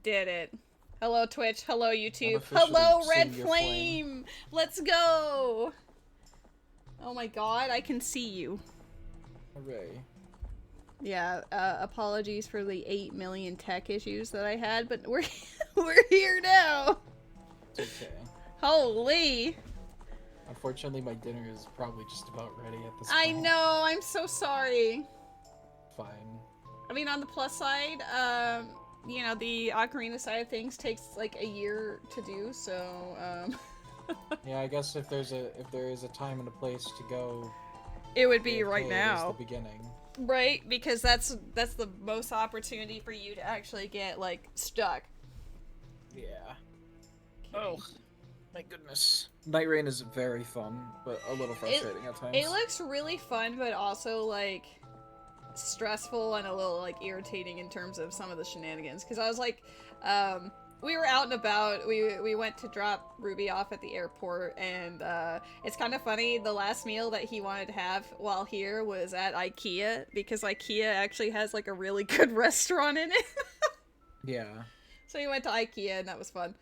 did it. Hello, Twitch. Hello, YouTube. officially Hello, seeing Red your Flame. Let's go. Oh my god, I can see you. Hooray. Yeah, apologies for the 8 million tech issues that I had, but we're we're here now. It's okay. Holy. Unfortunately, my dinner is probably just about ready at this I point. know, I'm so sorry. Fine. I mean, on the plus side, you know, the Ocarina side of things takes like a year to do, so, Yeah, I guess if there is a time and a place to go, it would be okay, right it is now. the beginning. Right, because that's the most opportunity for you to actually get, like, stuck. Yeah. Okay. Oh, my goodness. Night Rain is very fun, but a little frustrating at times. It looks really fun, but also, like, stressful and a little, like, irritating in terms of some of the shenanigans. Because I was like, we were out and about, we went to drop Ruby off at the airport, and it's kind of funny, the last meal that he wanted to have while here was at IKEA, because IKEA actually has, like, a really good restaurant in it. Yeah. So we went to IKEA, and that was fun.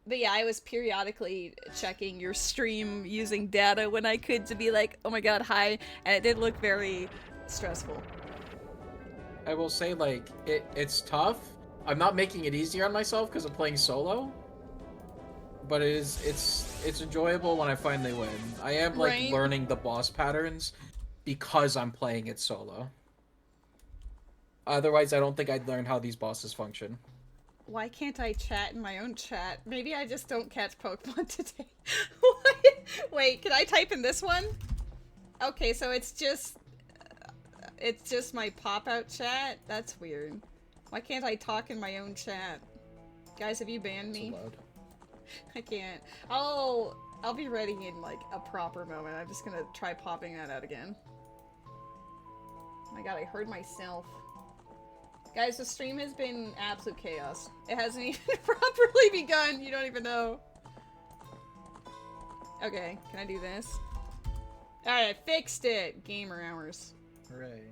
But yeah, I was periodically checking your stream using data when I could to be like, oh my god, hi, and it did look very stressful. I will say, like, it's tough. I'm not making it easier on myself because I'm playing solo. But it's enjoyable when I finally win. I am, like, Right? learning the boss patterns because I'm playing it solo. Otherwise, I don't think I'd learn how these bosses function. Why can't I chat in my own chat? Maybe I just don't catch Pokemon today. Wait, can I type in this one? Okay, so it's just my pop-out chat? That's weird. Why can't I talk in my own chat? Guys, have you banned me? So loud. I can't. I'll be ready in, like, a proper moment. I'm just gonna try popping that out again. Oh my god, I heard myself. Guys, the stream has been absolute chaos. It hasn't even properly begun. You don't even know. Okay, can I do this? Alright, I fixed it! Gamer hours. Hooray.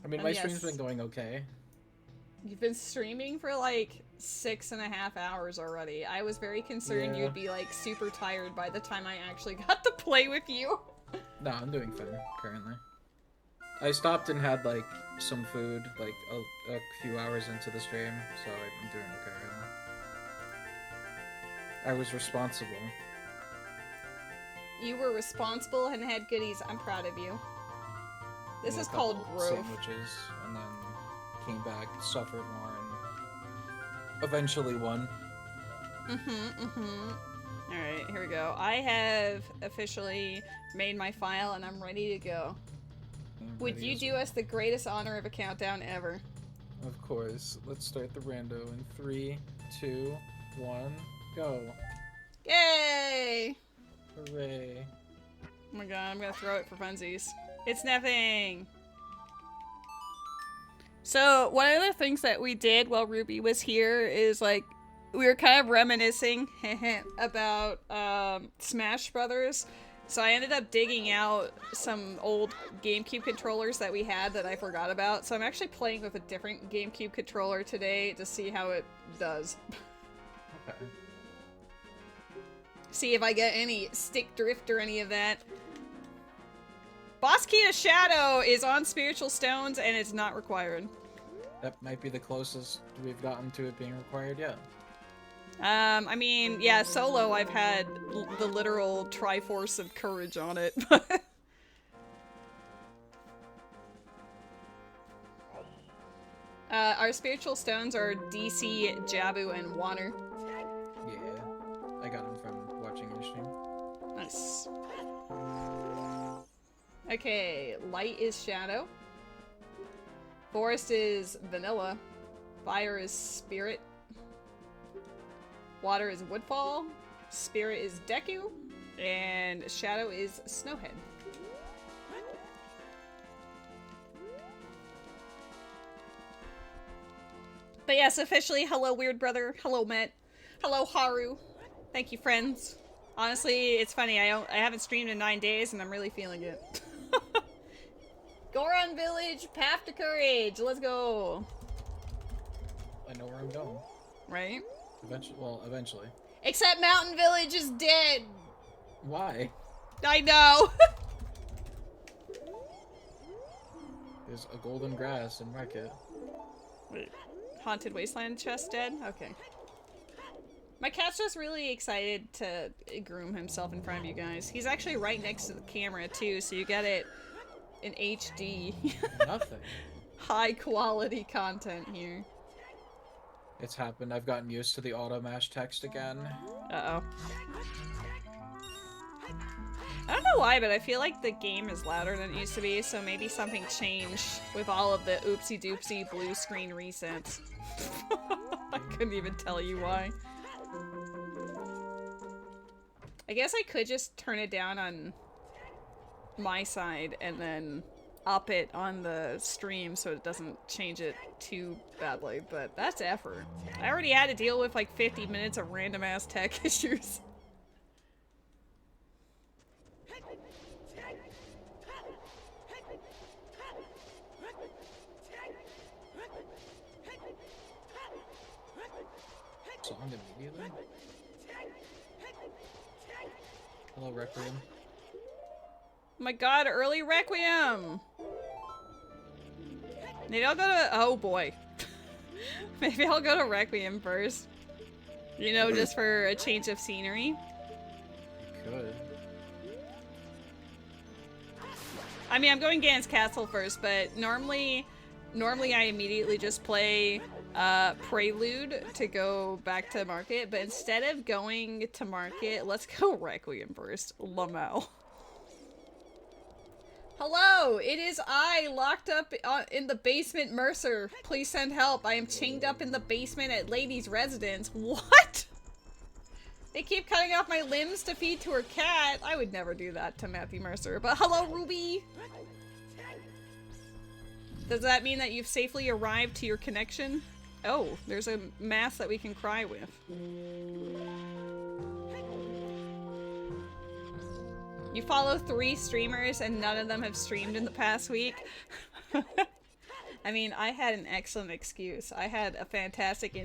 I mean, my stream's been going okay. You've been streaming for like 6.5 hours already. I was very concerned you'd be like super tired by the time I actually got to play with you. No, I'm doing fine currently. I stopped and had like some food like a few hours into the stream, so I'm doing okay right now. I was responsible. You were responsible and had goodies. I'm proud of you. This is called growth. Sandwiches, and then came back, suffered more, and eventually won. Alright, here we go. I have officially made my file and I'm ready to go. Would you do us the greatest honor of a countdown ever? Of course. Let's start the rando in 3, 2, 1, go. Yay! Hooray. Oh my god, I'm gonna throw it for funsies. It's nothing! So, one of the things that we did while Ruby was here is, like, we were kind of reminiscing about Smash Brothers. So I ended up digging out some old GameCube controllers that we had that I forgot about. So I'm actually playing with a different GameCube controller today to see how it does. Okay. See if I get any stick drift or any of that. Boss Key to Shadow is on Spiritual Stones and it's not required. That might be the closest we've gotten to it being required yet. I mean, yeah, solo I've had the literal Triforce of Courage on it. Our spiritual stones are DC, Jabu, and Water. Yeah, I got them from watching your stream. Nice. Okay, light is shadow. Forest is vanilla. Fire is spirit. Water is Woodfall, Spirit is Deku, and Shadow is Snowhead. But yes, officially, hello Weird Brother, hello Met, hello Haru. Thank you, friends. Honestly, it's funny, I haven't streamed in 9 days and I'm really feeling it. Goron Village, Path to Courage, let's go. A know where I'm going. Right? Eventually. Except Mountain Village is dead! Why? I know! There's a golden grass and wreck it. Wait, Haunted Wasteland chest dead? Okay. My cat's just really excited to groom himself in front of you guys. He's actually right next to the camera too, so you get it in HD. Nothing. High quality content here. It's happened. I've gotten used to the auto mash text again. Uh-oh. I don't know why, but I feel like the game is louder than it used to be, so maybe something changed with all of the oopsie doopsie blue screen resets. I couldn't even tell you why. I guess I could just turn it down on my side and then up it on the stream so it doesn't change it too badly, but that's effort. I already had to deal with like 50 minutes of random ass tech issues. Song immediately? Hello, Requiem. Oh my god, early Requiem! Maybe I'll go to- oh boy. Maybe I'll go to Requiem first. You know, just for a change of scenery. You could. I mean, I'm going Gans Castle first, but normally I immediately just play Prelude to go back to Market, but instead of going to Market, let's go Requiem first. Lamau. Hello, it is I, locked up in the basement, Mercer. Please send help. I am chained up in the basement at Lady's residence. What? They keep cutting off my limbs to feed to her cat. I would never do that to Matthew Mercer, but hello, Ruby. Does that mean that you've safely arrived to your connection? Oh, there's a mass that we can cry with. You follow 3 streamers and none of them have streamed in the past week? I mean, I had an excellent excuse. I had a fantastic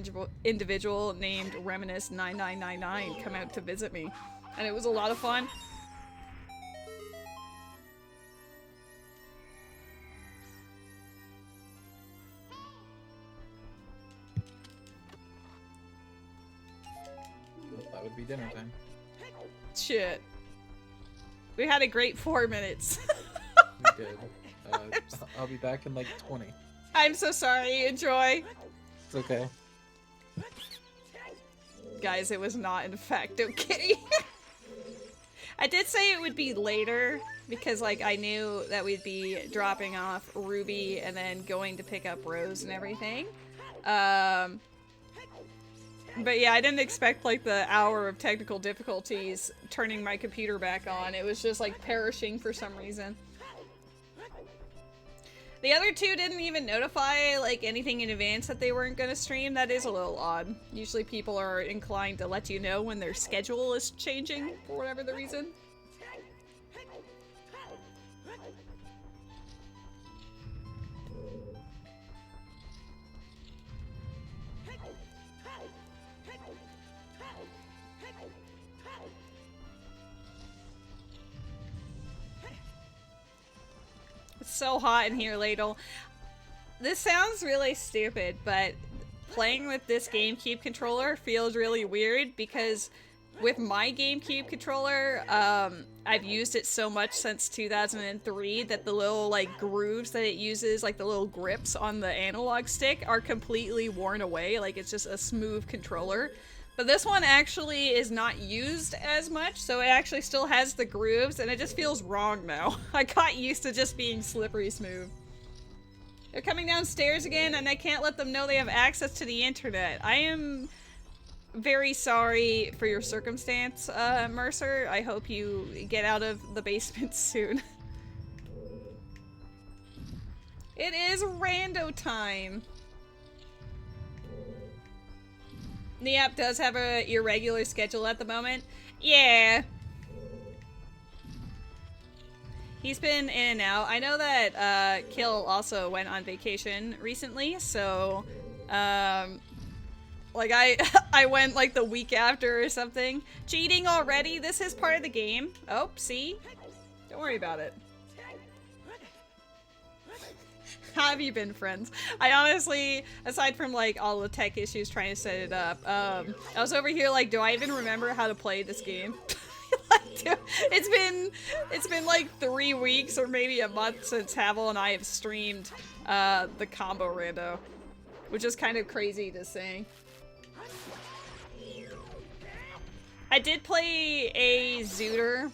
individual named Reminisce9999 come out to visit me, and it was a lot of fun. Well, that would be dinner time. Shit. We had a great 4 minutes. We did. I'll be back in like 20. I'm so sorry. Enjoy. It's okay. Guys, it was not in fact okay. I did say it would be later because, like, I knew that we'd be dropping off Ruby and then going to pick up Rose and everything. But yeah, I didn't expect, like, the hour of technical difficulties turning my computer back on. It was just, like, perishing for some reason. The other 2 didn't even notify, like, anything in advance that they weren't gonna stream. That is a little odd. Usually people are inclined to let you know when their schedule is changing, for whatever the reason. It's so hot in here, Ladle. This sounds really stupid, but playing with this GameCube controller feels really weird because with my GameCube controller, I've used it so much since 2003 that the little, like, grooves that it uses, like the little grips on the analog stick, are completely worn away. Like, it's just a smooth controller. But this one actually is not used as much, so it actually still has the grooves, and it just feels wrong now. I got used to just being slippery smooth. They're coming downstairs again, and I can't let them know they have access to the internet. I am very sorry for your circumstance, Mercer. I hope you get out of the basement soon. It is rando time. The app does have a irregular schedule at the moment. Yeah. He's been in and out. I know that Kill also went on vacation recently, so Like I went like the week after or something. Cheating already? This is part of the game. Oh, see? Don't worry about it. How have you been, friends? I honestly, aside from like all the tech issues trying to set it up, I was over here like, do I even remember how to play this game? Like, dude, it's been like 3 weeks or maybe a month since Havel and I have streamed the combo rando, which is kind of crazy to say. I did play a Zooter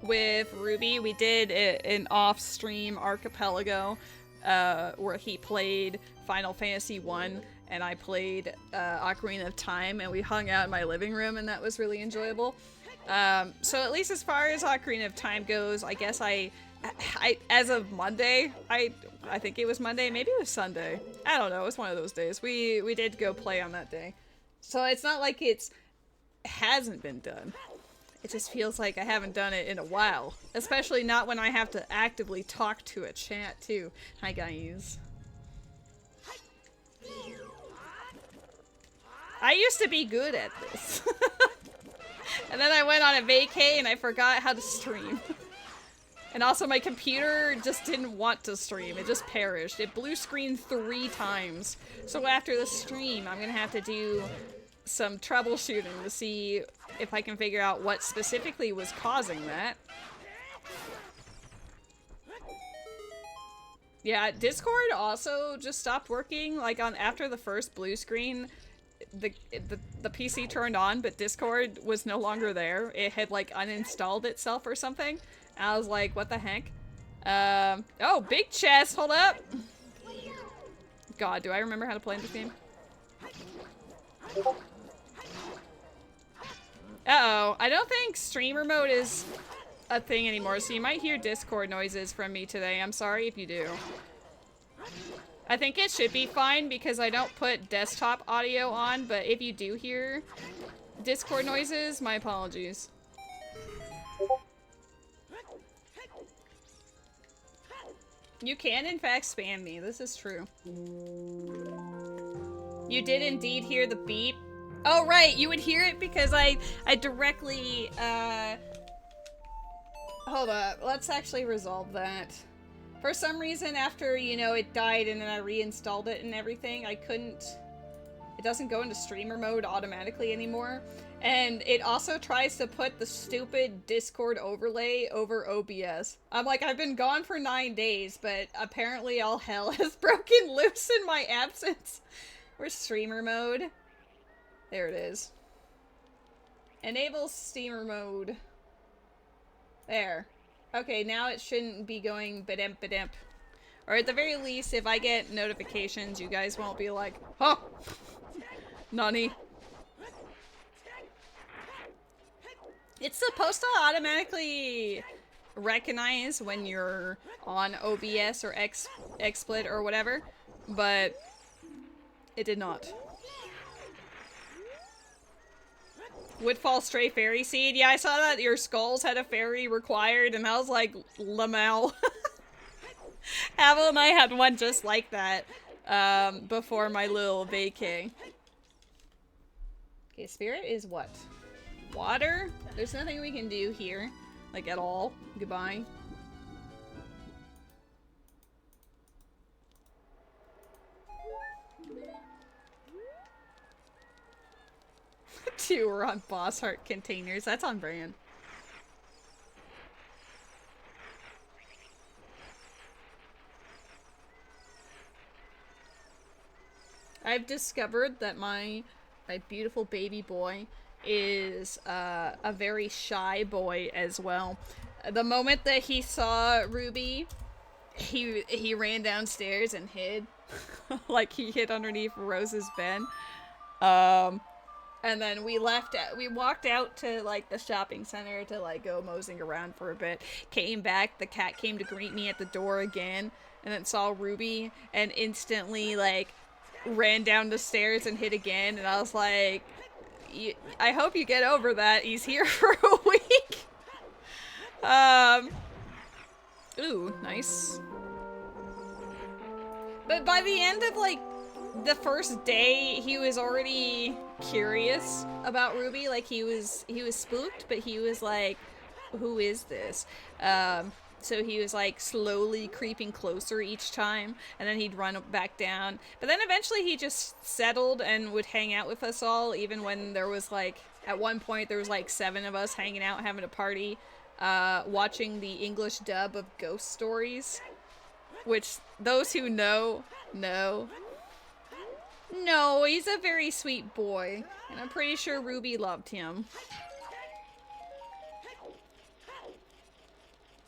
with Ruby. We did an off-stream archipelago where he played Final Fantasy 1 and I played Ocarina of Time, and we hung out in my living room, and that was really enjoyable. So at least as far as Ocarina of Time goes, I guess I as of Monday, I think it was Monday, maybe it was Sunday. I don't know, it was one of those days. We did go play on that day. So it's not like it hasn't been done. It just feels like I haven't done it in a while. Especially not when I have to actively talk to a chat, too. Hi, guys. I used to be good at this. And then I went on a vacay and I forgot how to stream. And also my computer just didn't want to stream. It just perished. It blue screened 3 times. So after the stream, I'm gonna have to do some troubleshooting to see if I can figure out what specifically was causing that. Yeah, Discord also just stopped working. Like after the first blue screen, the PC turned on, but Discord was no longer there. It had like uninstalled itself or something. And I was like, what the heck? Oh, big chest, hold up. God, do I remember how to play this game? Uh-oh, I don't think streamer mode is a thing anymore, so you might hear Discord noises from me today. I'm sorry if you do. I think it should be fine because I don't put desktop audio on, but if you do hear Discord noises, my apologies. You can, in fact, spam me. This is true. You did indeed hear the beep. Oh, right. You would hear it because I directly, hold up. Let's actually resolve that. For some reason, after, you know, it died and then I reinstalled it and everything, I couldn't... It doesn't go into streamer mode automatically anymore. And it also tries to put the stupid Discord overlay over OBS. I'm like, I've been gone for 9 days, but apparently all hell has broken loose in my absence. Where's streamer mode? There it is. Enable streamer mode. There. Okay, now it shouldn't be going badimp badimp. Or at the very least, if I get notifications, you guys won't be like, huh? Nani? It's supposed to automatically recognize when you're on OBS or XSplit or whatever, but it did not. Woodfall Stray Fairy Seed? Yeah, I saw that your skulls had a fairy required, and I was like, Lamau. Havel and I had one just like that before my little vacay. Okay, spirit is what? Water? There's nothing we can do here. Like, at all. Goodbye. Two were on boss heart containers. That's on brand. I've discovered that my beautiful baby boy is a very shy boy as well. The moment that he saw Ruby, he ran downstairs and hid. Like he hid underneath Rose's bed. And then we walked out to like the shopping center to like go moseying around for a bit. Came back, the cat came to greet me at the door again, and then saw Ruby and instantly like ran down the stairs and hid again, and I was like, I hope you get over that. He's here for a week. Ooh, nice. But by the end of like the first day he was already curious about Ruby. Like he was spooked, but he was like, who is this? So he was like slowly creeping closer each time, and then he'd run back down. But then eventually he just settled and would hang out with us all, even when there was like, at one point there was like 7 of us hanging out having a party, watching the English dub of Ghost Stories, which those who know. No, he's a very sweet boy, and I'm pretty sure Ruby loved him.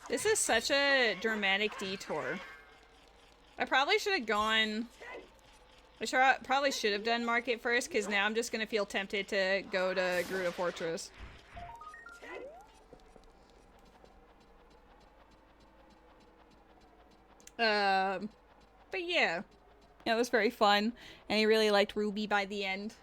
This is such a dramatic detour. I probably should have gone... probably should have done Market first, because now I'm just going to feel tempted to go to Gerudo Fortress. But yeah. It was very fun, and he really liked Ruby by the end.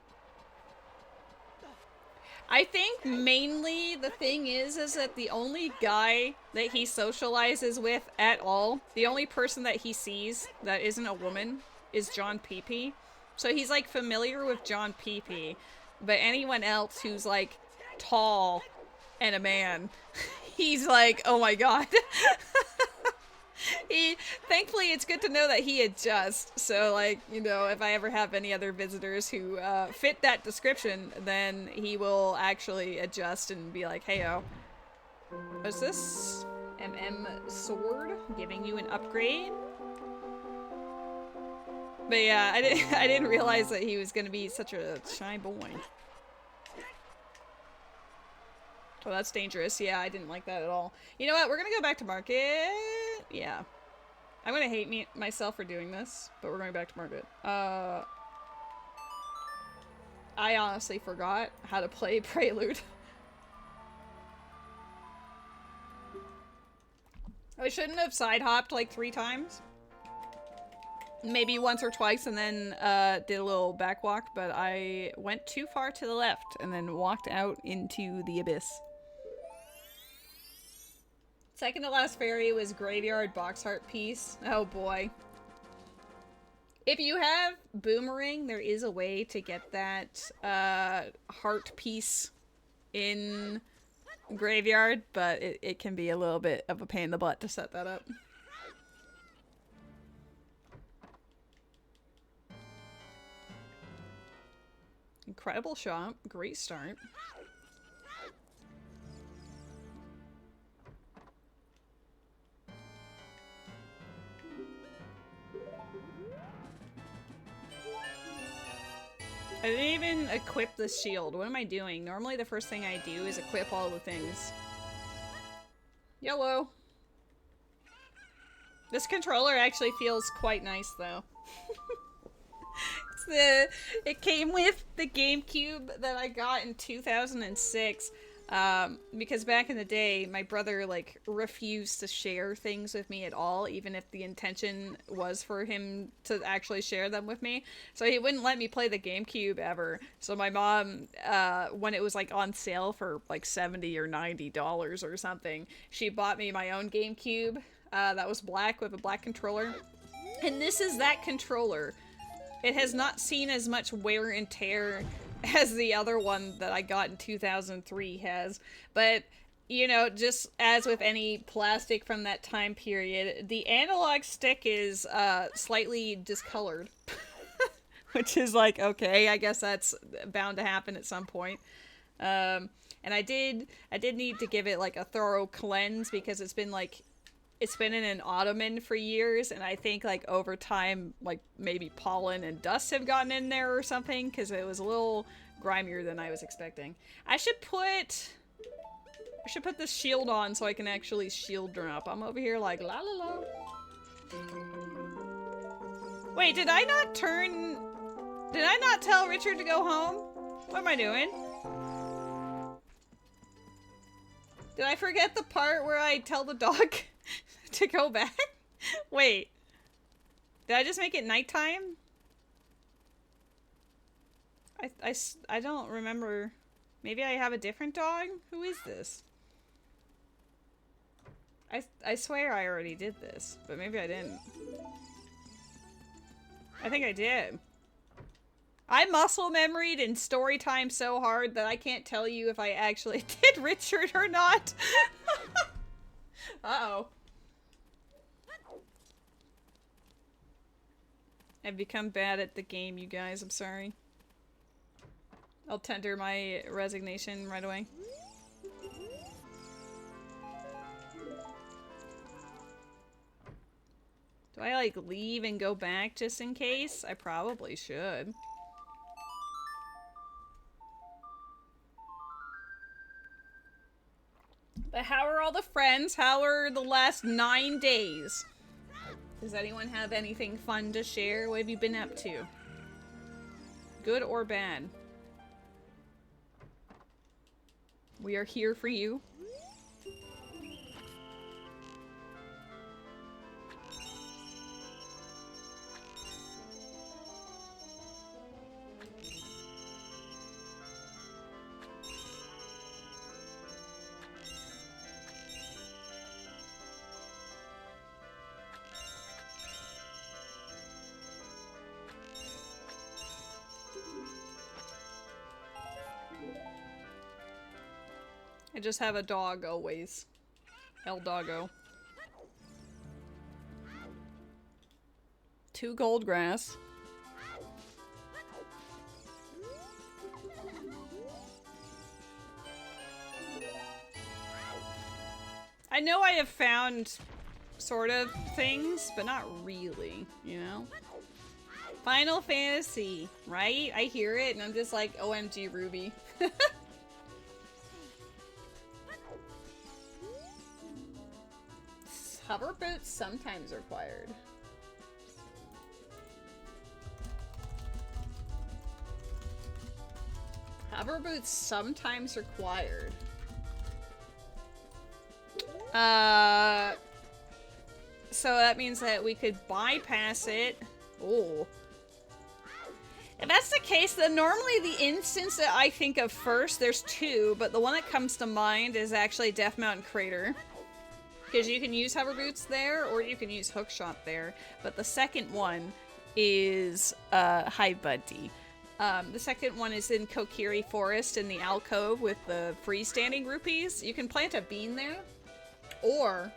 I think mainly the thing is that the only guy that he socializes with at all, the only person that he sees that isn't a woman, is John Peepee. So he's like familiar with John Peepee, but anyone else who's like tall and a man, he's like, oh my god. Thankfully, it's good to know that he adjusts. So, like, you know, if I ever have any other visitors who fit that description, then he will actually adjust and be like, hey-o. What's this? MM sword, giving you an upgrade. But yeah, I didn't realize that he was going to be such a shy boy. Oh, that's dangerous. Yeah, I didn't like that at all. You know what? We're going to go back to Market. Yeah. I'm going to hate myself for doing this, but we're going back to Market. I honestly forgot how to play Prelude. I shouldn't have side-hopped like 3 times. Maybe once or twice and then did a little backwalk, but I went too far to the left and then walked out into the abyss. Second to last fairy was Graveyard Box Heart Piece. Oh boy. If you have Boomerang, there is a way to get that heart piece in Graveyard, but it can be a little bit of a pain in the butt to set that up. Incredible shop. Great start. I didn't even equip the shield. What am I doing? Normally the first thing I do is equip all the things. Yellow. This controller actually feels quite nice though. It came with the GameCube that I got in 2006. Because back in the day, my brother, like, refused to share things with me at all, even if the intention was for him to actually share them with me. So he wouldn't let me play the GameCube ever. So my mom, when it was, like, on sale for, like, $70 or $90 or something, she bought me my own GameCube, that was black with a black controller. And this is that controller. It has not seen as much wear and tear as the other one that I got in 2003 has. But, you know, just as with any plastic from that time period, the analog stick is slightly discolored. Which is like, okay, I guess that's bound to happen at some point. And I did need to give it like a thorough cleanse because it's been in an ottoman for years, and I think like over time, like maybe pollen and dust have gotten in there or something, because it was a little grimier than I was expecting. I should put this shield on so I can actually shield drop. I'm over here like la la la. Wait, did I not tell Richard to go home? What am I doing? Did I forget the part where I tell the dog to go back? Wait. Did I just make it nighttime? I don't remember. Maybe I have a different dog? Who is this? I swear I already did this, but maybe I didn't. I think I did. I muscle memoried in story time so hard that I can't tell you if I actually did Richard or not. Uh-oh. I've become bad at the game, you guys. I'm sorry. I'll tender my resignation right away. Do I, like, leave and go back just in case? I probably should. But how are all the friends? How are the last 9 days? Does anyone have anything fun to share? What have you been up to? Good or bad? We are here for you. I just have a dog always. El Doggo. 2 gold grass. I know I have found sort of things, but not really, you know? Final Fantasy, right? I hear it and I'm just like, OMG Ruby. Hover boots sometimes required. Hover boots sometimes required. So that means that we could bypass it. Oh. If that's the case, then normally the instance that I think of first, there's 2, but the one that comes to mind is actually Death Mountain Crater. Because you can use hover boots there, or you can use hookshot there. But the second one is, hi buddy. The second one is in Kokiri Forest in the alcove with the freestanding rupees. You can plant a bean there, or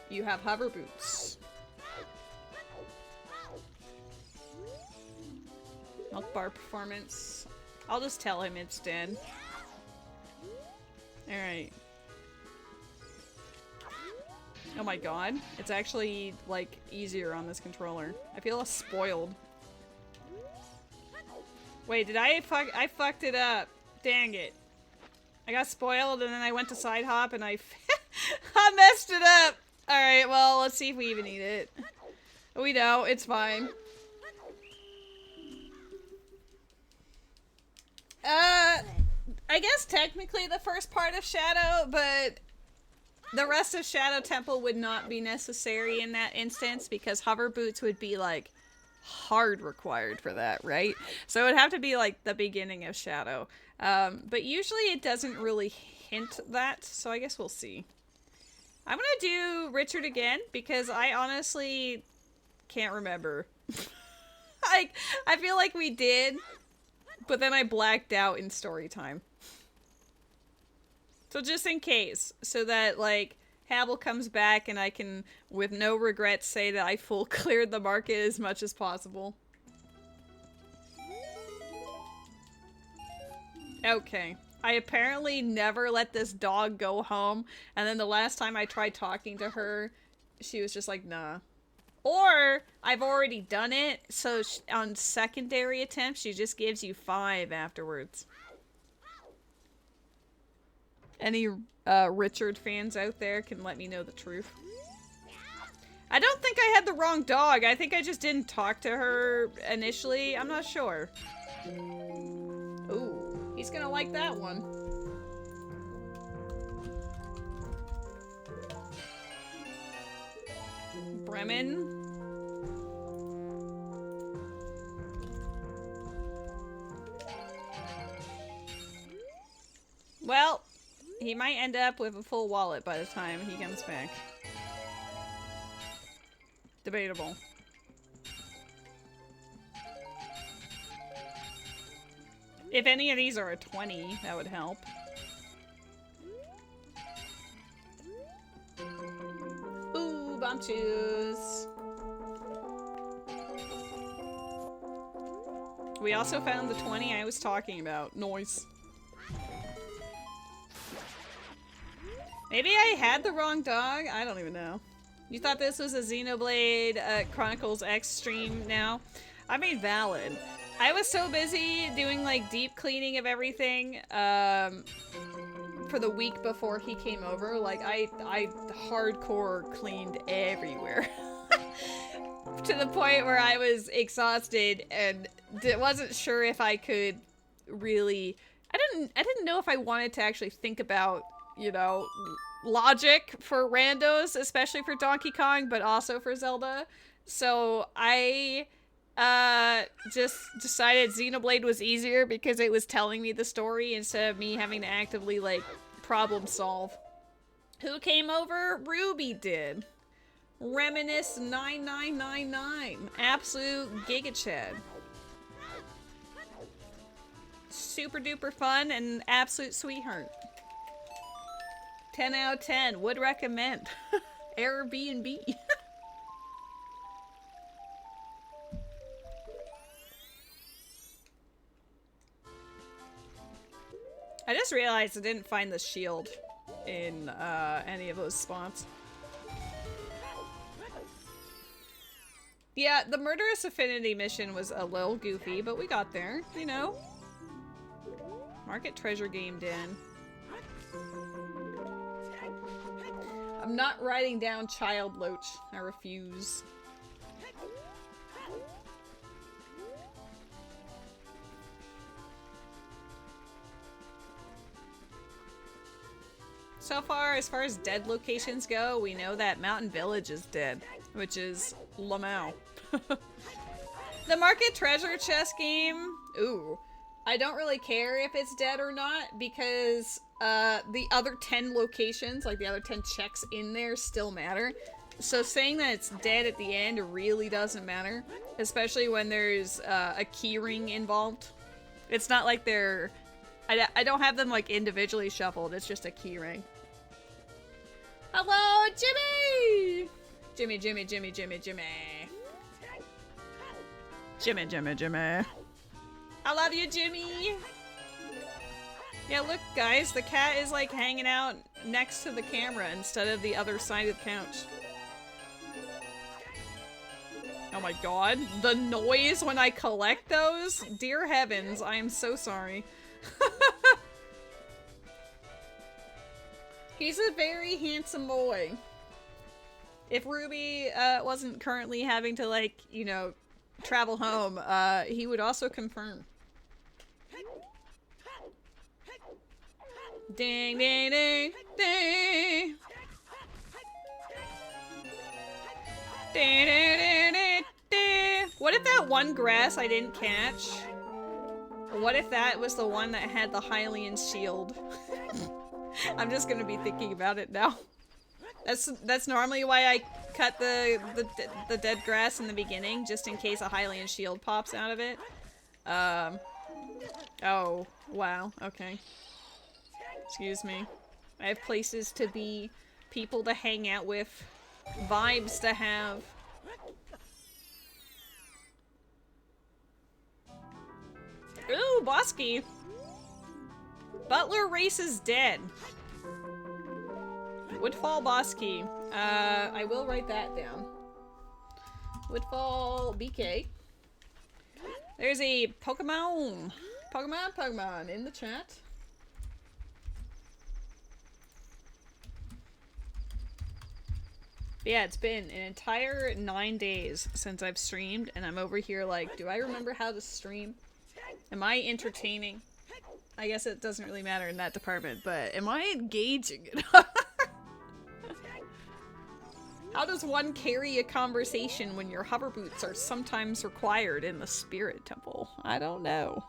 you have hover boots. Milk bar performance. I'll just tell him it's dead. Alright. Oh my god. It's actually, like, easier on this controller. I feel spoiled. Wait, did I fucked it up. Dang it. I got spoiled and then I went to side hop and I messed it up. Alright, well, let's see if we even need it. We don't. It's fine. I guess technically the first part of Shadow, but the rest of Shadow Temple would not be necessary in that instance because hover boots would be like hard required for that, right? So it would have to be like the beginning of Shadow. But usually it doesn't really hint that, so I guess we'll see. I'm gonna do Richard again because I honestly can't remember. I feel like we did, but then I blacked out in story time. So just in case, so that, like, Havel comes back and I can, with no regrets, say that I full cleared the market as much as possible. Okay. I apparently never let this dog go home, and then the last time I tried talking to her, she was just like, nah. Or, I've already done it, so on secondary attempts, she just gives you 5 afterwards. Any Richard fans out there can let me know the truth. I don't think I had the wrong dog. I think I just didn't talk to her initially. I'm not sure. Ooh, he's gonna like that one. Bremen. Well, he might end up with a full wallet by the time he comes back. Debatable. If any of these are a 20, that would help. Ooh, Bombchus. We also found the 20 I was talking about. Noise. Maybe I had the wrong dog? I don't even know. You thought this was a Xenoblade Chronicles X stream now? I mean, valid. I was so busy doing, like, deep cleaning of everything, for the week before he came over. Like, I hardcore cleaned everywhere. To the point where I was exhausted and wasn't sure if I could really... I didn't know if I wanted to actually think about, you know, logic for randos, especially for Donkey Kong, but also for Zelda. So I just decided Xenoblade was easier because it was telling me the story instead of me having to actively, like, problem solve. Who came over? Ruby did. Reminisce 9999. Absolute Giga Chad. Super duper fun and absolute sweetheart. 10 out of 10. Would recommend. Airbnb. I just realized I didn't find the shield in any of those spots. Yeah, the Murderous Affinity mission was a little goofy, but we got there, you know. Market Treasure Game Den. I'm not writing down Child Loach. I refuse. So far as dead locations go, we know that Mountain Village is dead, which is Lamau. The Market Treasure Chest game, ooh. I don't really care if it's dead or not, because the other 10 locations, like the other 10 checks in there, still matter. So saying that it's dead at the end really doesn't matter, especially when there's a keyring involved. It's not like they're... I don't have them, like, individually shuffled, it's just a keyring. Hello, Jimmy! Jimmy, Jimmy, Jimmy, Jimmy, Jimmy. Jimmy, Jimmy, Jimmy. I love you, Jimmy! Yeah, look, guys, the cat is, like, hanging out next to the camera instead of the other side of the couch. Oh my god, the noise when I collect those? Dear heavens, I am so sorry. He's a very handsome boy. If Ruby wasn't currently having to, like, you know, travel home, he would also confirm. Ding, ding, ding, ding. Ding, ding, ding, ding, ding. What if that one grass I didn't catch? What if that was the one that had the Hylian shield? I'm just gonna be thinking about it now. That's normally why I cut the dead grass in the beginning, just in case a Hylian shield pops out of it. Oh, wow, okay. Excuse me. I have places to be, people to hang out with, vibes to have. Ooh, Bosky! Butler race is dead. Woodfall Bosky. I will write that down. Woodfall BK. There's a Pokemon in the chat. But yeah, it's been an entire 9 days since I've streamed, and I'm over here like, do I remember how to stream? Am I entertaining? I guess it doesn't really matter in that department, but am I engaging enough? How does one carry a conversation when your hover boots are sometimes required in the Spirit Temple? I don't know.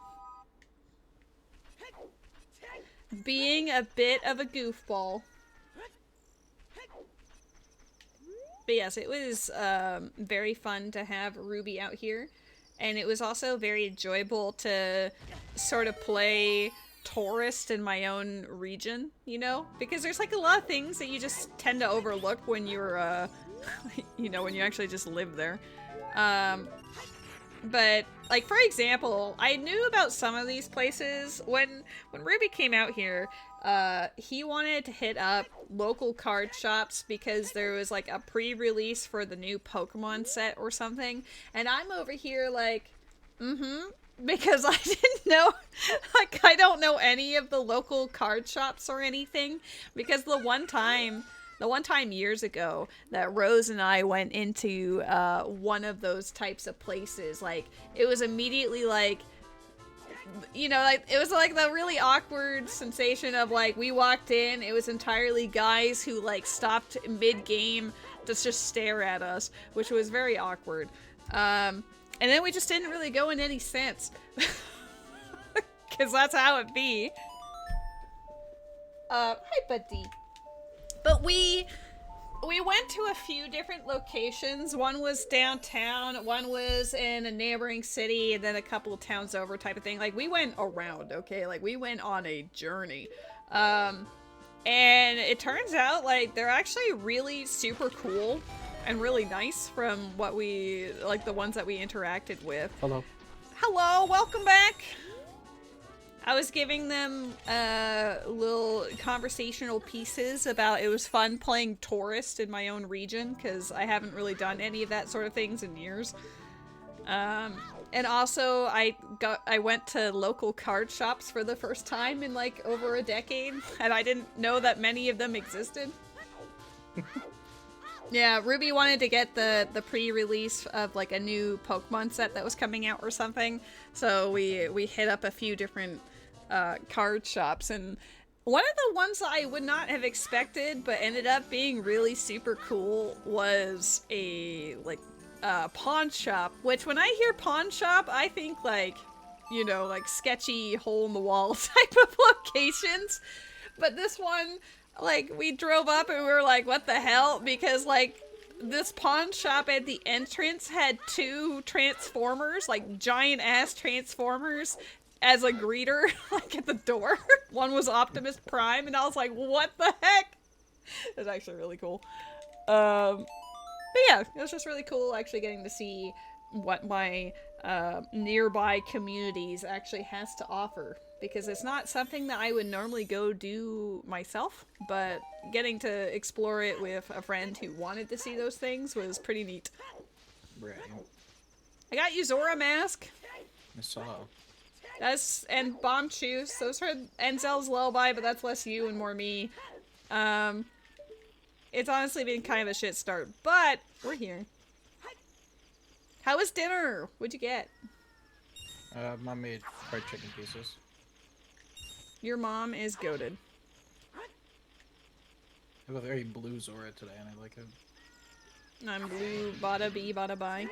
Being a bit of a goofball. But yes, it was very fun to have Ruby out here. and it was also very enjoyable to sort of play tourist in my own region, you know? Because there's like a lot of things that you just tend to overlook when you're, you know, when you actually just live there. But, like, for example, I knew about some of these places. When Ruby came out here, he wanted to hit up local card shops because there was, like, a pre-release for the new Pokemon set or something. And I'm over here like, because I didn't know, like, I don't know any of the local card shops or anything. Because the one time years ago that Rose and I went into one of those types of places, like, it was immediately like, you know, like, it was like the really awkward sensation of, like, we walked in, it was entirely guys who, like, stopped mid-game to just stare at us, which was very awkward. And then we just didn't really go in any sense. Because that's how it be. Hi, buddy. But we went to a few different locations. One was downtown, one was in a neighboring city, and then a couple of towns over type of thing. Like, we went around, okay? Like, we went on a journey. And it turns out, like, they're actually really super cool and really nice from what we, like, the ones that we interacted with. Hello. Hello, welcome back! I was giving them little conversational pieces about it was fun playing tourist in my own region, because I haven't really done any of that sort of things in years. And also, I went to local card shops for the first time in, like, over a decade, and I didn't know that many of them existed. Yeah, Ruby wanted to get the pre-release of, like, a new Pokemon set that was coming out or something, so we hit up a few different card shops, and one of the ones I would not have expected but ended up being really super cool was a, like, pawn shop, which when I hear pawn shop, I think, like, you know, like, sketchy hole-in-the-wall type of locations, but this one, like, we drove up and we were like, what the hell? Because, like, this pawn shop at the entrance had two Transformers, like, giant-ass Transformers, as a greeter, like, at the door. One was Optimus Prime, and I was like, what the heck? It was actually really cool. But yeah, it was just really cool actually getting to see what my nearby communities actually has to offer. Because it's not something that I would normally go do myself, but getting to explore it with a friend who wanted to see those things was pretty neat. Right. I got Uzora mask. I saw. And bomb shoes. Those are Enzel's lullaby, but that's less you and more me. It's honestly been kind of a shit start, but we're here. How was dinner? What'd you get? Mom made fried chicken pieces. Your mom is goated. I have a very blue Zora today, and I like it. I'm blue, bada bee, bada bye.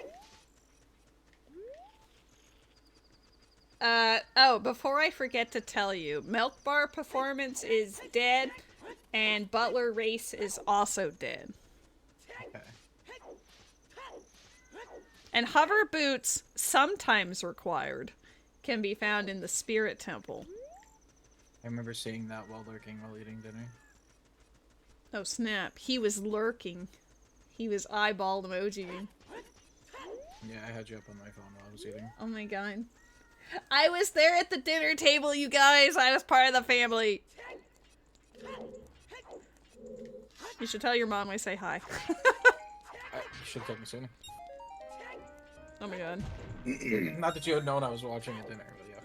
Oh, before I forget to tell you, Milk Bar Performance is dead, and Butler Race is also dead. Okay. And Hover Boots, sometimes required, can be found in the Spirit Temple. I remember seeing that while lurking while eating dinner. Oh snap, he was lurking. He was eyeball emojiing. Yeah, I had you up on my phone while I was eating. Oh my god. I was there at the dinner table, you guys! I was part of the family! You should tell your mom I say hi. You should have told me sooner. Oh my god. Not that you had known I was watching at dinner, but yeah.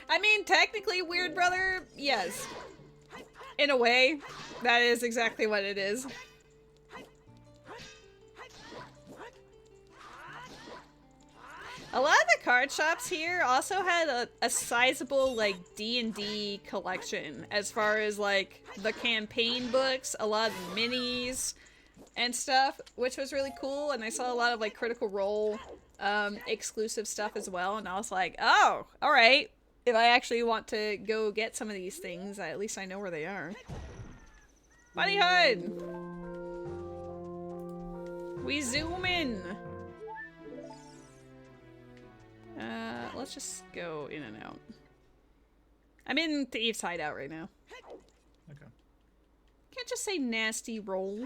I mean, technically, Weird Brother, yes. In a way, that is exactly what it is. A lot of the card shops here also had a sizable, like, D&D collection as far as, like, the campaign books, a lot of minis and stuff, which was really cool, and I saw a lot of, like, Critical Role exclusive stuff as well, and I was like, oh, alright. If I actually want to go get some of these things, at least I know where they are. Bunny Hood! We zoom in. Let's just go in and out. I'm in Thieves' Hideout right now. Okay. Can't just say nasty roll.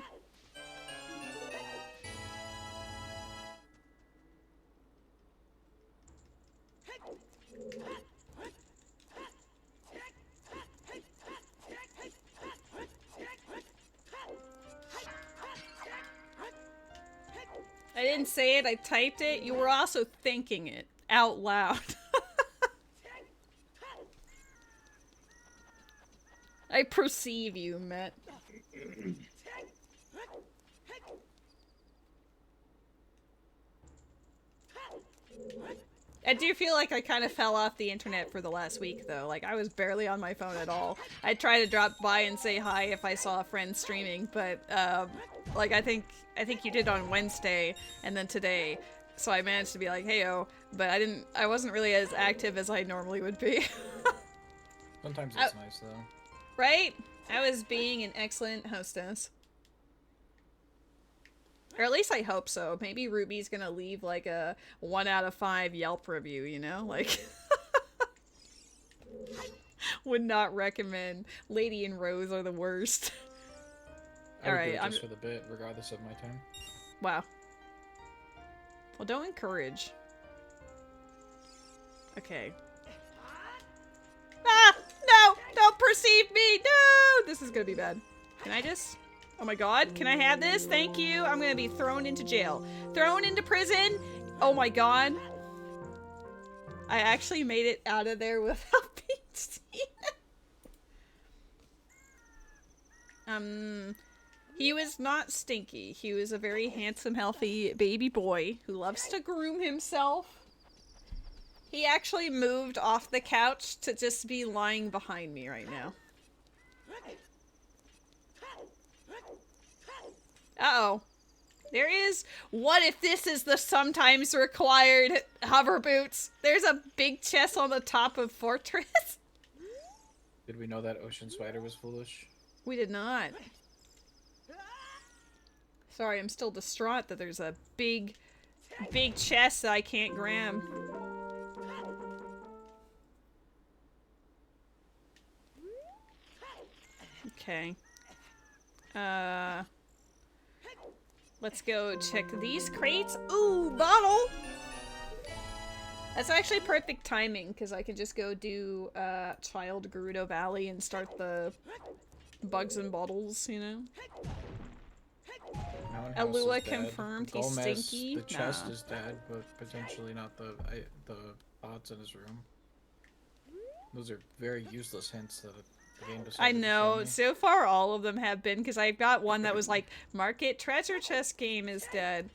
I didn't say it, I typed it. You were also thinking it out loud. I perceive you, Matt. I do feel like I kind of fell off the internet for the last week, though. Like, I was barely on my phone at all. I tried to drop by and say hi if I saw a friend streaming, but, like, I think you did on Wednesday, and then today. So I managed to be like, hey-o, but I wasn't really as active as I normally would be. Sometimes it's nice, though. Right? I was being an excellent hostess. Or at least I hope so. Maybe Ruby's gonna leave like a 1 out of 5 Yelp review, you know? Like, would not recommend. Lady and Rose are the worst. Alright, I'm just for the bit, regardless of my time. Wow. Well, don't encourage. Okay. Ah! No! Don't perceive me! No! This is gonna be bad. Can I just... Oh my god, can I have this? Thank you. I'm gonna be thrown into jail. Thrown into prison? Oh my god. I actually made it out of there without being seen. He was not stinky. He was a very handsome, healthy baby boy who loves to groom himself. He actually moved off the couch to just be lying behind me right now. Uh-oh. There is... What if this is the sometimes required hover boots? There's a big chest on the top of Fortress. Did we know that Ocean Spider was foolish? We did not. Sorry, I'm still distraught that there's a big chest that I can't grab. Okay. Let's go check these crates. Ooh, bottle! That's actually perfect timing, because I can just go do, Child Gerudo Valley and start the bugs and bottles, you know? Alua confirmed he's stinky. The chest is dead, but potentially not the pots in his room. Those are very useless hints that the game decided I know. to show me. So far, all of them have been, because I've got one that was like, Market Treasure Chest game is dead.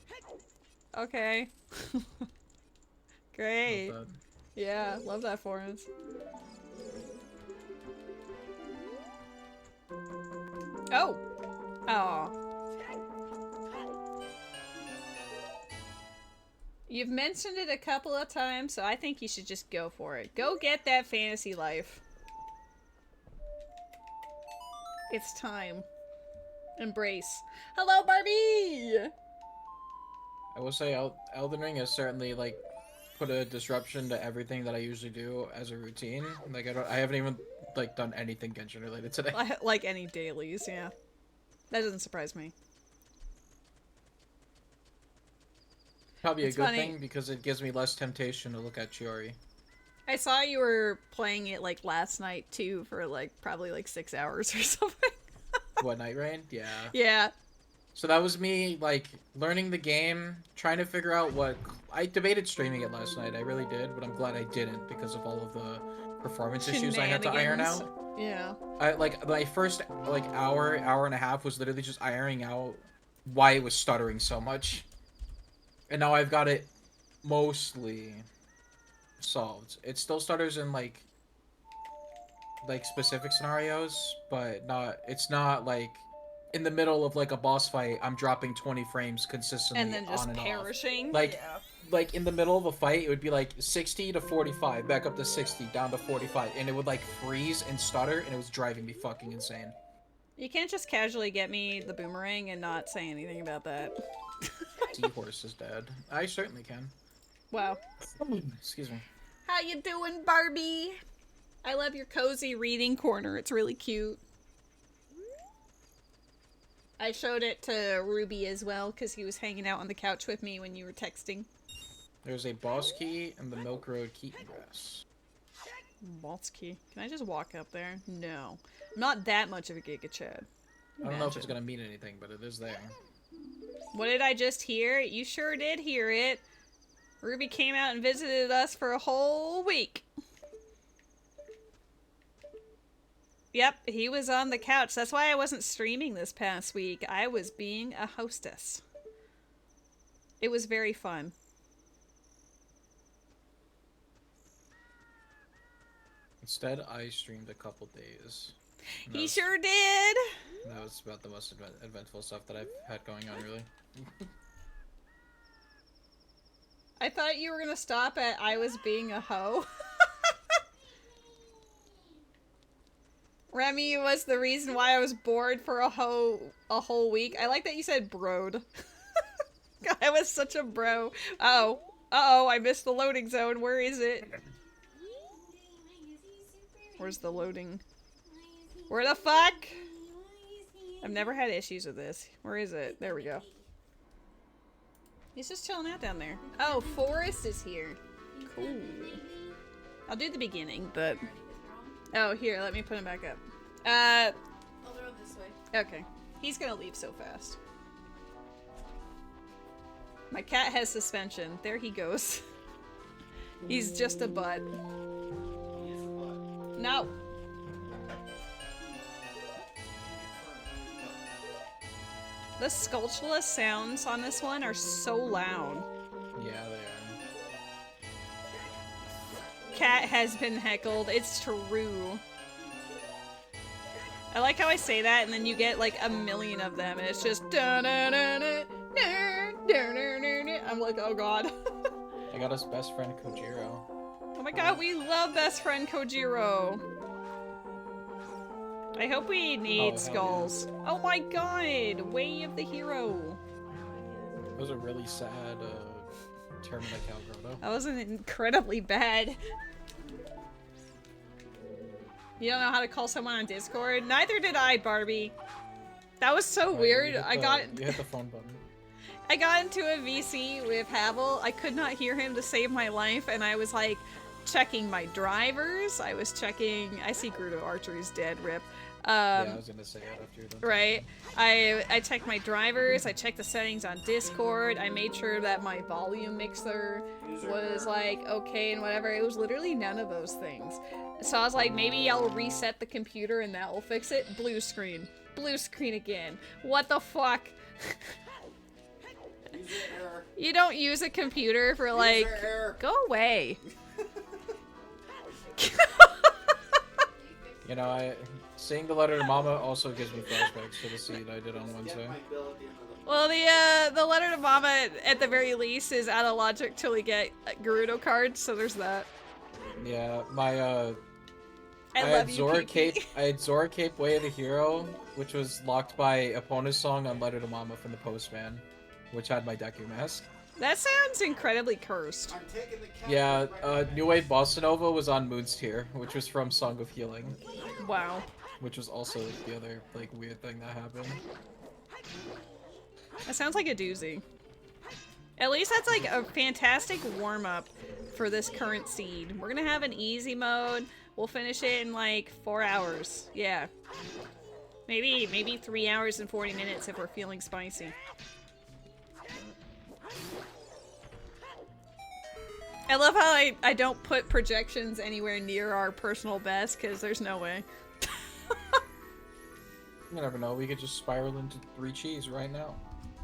Okay. Great. Love that. Yeah, love that for us. Oh! Oh. You've mentioned it a couple of times, so I think you should just go for it. Go get that fantasy life. It's time. Embrace. Hello, Barbie! I will say Elden Ring has certainly, like, put a disruption to everything that I usually do as a routine. Like, I haven't even, like, done anything Genshin related today. Like any dailies, yeah. That doesn't surprise me. Probably a good thing, because it gives me less temptation to look at Chiori. I saw you were playing it, like, last night, too, for, like, probably, like, 6 hours or something. What, Night Rain? Yeah. Yeah. So that was me, like, learning the game, trying to figure out what... I debated streaming it last night, I really did, but I'm glad I didn't, because of all of the performance issues I had to iron out. Yeah. My first, like, hour and a half was literally just ironing out why it was stuttering so much. And now I've got it mostly solved. It still stutters in, like specific scenarios, but it's not, like, in the middle of, like, a boss fight, I'm dropping 20 frames consistently and then just on and perishing. off. Like, yeah. Like, in the middle of a fight, it would be, like, 60 to 45, back up to 60, down to 45, and it would, like, freeze and stutter, and it was driving me fucking insane. You can't just casually get me the boomerang and not say anything about that. Seahorse is dead. I certainly can. Wow. Excuse me. How you doing, Barbie? I love your cozy reading corner. It's really cute. I showed it to Ruby as well because he was hanging out on the couch with me when you were texting. There's a boss key in the Milk Road Keaton grass. Boss key. Can I just walk up there? No. I'm not that much of a Giga Chad. I don't know if it's gonna mean anything, but it is there. What did I just hear? You sure did hear it. Ruby came out and visited us for a whole week. Yep, he was on the couch. That's why I wasn't streaming this past week. I was being a hostess. It was very fun. Instead, I streamed a couple days. He sure did! That was about the most eventful stuff that I've had going on, really. I thought you were gonna stop at I was being a hoe. Remy was the reason why I was bored for a whole week. I like that you said broed. I was such a bro. Uh-oh. Uh-oh, I missed the loading zone. Where is it? Where's the loading? Where the fuck? I've never had issues with this. Where is it? There we go. He's just chilling out down there. Oh, Forrest is here. Cool. I'll do the beginning, but... Oh, here, let me put him back up. I'll throw it this way. Okay. He's gonna leave so fast. My cat has suspension. There he goes. He's just a butt. No. The Skulltula sounds on this one are so loud. Yeah, they are. Cat has been heckled. It's true. I like how I say that and then you get like a million of them and it's just da-da-da-da, da-da-da-da-da. I'm like, oh god. I got his best friend Kojiro. Oh my god, we love best friend Kojiro. I hope we need skulls. Yeah. Oh my god, Way of the Hero. It was a really sad turn of the Calgroto. That was incredibly bad. You don't know how to call someone on Discord? Neither did I, Barbie. That was so weird. You hit the phone button. I got into a VC with Havel. I could not hear him to save my life, and I was like checking my drivers. I was checking. I see Grudo Archery's dead. Rip. Yeah, I was gonna say that after you're done. Right. I checked my drivers. I checked the settings on Discord. I made sure that my volume mixer was like okay and whatever. It was literally none of those things. So I was like, maybe I'll reset the computer and that will fix it. Blue screen. Blue screen again. What the fuck? You don't use a computer for like... Go away. You know, saying the letter to Mama also gives me flashbacks to the scene I did on Wednesday. Well, the letter to Mama, at the very least, is out of logic till we get Gerudo cards, so there's that. Yeah, I love had you, Zora Kiki. Cape. I had Zora Cape Way of the Hero, which was locked by Epona's song on Letter to Mama from the Postman, which had my Deku mask. That sounds incredibly cursed. Yeah, New Wave Bossa Nova was on Moon's Tear, which was from Song of Healing. Wow. Which was also like, the other like weird thing that happened. That sounds like a doozy. At least that's like a fantastic warm-up for this current seed. We're gonna have an easy mode. We'll finish it in like 4 hours. Yeah. Maybe 3 hours and 40 minutes if we're feeling spicy. I love how I don't put projections anywhere near our personal best, because there's no way. You never know, we could just spiral into 3 cheese right now.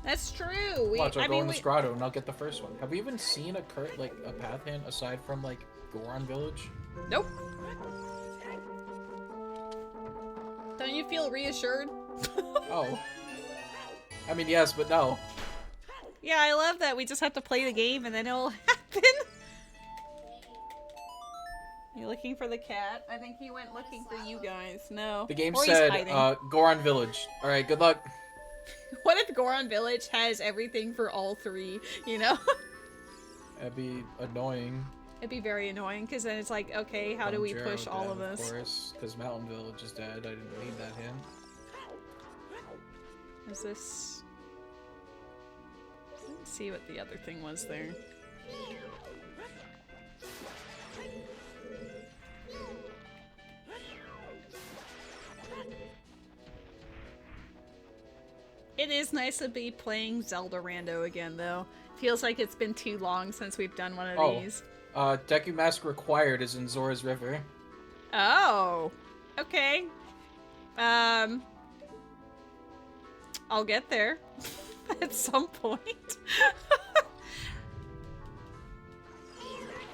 That's true. Watch, I'll go in this grotto and I'll get the first one. Have we even seen a path hint aside from like Goron Village? Nope. Don't you feel reassured? Oh. I mean, yes, but no. Yeah, I love that. We just have to play the game and then it'll happen. You looking for the cat? I think he went looking for you guys. No. The game or said, he's hiding. Goron Village. Alright, good luck. What if Goron Village has everything for all three, you know? That'd be annoying. It'd be very annoying, because then it's like, okay, how do we push all of this? Of course, because Mountain Village is dead. I didn't need that hint. Is this... Let's see what the other thing was there. It is nice to be playing Zelda Rando again, though. Feels like it's been too long since we've done one of these. Deku Mask required is in Zora's River. Oh, okay. I'll get there at some point.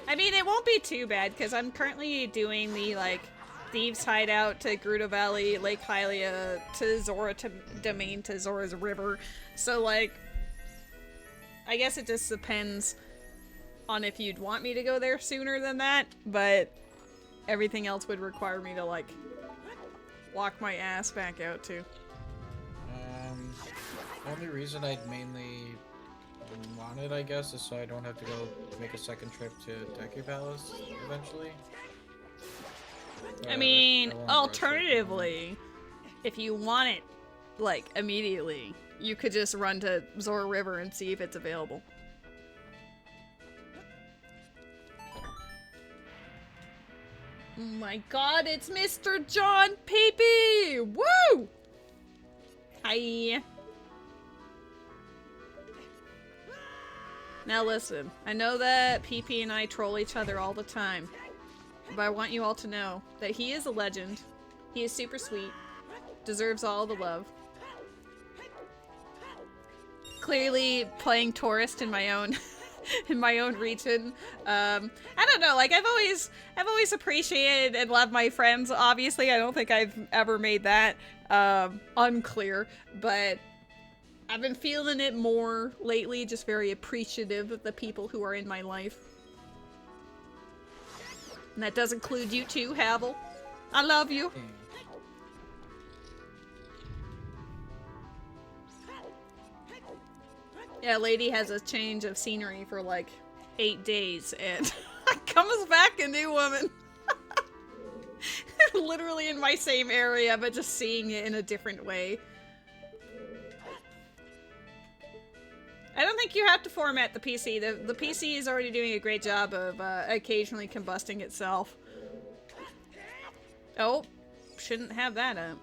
I mean, it won't be too bad, because I'm currently doing the, like, Thieves' Hideout to Gerudo Valley, Lake Hylia to Zora to Domain to Zora's River. So, like, I guess it just depends on if you'd want me to go there sooner than that, but everything else would require me to, like, walk my ass back out to. The only reason I'd mainly want it, I guess, is so I don't have to go make a second trip to Deku Palace eventually. I mean, alternatively, if you want it, like, immediately, you could just run to Zora River and see if it's available. Oh my god, it's Mr. John Peepee! Woo! Hi. Now listen, I know that Peepee and I troll each other all the time, but I want you all to know that he is a legend. He is super sweet. Deserves all the love. Clearly playing tourist in my own in my own region. I don't know, like I've always appreciated and loved my friends. Obviously, I don't think I've ever made that unclear, but I've been feeling it more lately, just very appreciative of the people who are in my life. And that does include you too, Havel. I love you. Yeah, lady has a change of scenery for like 8 days and comes back a new woman. Literally in my same area, but just seeing it in a different way. I don't think you have to format the PC. The PC is already doing a great job of occasionally combusting itself. Oh, shouldn't have that up.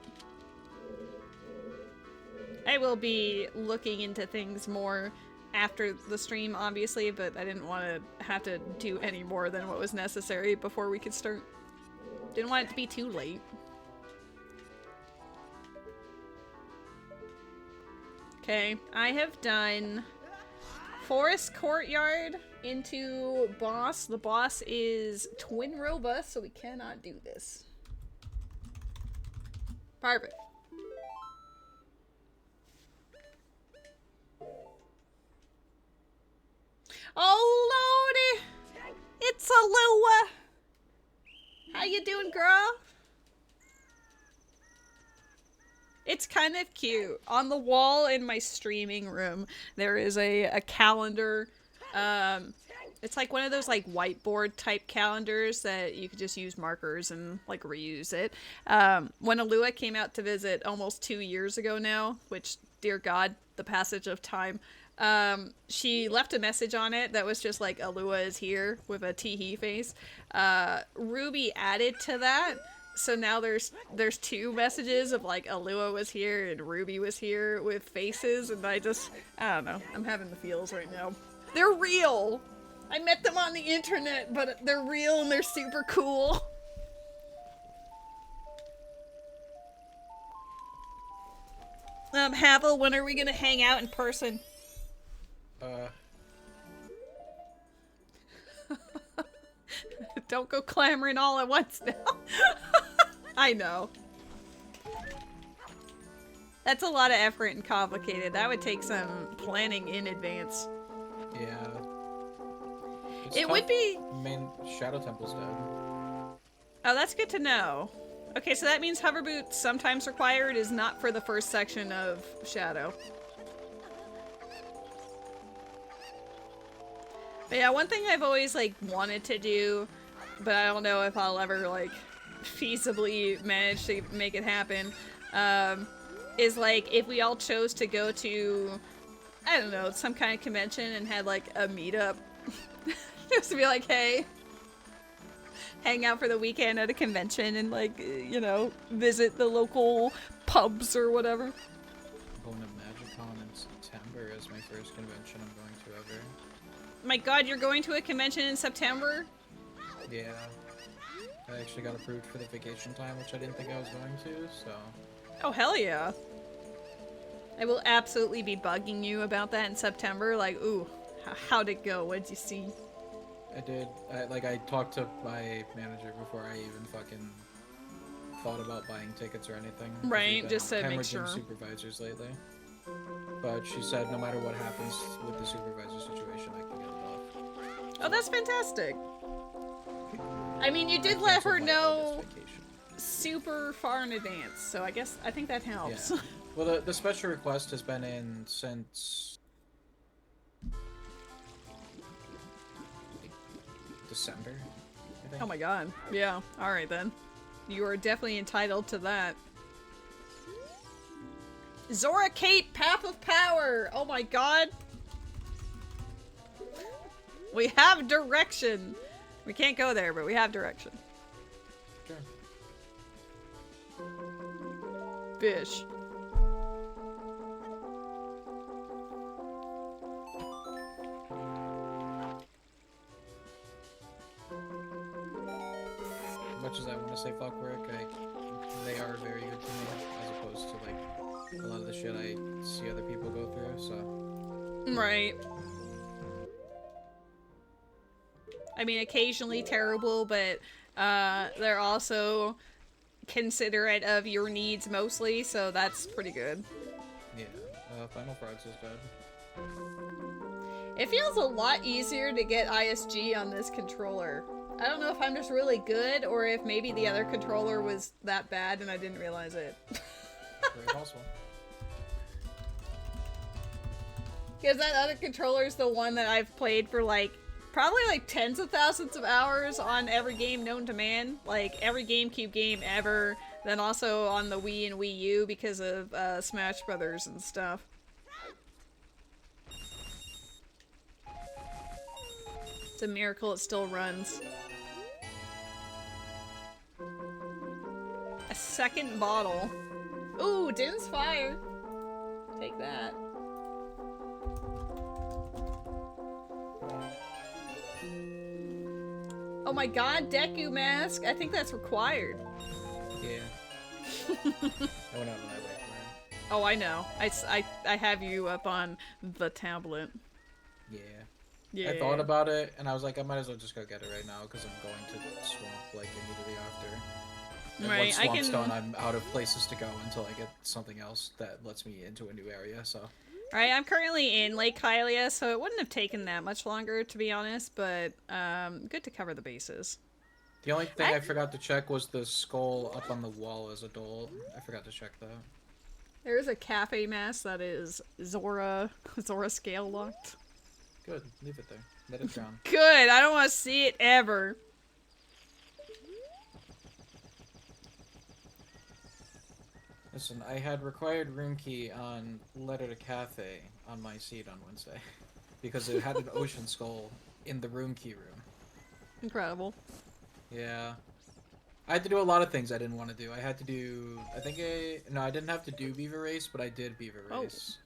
I will be looking into things more after the stream, obviously, but I didn't want to have to do any more than what was necessary before we could start. Didn't want it to be too late. Okay, I have done Forest Courtyard into boss. The boss is Twin Robust, so we cannot do this. Perfect. Oh lordy! It's Alua! How you doing, girl? It's kind of cute. On the wall in my streaming room, there is a calendar. It's like one of those like whiteboard type calendars that you could just use markers and like reuse it. When Alua came out to visit almost 2 years ago now, which, dear God, the passage of time, she left a message on it that was just like, Alua is here, with a tee-hee face. Ruby added to that. So now there's 2 messages of like Alua was here and Ruby was here with faces, and I don't know. I'm having the feels right now. They're real! I met them on the internet, but they're real and they're super cool. Havel, when are we gonna hang out in person? Don't go clamoring all at once now. I know. That's a lot of effort and complicated. That would take some planning in advance. Yeah. It would be... Main Shadow Temple's dead. Oh, that's good to know. Okay, so that means hover boots sometimes required is not for the first section of Shadow. But yeah, one thing I've always, like, wanted to do, but I don't know if I'll ever, like, feasibly manage to make it happen, is, like, if we all chose to go to, I don't know, some kind of convention and had, like, a meetup. Just to be like, hey, hang out for the weekend at a convention and, like, you know, visit the local pubs or whatever. I'm going to MagicCon in September as my first convention I'm going to ever. My god, you're going to a convention in September? Yeah. I actually got approved for the vacation time, which I didn't think I was going to, so... Oh, hell yeah. I will absolutely be bugging you about that in September. Like, ooh, how'd it go? What'd you see? I did. I talked to my manager before I even fucking thought about buying tickets or anything. Right, just to make sure. Supervisors lately. But she said no matter what happens with the supervisor situation, I can get it off. Oh, that's fantastic. I mean, you did let her know super far in advance, so I think that helps. Yeah. Well, the special request has been in since December, I think. Oh my god. Yeah, alright then. You are definitely entitled to that. Zora Kate, Path of Power! Oh my god! We have direction! We can't go there, but we have direction. Sure. Fish. Much as I want to say fuck work, they are very good to me, as opposed to like a lot of the shit I see other people go through, so. Right. I mean, occasionally terrible, but they're also considerate of your needs mostly, so that's pretty good. Yeah, Final Frogs is bad. It feels a lot easier to get ISG on this controller. I don't know if I'm just really good, or if maybe the other controller was that bad and I didn't realize it. Very possible. Because that other controller is the one that I've played for like probably like tens of thousands of hours on every game known to man. Like every GameCube game ever. Then also on the Wii and Wii U because of Smash Brothers and stuff. It's a miracle it still runs. A second bottle. Ooh, Din's Fire. Take that. Oh my god, Deku Mask! I think that's required. Yeah. I went out of my way for it. Oh, I know. I have you up on the tablet. Yeah. Yeah. I thought about it, and I was like, I might as well just go get it right now, because I'm going to Swamp, like, immediately after. And right, once Swamp's done, I'm out of places to go until I get something else that lets me into a new area, so... Alright, I'm currently in Lake Hylia, so it wouldn't have taken that much longer, to be honest, but good to cover the bases. The only thing I forgot to check was the skull up on the wall as adult. I forgot to check that. There is a cafe mask that is Zora scale locked. Good, leave it there. Let it drown. Good, I don't want to see it ever. Listen, I had required room key on Letter to Cathay on my seat on Wednesday. Because it had an ocean skull in the room key room. Incredible. Yeah. I had to do a lot of things I didn't want to do. I had to do... No, I didn't have to do Beaver Race, but I did Beaver Race. Oh.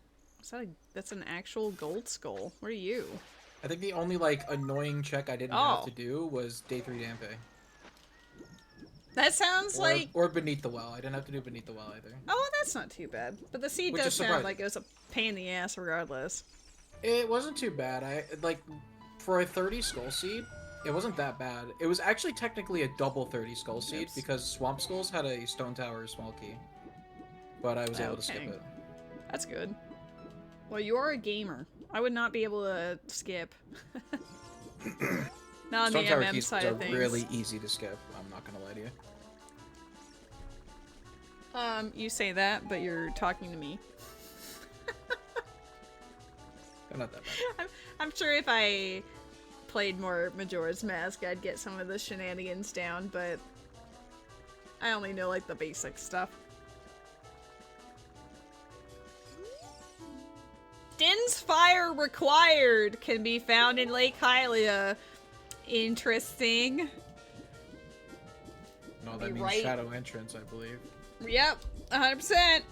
That's an actual gold skull. What are you? I think the only, like, annoying check I didn't have to do was Day 3 Dampe. That sounds like... Or Beneath the Well. I didn't have to do Beneath the Well either. Oh, well, that's not too bad. But the seed does sound like it was a pain in the ass regardless. It wasn't too bad. For a 30 skull seed, it wasn't that bad. It was actually technically a double 30 skull seed because Swamp Skulls had a Stone Tower small key. But I was able to skip it. That's good. Well, you are a gamer. I would not be able to skip. Not on the MM side of things. Stone Tower keys are really easy to skip. I'm not gonna lie to you. You say that, but you're talking to me. They're not that bad. I'm sure if I played more Majora's Mask, I'd get some of the shenanigans down, but I only know, like, the basic stuff. Din's Fire required can be found in Lake Hylia. Interesting. No, that means Shadow Entrance, I believe. Yep, 100%.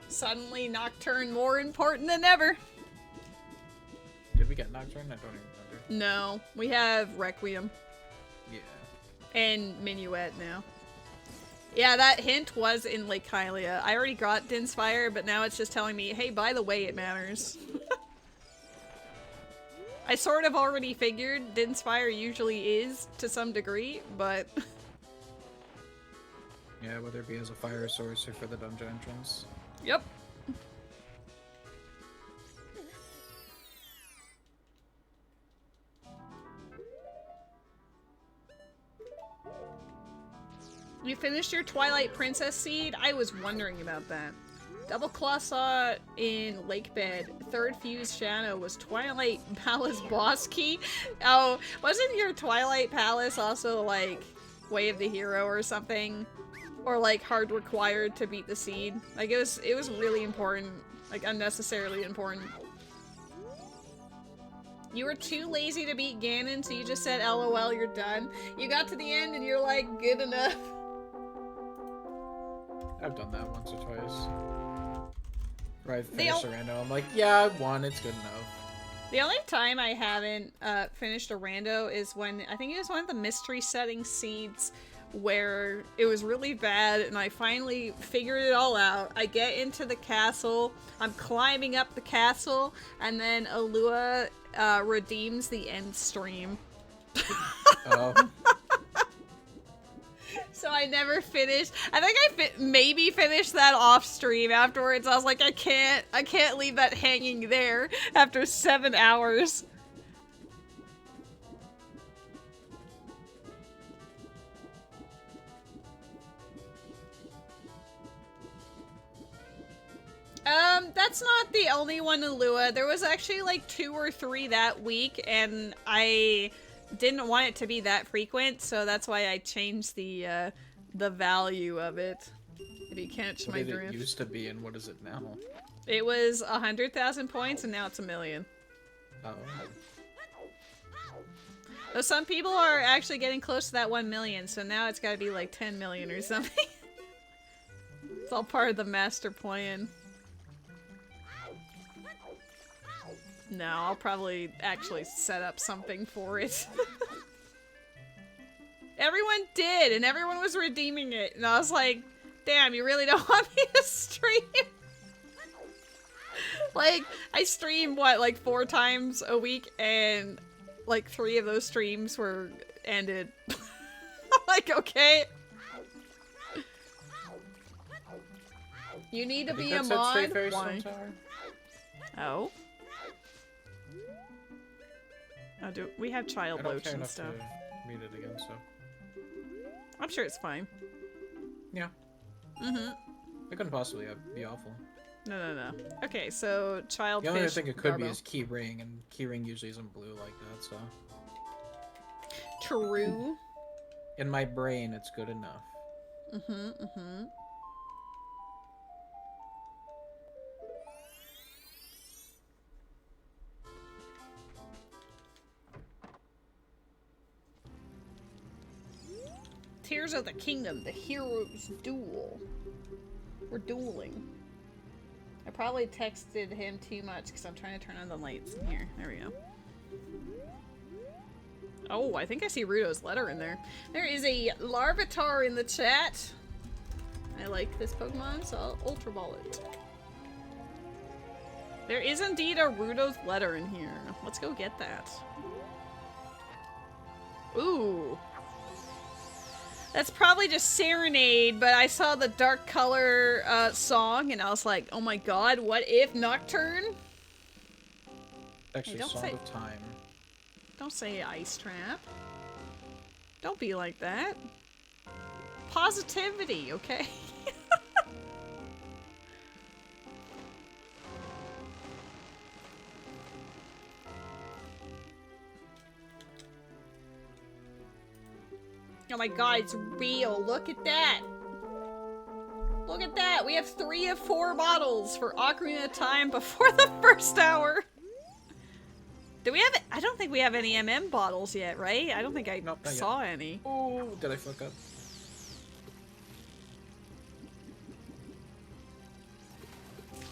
Suddenly Nocturne more important than ever. Did we get Nocturne? I don't even remember. No, we have Requiem. Yeah. And Minuet now. Yeah, that hint was in Lake Hylia. I already got Din's Fire, but now it's just telling me, hey, by the way, it matters. I sort of already figured Din's Fire usually is to some degree, but... Yeah, whether it be as a fire source or for the dungeon entrance. Yep. You finished your Twilight Princess seed? I was wondering about that. Double Claw saw in Lakebed. Third Fuse Shadow was Twilight Palace boss key. Oh, wasn't your Twilight Palace also like Way of the Hero or something? Or like hard required to beat the seed? Like it was really important. Like unnecessarily important. You were too lazy to beat Ganon, so you just said LOL, you're done. You got to the end and you're like, good enough. I've done that once or twice. Where I finished a rando, I'm like, yeah, I won, it's good enough. The only time I haven't finished a rando is when, I think it was one of the mystery setting seeds where it was really bad and I finally figured it all out. I get into the castle, I'm climbing up the castle, and then Alua redeems the end stream. Oh. So I never finished. I think I maybe finished that off stream afterwards. I was like, I can't leave that hanging there after 7 hours. That's not the only one in Lua. There was actually like 2 or 3 that week, and I didn't want it to be that frequent, so that's why I changed the value of it. If you catch my drift. What did it used to be, and what is it now? It was 100,000 points, and now it's 1 million. Oh. So some people are actually getting close to that 1 million, so now it's gotta be like 10 million or something. It's all part of the master plan. No, I'll probably actually set up something for it. Everyone did, and everyone was redeeming it, and I was like, damn, you really don't want me to stream? Like, I stream, what, like 4 times a week, and like 3 of those streams were ended. I'm like, okay. You need to be a mod? Why? Oh? Oh, do we have child loach and stuff? To read it again, so. I'm sure it's fine. Yeah. Mm-hmm. It couldn't possibly be awful. No. Okay, so child. The only other thing it could be is key ring, and key ring usually isn't blue like that, so. True. In my brain, it's good enough. Mm-hmm. Tears of the Kingdom, the heroes duel. We're dueling. I probably texted him too much because I'm trying to turn on the lights in here. There we go. Oh, I think I see Rudo's letter in there. There is a Larvitar in the chat. I like this Pokemon, so I'll Ultra Ball it. There is indeed a Rudo's letter in here. Let's go get that. Ooh. That's probably just Serenade, but I saw the dark color song and I was like, oh my god, what if Nocturne? Actually, hey, Song of Time. Don't say Ice Trap. Don't be like that. Positivity, okay? Oh my god, it's real. Look at that. Look at that. We have 3 of 4 bottles for Ocarina of Time before the first hour. Do we have... I don't think we have any MM bottles yet, right? I don't think I saw any. Oh, did I fuck up?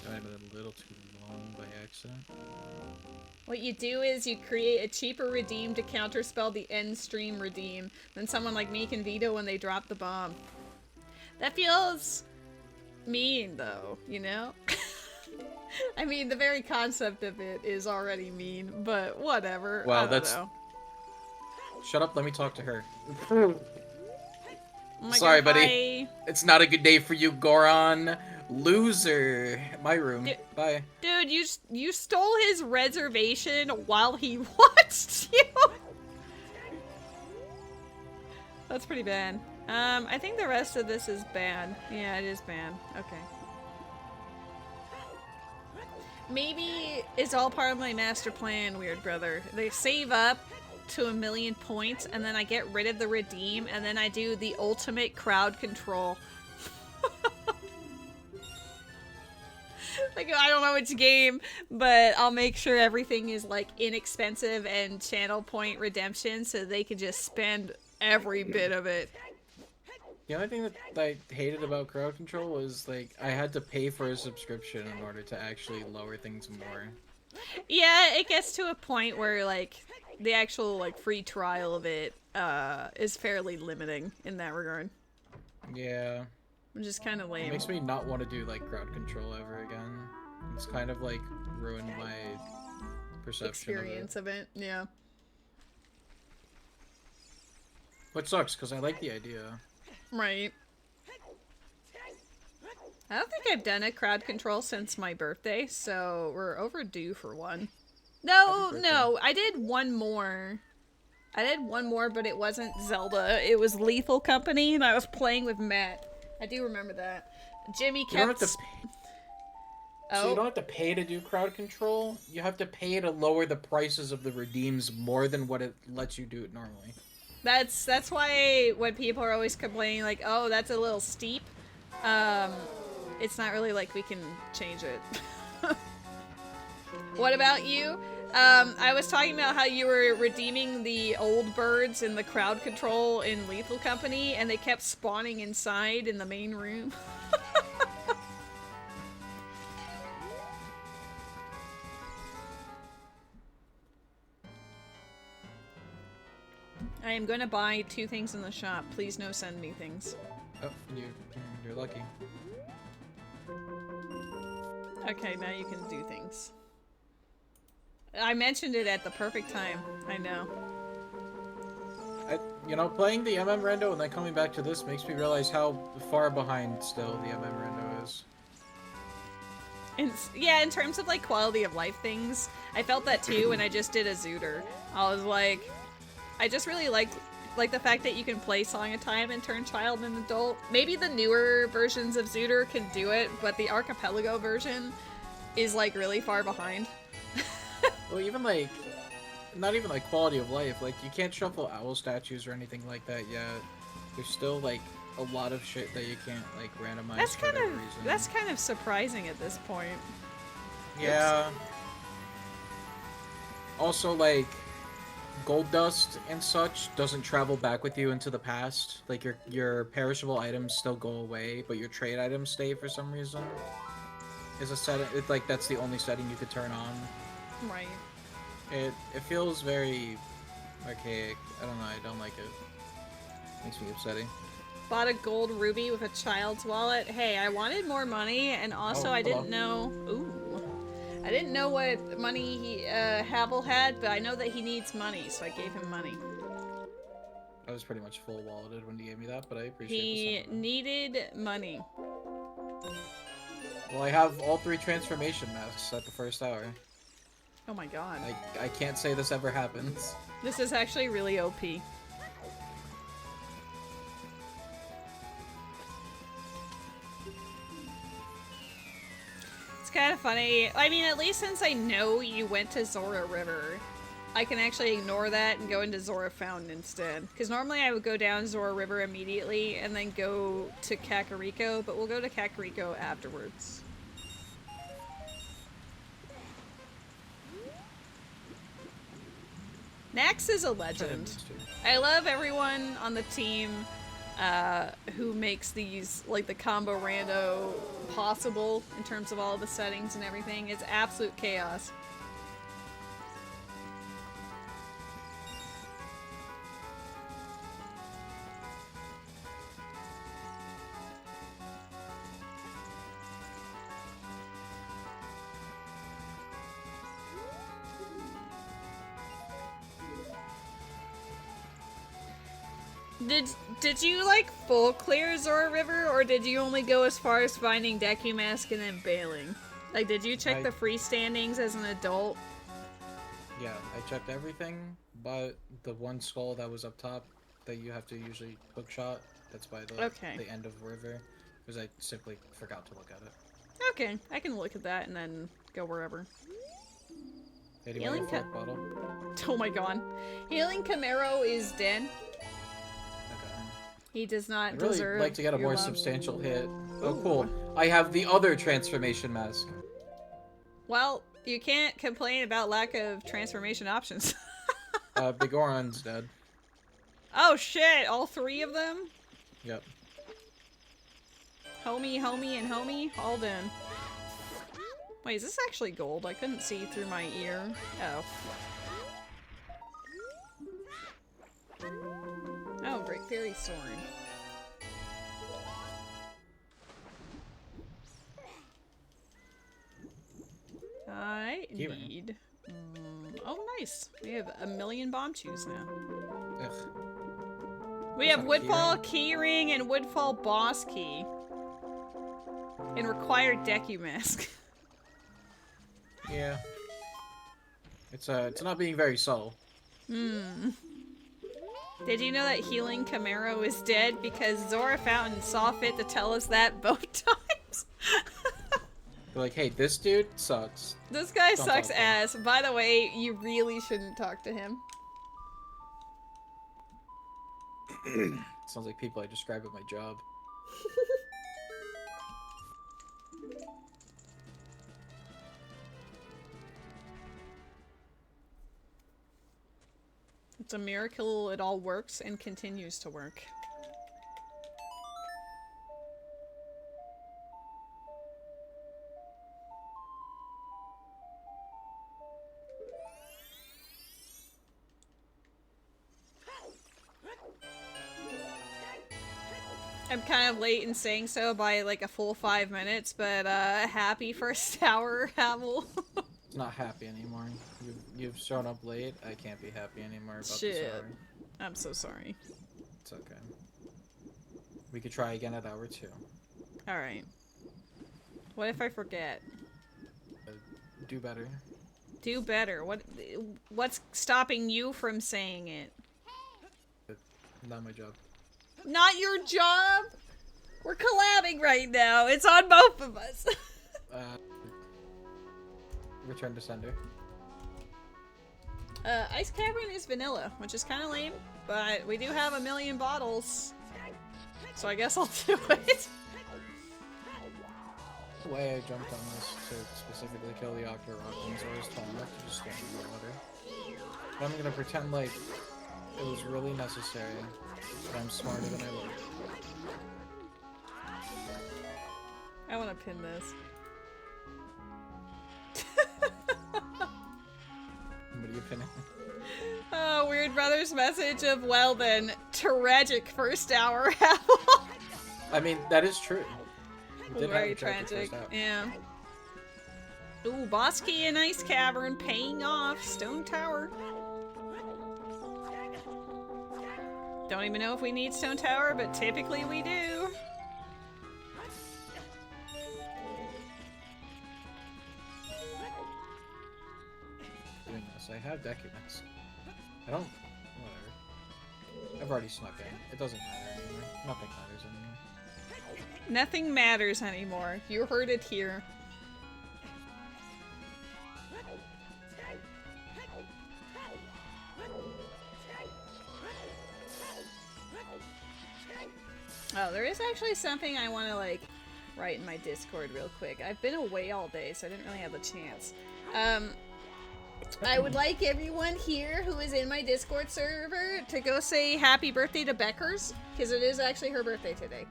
I went a little too long by accident. What you do is you create a cheaper redeem to counterspell the end stream redeem. Then someone like me can veto when they drop the bomb. That feels mean, though, you know? I mean, the very concept of it is already mean, but whatever. Well, I don't know. Shut up, let me talk to her. Oh my Sorry, God, buddy. hi. It's not a good day for you, Goron. Loser. My room. Bye. Dude, you stole his reservation while he watched you. That's pretty bad. I think the rest of this is bad. Yeah, it is bad. Okay. Maybe it's all part of my master plan, weird brother. They save up to 1,000,000 points, and then I get rid of the redeem, and then I do the ultimate crowd control. Like, I don't know which game, but I'll make sure everything is, like, inexpensive and channel point redemption so they can just spend every bit of it. The only thing that I hated about crowd control was, like, I had to pay for a subscription in order to actually lower things more. Yeah, it gets to a point where, like, the actual, like, free trial of it is fairly limiting in that regard. Yeah. Which is kind of lame. It makes me not want to do, like, crowd control ever again. It's kind of, like, ruined my perception experience of it. Yeah. Which sucks, because I like the idea. Right. I don't think I've done a crowd control since my birthday, so we're overdue for one. No, I did one more. But it wasn't Zelda. It was Lethal Company, and I was playing with Matt. I do remember that. Jimmy kept... You don't have to pay. Oh. So you don't have to pay to do crowd control? You have to pay to lower the prices of the redeems more than what it lets you do it normally. That's why when people are always complaining, like, oh, that's a little steep, it's not really like we can change it. What about you? I was talking about how you were redeeming the old birds in the crowd control in Lethal Company, and they kept spawning inside in the main room. I am going to buy 2 things in the shop. Please no send me things. Oh, you're lucky. Okay, now you can do things. I mentioned it at the perfect time. I know. You know, playing the MM Rando and then coming back to this makes me realize how far behind still the MM Rando is. Yeah, in terms of, like, quality of life things, I felt that too when I just did a Zooter. I was like... I just really like the fact that you can play Song of Time and turn child and adult. Maybe the newer versions of Zooter can do it, but the Archipelago version is, like, really far behind. Well, even, like, not even, like, quality of life. Like, you can't shuffle owl statues or anything like that yet. There's still, like, a lot of shit that you can't, like, randomize for whatever reason. That's kind of surprising at this point. Yeah. Oops. Also, like... gold dust and such doesn't travel back with you into the past. Like, your perishable items still go away, but your trade items stay for some reason. Is a setting. It's like that's the only setting you could turn on. Right. It feels very archaic. I don't know. I don't like it. Makes me upsetting. Bought a gold ruby with a child's wallet. Hey, I wanted more money, and also I didn't know. Ooh. I didn't know what money Havel had, but I know that he needs money, so I gave him money. I was pretty much full walleted when he gave me that, but I appreciate it. He needed money. Well, I have all 3 transformation masks at the first hour. Oh my god. I can't say this ever happens. This is actually really OP. kind of funny. I mean, at least since I know you went to Zora River, I can actually ignore that and go into Zora Fountain instead. Because normally I would go down Zora River immediately and then go to Kakariko, but we'll go to Kakariko afterwards. Nax is a legend. I love everyone on the team who makes these, like, the combo rando possible in terms of all the settings and everything. It's absolute chaos. Did you, like, full clear Zora River, or did you only go as far as finding Deku Mask and then bailing? Like, did you check the freestandings as an adult? Yeah, I checked everything, but the one skull that was up top that you have to usually hookshot, that's by the end of river, because I simply forgot to look at it. Okay, I can look at that and then go wherever. Healing bottle. Oh my god. Healing Camaro is dead. He does not I'd really deserve like to get a more love. substantial hit. Oh, cool. I have the other transformation mask. Well, you can't complain about lack of transformation options. Bigoron's dead. Oh shit, all three of them? Yep. Homie, homie, and homie, all done. Wait, is this actually gold? I couldn't see through my ear. Oh. Oh, Great Fairy Sword. I need... oh, nice. We have 1,000,000 bomb chews now. Ugh. We have Woodfall Keyring and Woodfall Boss Key. And required Deku Mask. Yeah. It's not being very subtle. Hmm. Did you know that Healing Camaro is dead because Zora Fountain saw fit to tell us that both times? They're like, hey, this dude sucks. This guy Don't sucks talk to him. ass. By the way, you really shouldn't talk to him. Sounds like people I describe at my job. It's a miracle it all works and continues to work. I'm kind of late in saying so by like a full 5 minutes, but happy first hour, Havel. It's not happy anymore. You've shown up late. I can't be happy anymore about Shit. this hour. I'm so sorry. It's okay. We could try again at hour 2. Alright. What if I forget? Do better. Do better. What's stopping you from saying it? Not my job. Not your job? We're collabing right now. It's on both of us. Return to sender. Ice Cavern is vanilla, which is kind of lame, but we do have 1,000,000 bottles. So I guess I'll do it. The way I jumped on this to specifically kill the Octo Rockins, I was tall enough to just stand in the water. But I'm gonna pretend like it was really necessary, but I'm smarter than I look. I want to pin this. What are you pinning? Oh, Weird Brothers message of, well then, tragic first hour, Havel. I mean, that is true. We did have Very a tragic, first out. yeah. Ooh, Boss Key and Ice Cavern paying off. Stone Tower. Don't even know if we need Stone Tower, but typically we do. Doing this. I have documents. I don't... Whatever. I've already snuck in. It doesn't matter anymore. Nothing matters anymore. Nothing matters anymore. You heard it here. Oh, there is actually something I want to, like, write in my Discord real quick. I've been away all day, so I didn't really have the chance. I would like everyone here who is in my Discord server to go say happy birthday to Beckers, because it is actually her birthday today.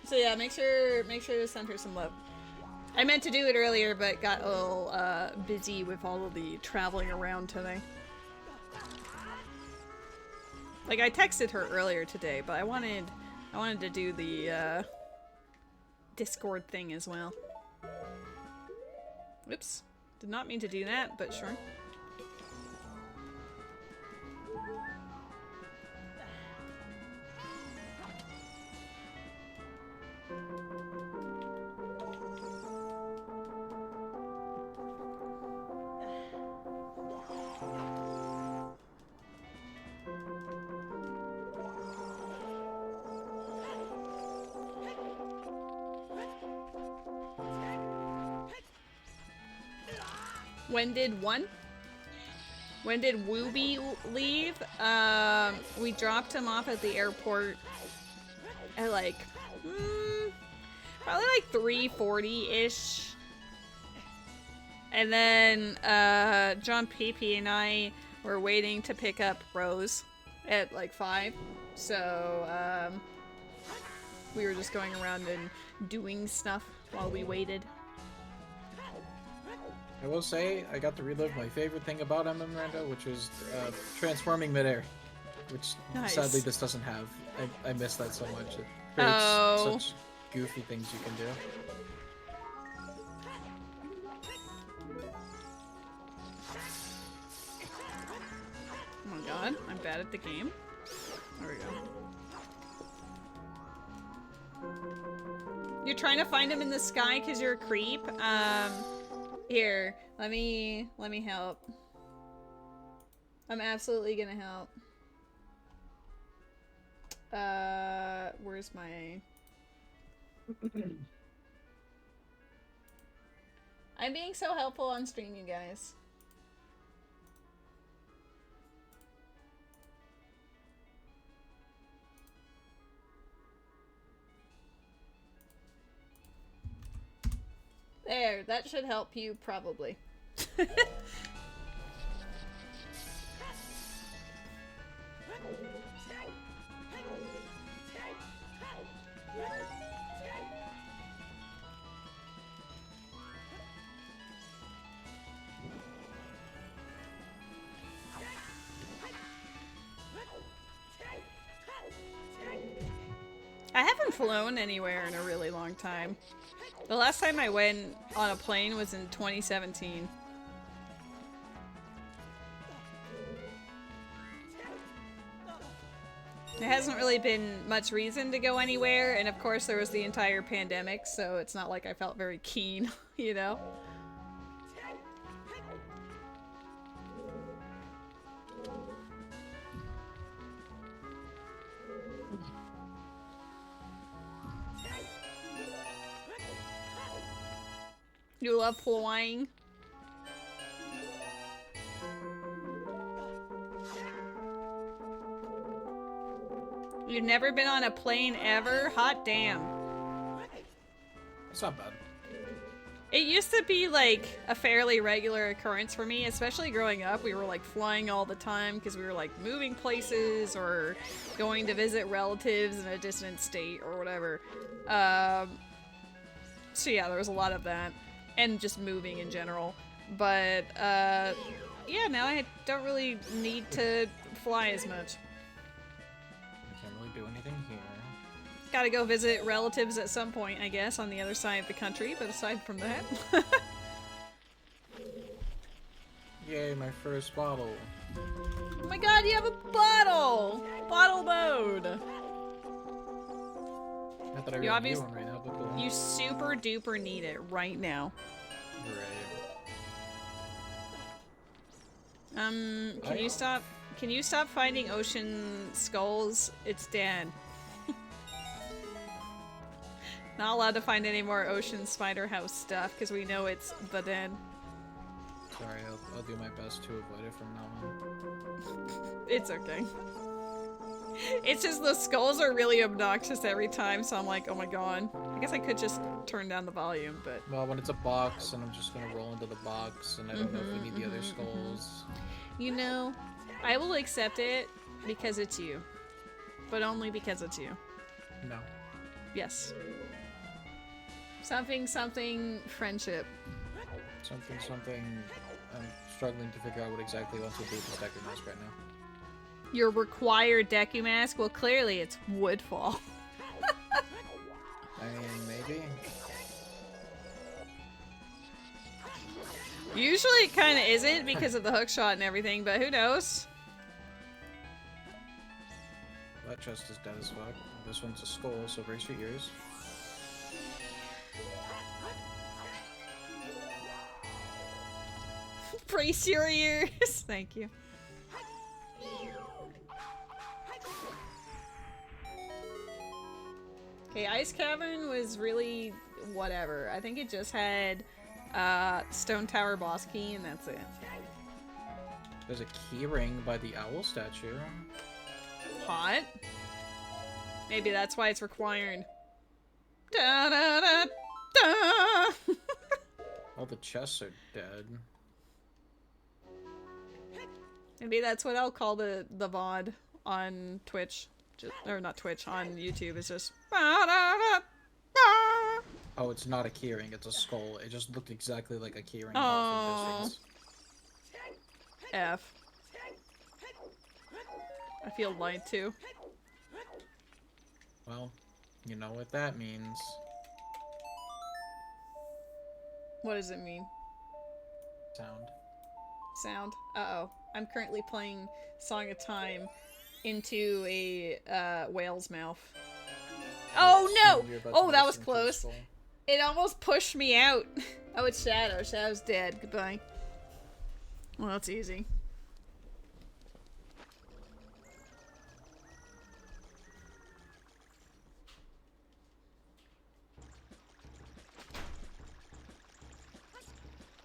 So yeah, make sure to send her some love. I meant to do it earlier, but got a little busy with all of the traveling around today. Like, I texted her earlier today, but I wanted to do the Discord thing as well. Whoops. Did not mean to do that, but sure. When did Wooby leave? We dropped him off at the airport at like, probably like 3:40-ish. And then, John Pepe and I were waiting to pick up Rose at like 5. So, we were just going around and doing stuff while we waited. I will say, I got to relive my favorite thing about Miranda, which was transforming midair, which sadly this doesn't have. I miss that so much. It creates such goofy things you can do. Oh my god, I'm bad at the game. There we go. You're trying to find him in the sky because you're a creep? Here, let me help. I'm absolutely gonna help. Where's my... I'm being so helpful on stream, you guys. There, that should help you, probably. I haven't flown anywhere in a really long time. The last time I went on a plane was in 2017. There hasn't really been much reason to go anywhere, and of course there was the entire pandemic, so it's not like I felt very keen, you know? You love flying? You've never been on a plane ever? Hot damn. It's not bad. It used to be like a fairly regular occurrence for me, especially growing up. We were like flying all the time because we were like moving places or going to visit relatives in a distant state or whatever. So yeah, there was a lot of that. And just moving in general. But, yeah, now I don't really need to fly as much. I can't really do anything here. Gotta go visit relatives at some point, I guess, on the other side of the country, but aside from that... Yay, my first bottle. Oh my god, you have a bottle! Bottle mode! Not that I really need one right now, but cool. You super duper need it right now. Right. Can you stop finding ocean skulls? It's Dan. Not allowed to find any more ocean spider house stuff because we know it's the Dan. sorry. I'll do my best to avoid it from now on. It's okay. It's just the skulls are really obnoxious every time, so I'm like, oh my god. I guess I could just turn down the volume, but... Well, when it's a box, and I'm just gonna roll into the box, and I don't know if we need the other skulls. You know, I will accept it because it's you. But only because it's you. No. Yes. Something, friendship. Something, I'm struggling to figure out what exactly wants to do with this Deku Mask right now. Your required Deku Mask? Well, clearly it's Woodfall. I mean, maybe? Usually it kind of isn't because of the hookshot and everything, but who knows? That chest is dead as fuck. This one's a skull, so brace your ears. Brace your ears! Thank you. Okay, Ice Cavern was really whatever. I think it just had Stone Tower boss key and that's it. There's a key ring by the owl statue. Hot. Maybe that's why it's required. Da da da da! All the chests are dead. Maybe that's what I'll call the VOD on Twitch. Or not Twitch, on YouTube. It's just... Oh, it's not a keyring, it's a skull. It just looked exactly like a keyring. Oh. F. I feel lied to. Well, you know what that means. What does it mean? Sound. Sound? Uh-oh. I'm currently playing Song of Time into a whale's mouth. Oh no! Oh, that was close. It almost pushed me out. Oh, it's Shadow. Shadow's dead. Goodbye. Well, that's easy.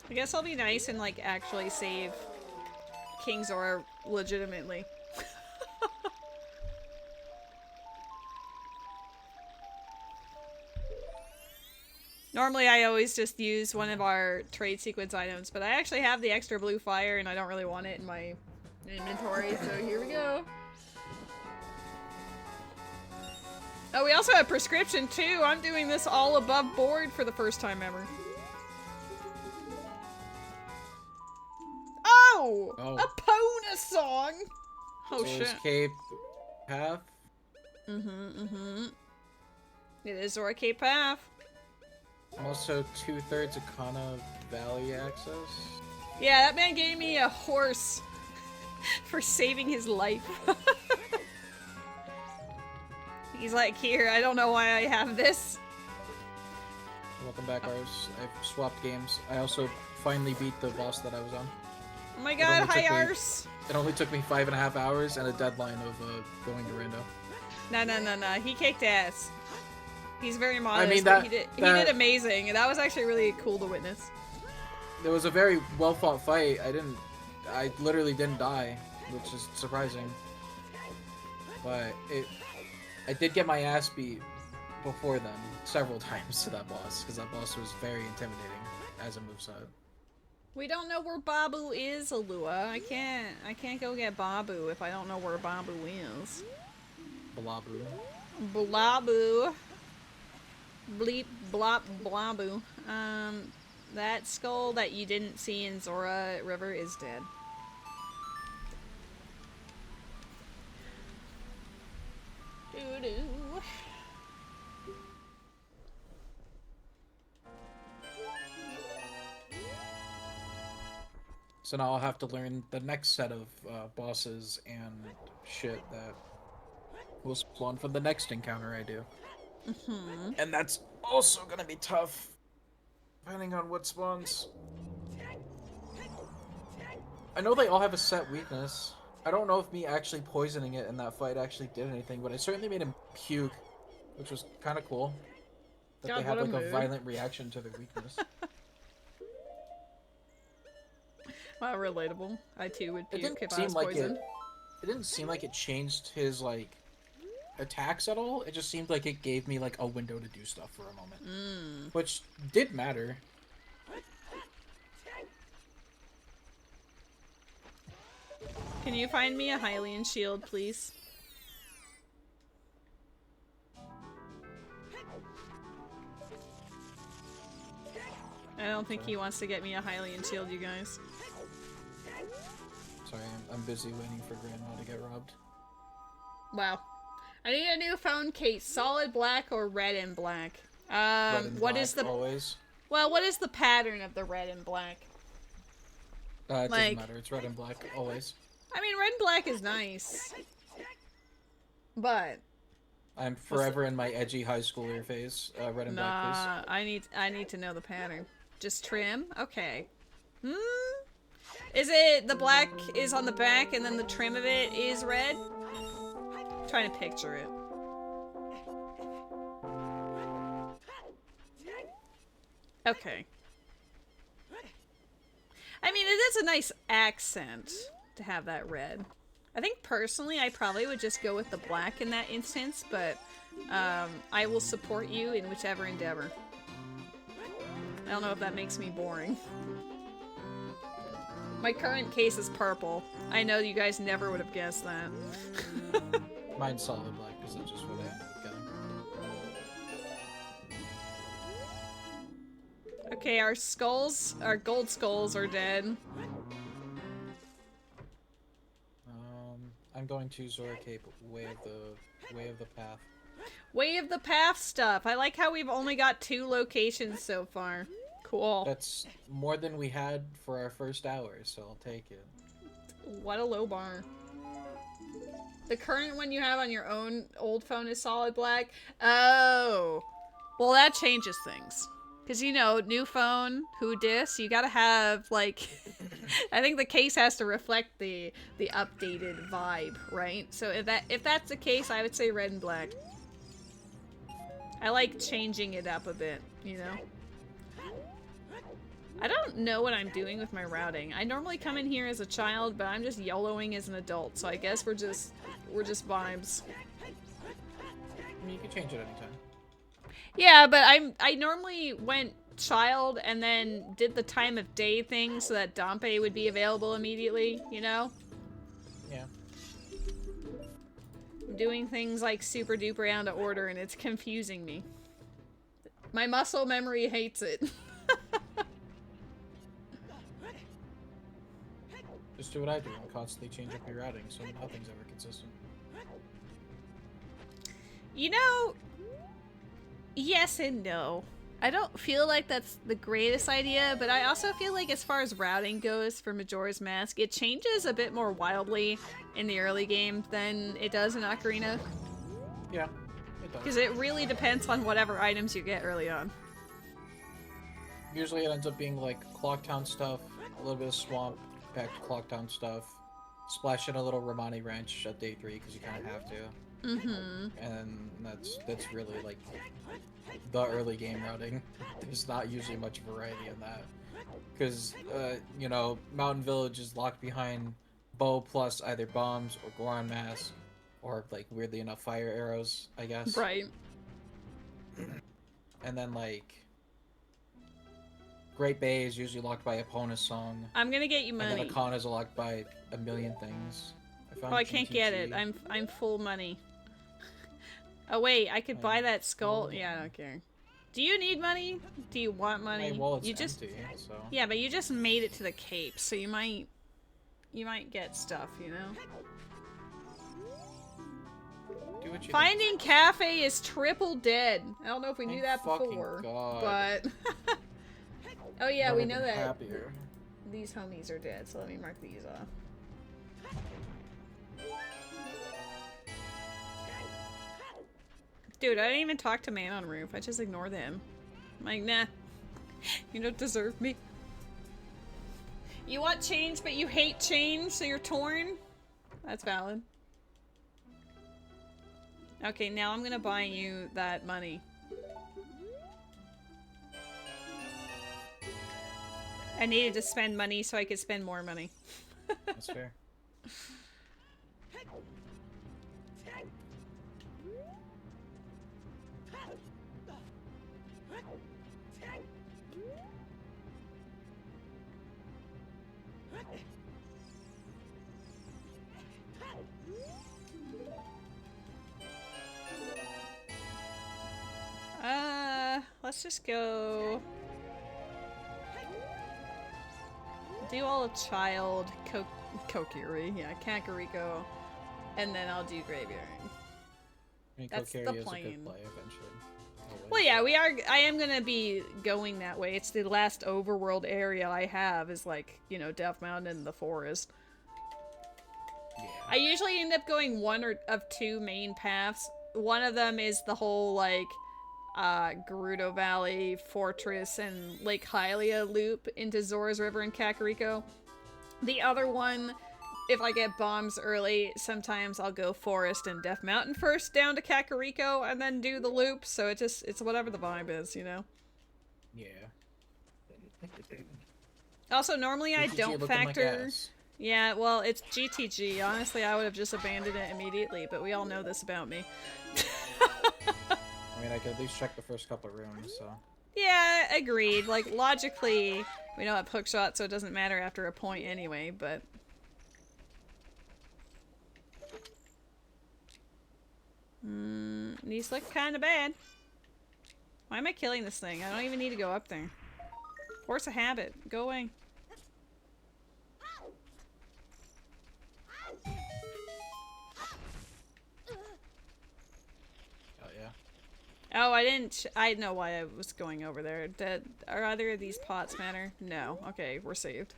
I guess I'll be nice and like actually save King Zora legitimately. Normally I always just use one of our trade sequence items, but I actually have the extra blue fire and I don't really want it in my inventory, so here we go. Oh, we also have prescription too. I'm doing this all above board for the first time ever. Oh! A Pona song! Oh shit. Cape Path? It is Zora Cape Path. Also 2/3 Akana Valley access. Yeah, that man gave me a horse for saving his life. He's like, here, I don't know why I have this. Welcome back, Ars. I've swapped games. I also finally beat the boss that I was on. Oh my god, hi Ars! It only took me 5.5 hours and a deadline of going to Rindo. No, he kicked ass. He's very modest, I mean, but he did amazing, and that was actually really cool to witness. It was a very well fought fight. I literally didn't die, which is surprising. But I did get my ass beat before then several times to that boss, because that boss was very intimidating as a moveset. We don't know where Babu is, Alua. I can't go get Babu if I don't know where Babu is. Blabu. Blabu. Bleep, blop, blabu. That skull that you didn't see in Zora River is dead. Doo-doo. So now I'll have to learn the next set of bosses and shit that will spawn for the next encounter I do. And that's also gonna be tough, depending on what spawns. I know they all have a set weakness. I don't know if me actually poisoning it in that fight actually did anything, but I certainly made him puke, which was kind of cool. That they have like a violent reaction to their weakness. Wow, relatable. I too would It puke didn't if I seem was like poisoned. it didn't seem like it changed his like attacks at all. It just seemed like it gave me like a window to do stuff for a moment, which did matter. Can you find me a Hylian shield, please? I don't think he wants to get me a Hylian shield, you guys. Sorry, I'm busy waiting for Grandma to get robbed. Wow. I need a new phone case. Solid black or red and black? Red and what black, is the... always? Well, what is the pattern of the red and black? It doesn't matter. It's red and black, always. I mean, red and black is nice. But... I'm forever in my edgy high schooler phase. Red and black, please. I need to know the pattern. Just trim? Okay. Is it the black is on the back and then the trim of it is red? I'm trying to picture it. Okay. I mean, it is a nice accent to have that red. I think personally I probably would just go with the black in that instance, but I will support you in whichever endeavor. I don't know if that makes me boring. My current case is purple. I know you guys never would have guessed that. Mine's solid black because that's just what I ended up getting. Okay, our skulls, our gold skulls are dead. I'm going to Zora Cape, way of the path. Way of the Path stuff. I like how we've only got 2 locations so far. Cool. That's more than we had for our first hour, so I'll take it. What a low bar. The current one you have on your own old phone is solid black? Oh. Well, that changes things. Because, you know, new phone, who dis, you gotta have, like... I think the case has to reflect the updated vibe, right? So if that's the case, I would say red and black. I like changing it up a bit, you know? I don't know what I'm doing with my routing. I normally come in here as a child, but I'm just YOLOing as an adult, so I guess we're just vibes. I mean, you can change it anytime. Yeah, but I normally went child and then did the time of day thing so that Dompe would be available immediately, you know? Yeah. I'm doing things like super duper out of order and it's confusing me. My muscle memory hates it. Just do what I do and constantly change up your routing so nothing's ever consistent. You know, yes and no. I don't feel like that's the greatest idea, but I also feel like as far as routing goes for Majora's Mask, it changes a bit more wildly in the early game than it does in Ocarina. Yeah, it does. Because it really depends on whatever items you get early on. Usually it ends up being like Clocktown stuff, a little bit of swamp, back to Clocktown stuff, splash in a little Romani Ranch at day 3 because you kind of have to. And that's really like the early game routing. There's not usually much variety in that because you know, Mountain Village is locked behind bow plus either bombs or Goron Mask or like weirdly enough fire arrows, I guess. Right. And then like Great Bay is usually locked by Epona's song. I'm gonna get you money. And then Akana is locked by a million things. Oh, I can't get it. I'm full money. Oh wait, I could buy that skull. Yeah, I don't care. Do you need money? Do you want money? My wallet's you just empty, so. Yeah, but you just made it to the Cape, so you might get stuff, you know. Do what you Finding think. Cafe is triple dead. I don't know if we knew that before, God. but oh yeah, Never we know been that happier. these homies are dead. So let me mark these off. Dude, I didn't even talk to Man on Roof. I just ignored him. I'm like, nah. You don't deserve me. You want change, but you hate change, so you're torn? That's valid. Okay, now I'm gonna buy you that money. I needed to spend money so I could spend more money. That's fair. Let's just go do all of Child, Kokiri, yeah, Kakariko, and then I'll do Graveyard. I mean, That's Kokiri the is a plan. good play eventually. Always. Well, yeah, I am gonna be going that way. It's the last overworld area I have is like, you know, Death Mountain and the forest. Yeah. I usually end up going one or of two main paths. One of them is the whole, like, Gerudo Valley, Fortress, and Lake Hylia loop into Zora's River and Kakariko. The other one, if I get bombs early, sometimes I'll go Forest and Death Mountain first down to Kakariko and then do the loop, so it's whatever the vibe is, you know? Yeah. Also, normally I GTG don't looking factor... like ass. Yeah, well, it's GTG. Honestly, I would have just abandoned it immediately, but we all know this about me. I mean, I could at least check the first couple of rooms, so... Yeah, agreed. Like, logically, we know it's hookshot, so it doesn't matter after a point anyway, but... These look kind of bad. Why am I killing this thing? I don't even need to go up there. Force a habit. Go away. Oh, I know why I was going over there. Are either of these pots matter? No. Okay, we're saved.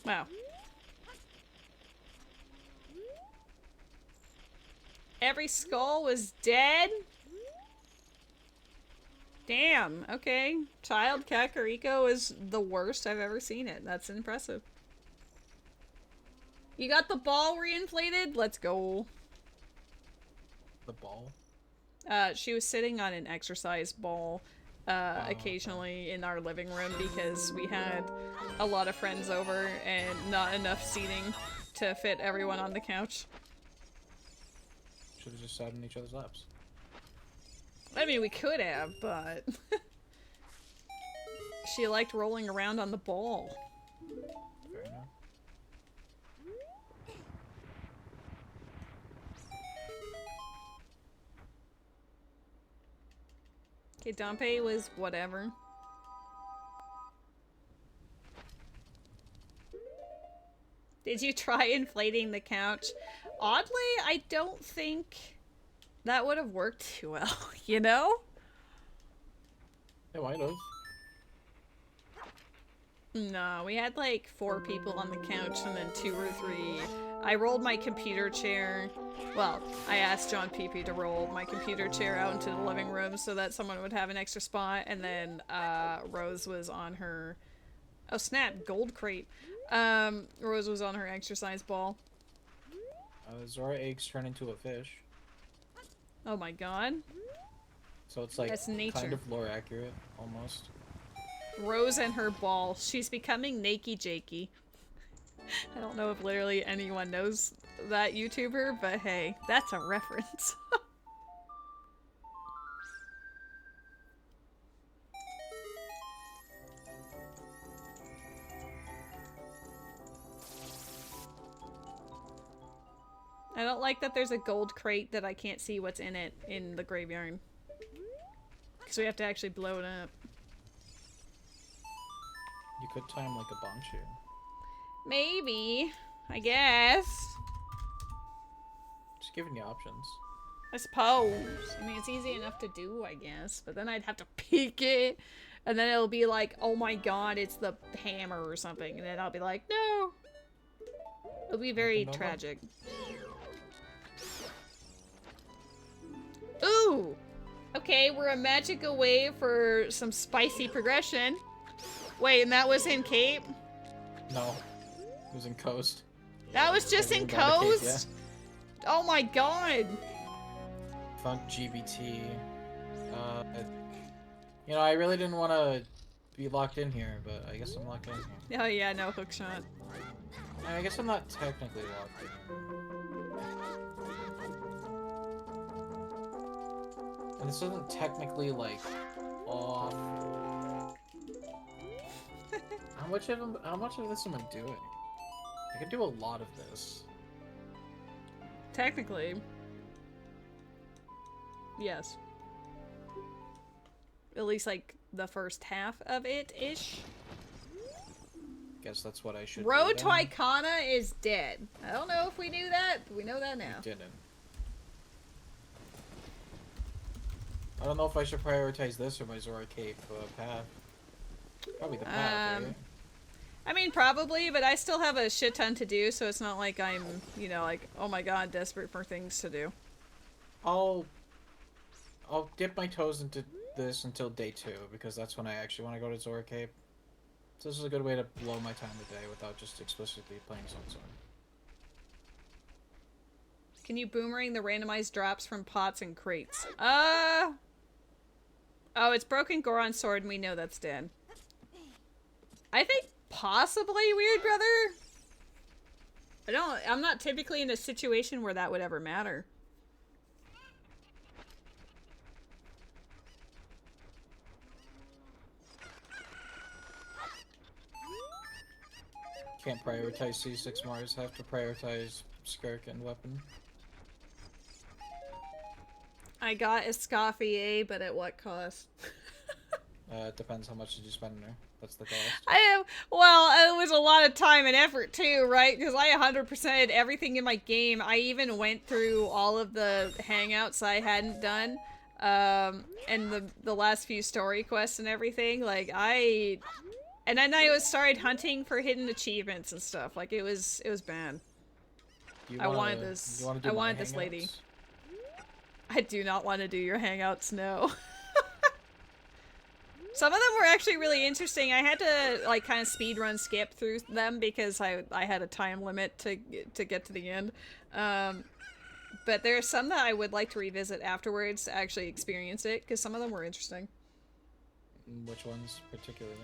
Wow. Every skull was dead? Damn, okay. Child Kakariko is the worst I've ever seen it. That's impressive. You got the ball reinflated? Let's go. The ball? She was sitting on an exercise ball occasionally in our living room because we had a lot of friends over and not enough seating to fit everyone on the couch. Should have just sat in each other's laps. I mean, we could have, but... she liked rolling around on the ball. Fair enough. Okay, Dompe was whatever. Did you try inflating the couch? Oddly, I don't think that would have worked too well, you know? It might have. No, we had like 4 people on the couch and then 2 or 3. I rolled my computer chair. Well, I asked John Peepee to roll my computer chair out into the living room so that someone would have an extra spot, and then Rose was on her... Oh snap, gold crate. Rose was on her exercise ball. Zora eggs turn into a fish. Oh my god. So it's like That's nature. kind of lore accurate, almost. Rose and her ball. She's becoming Nakey Jakey. I don't know if literally anyone knows that YouTuber, but hey, that's a reference. I don't like that there's a gold crate that I can't see what's in it in the graveyard. Because we have to actually blow it up. You could time like a Bonchu. Maybe. I guess. Just giving you options. I suppose. I mean, it's easy enough to do, I guess. But then I'd have to peek it. And then it'll be like, oh my god, it's the hammer or something. And then I'll be like, no. It'll be very tragic. Ooh! Okay, we're a magic away for some spicy progression. Wait, and that was in Cape? No. It was in Coast. That was just in Coast? Yeah. Oh my god! Funk GBT. You know, I really didn't want to be locked in here, but I guess I'm locked in here. Oh yeah, no hook shot. I guess I'm not technically locked in. And this isn't technically, like, off. How much of this am I doing? I can do a lot of this. Technically. Yes. At least, like, the first half of it-ish. Guess that's what I should Road do to then. Icona is dead. I don't know if we knew that, but we know that now. Didn't. I don't know if I should prioritize this or Majora Cape path. Probably the path, right? I mean, probably, but I still have a shit ton to do, so it's not like I'm, you know, like, oh my god, desperate for things to do. I'll dip my toes into this until day 2, because that's when I actually want to go to Zora Cape. So this is a good way to blow my time today without just explicitly playing Zone. Can you boomerang the randomized drops from pots and crates? Oh, it's Broken Goron Sword, and we know that's dead. I think possibly Weird Brother. I'm not typically in a situation where that would ever matter. Can't prioritize C6 Mars, have to prioritize Skirk and Weapon. I got Escoffier, but at what cost? It depends how much did you spend on her. That's the cost. Well, it was a lot of time and effort too, right? Because I 100%ed everything in my game. I even went through all of the hangouts I hadn't done, and the last few story quests and everything. Like and then I started hunting for hidden achievements and stuff. Like it was bad. I wanted this lady. I do not want to do your hangouts, no. Some of them were actually really interesting. I had to like kind of speedrun skip through them because I had a time limit to get to the end. But there are some that I would like to revisit afterwards to actually experience it, because some of them were interesting. Which ones particularly?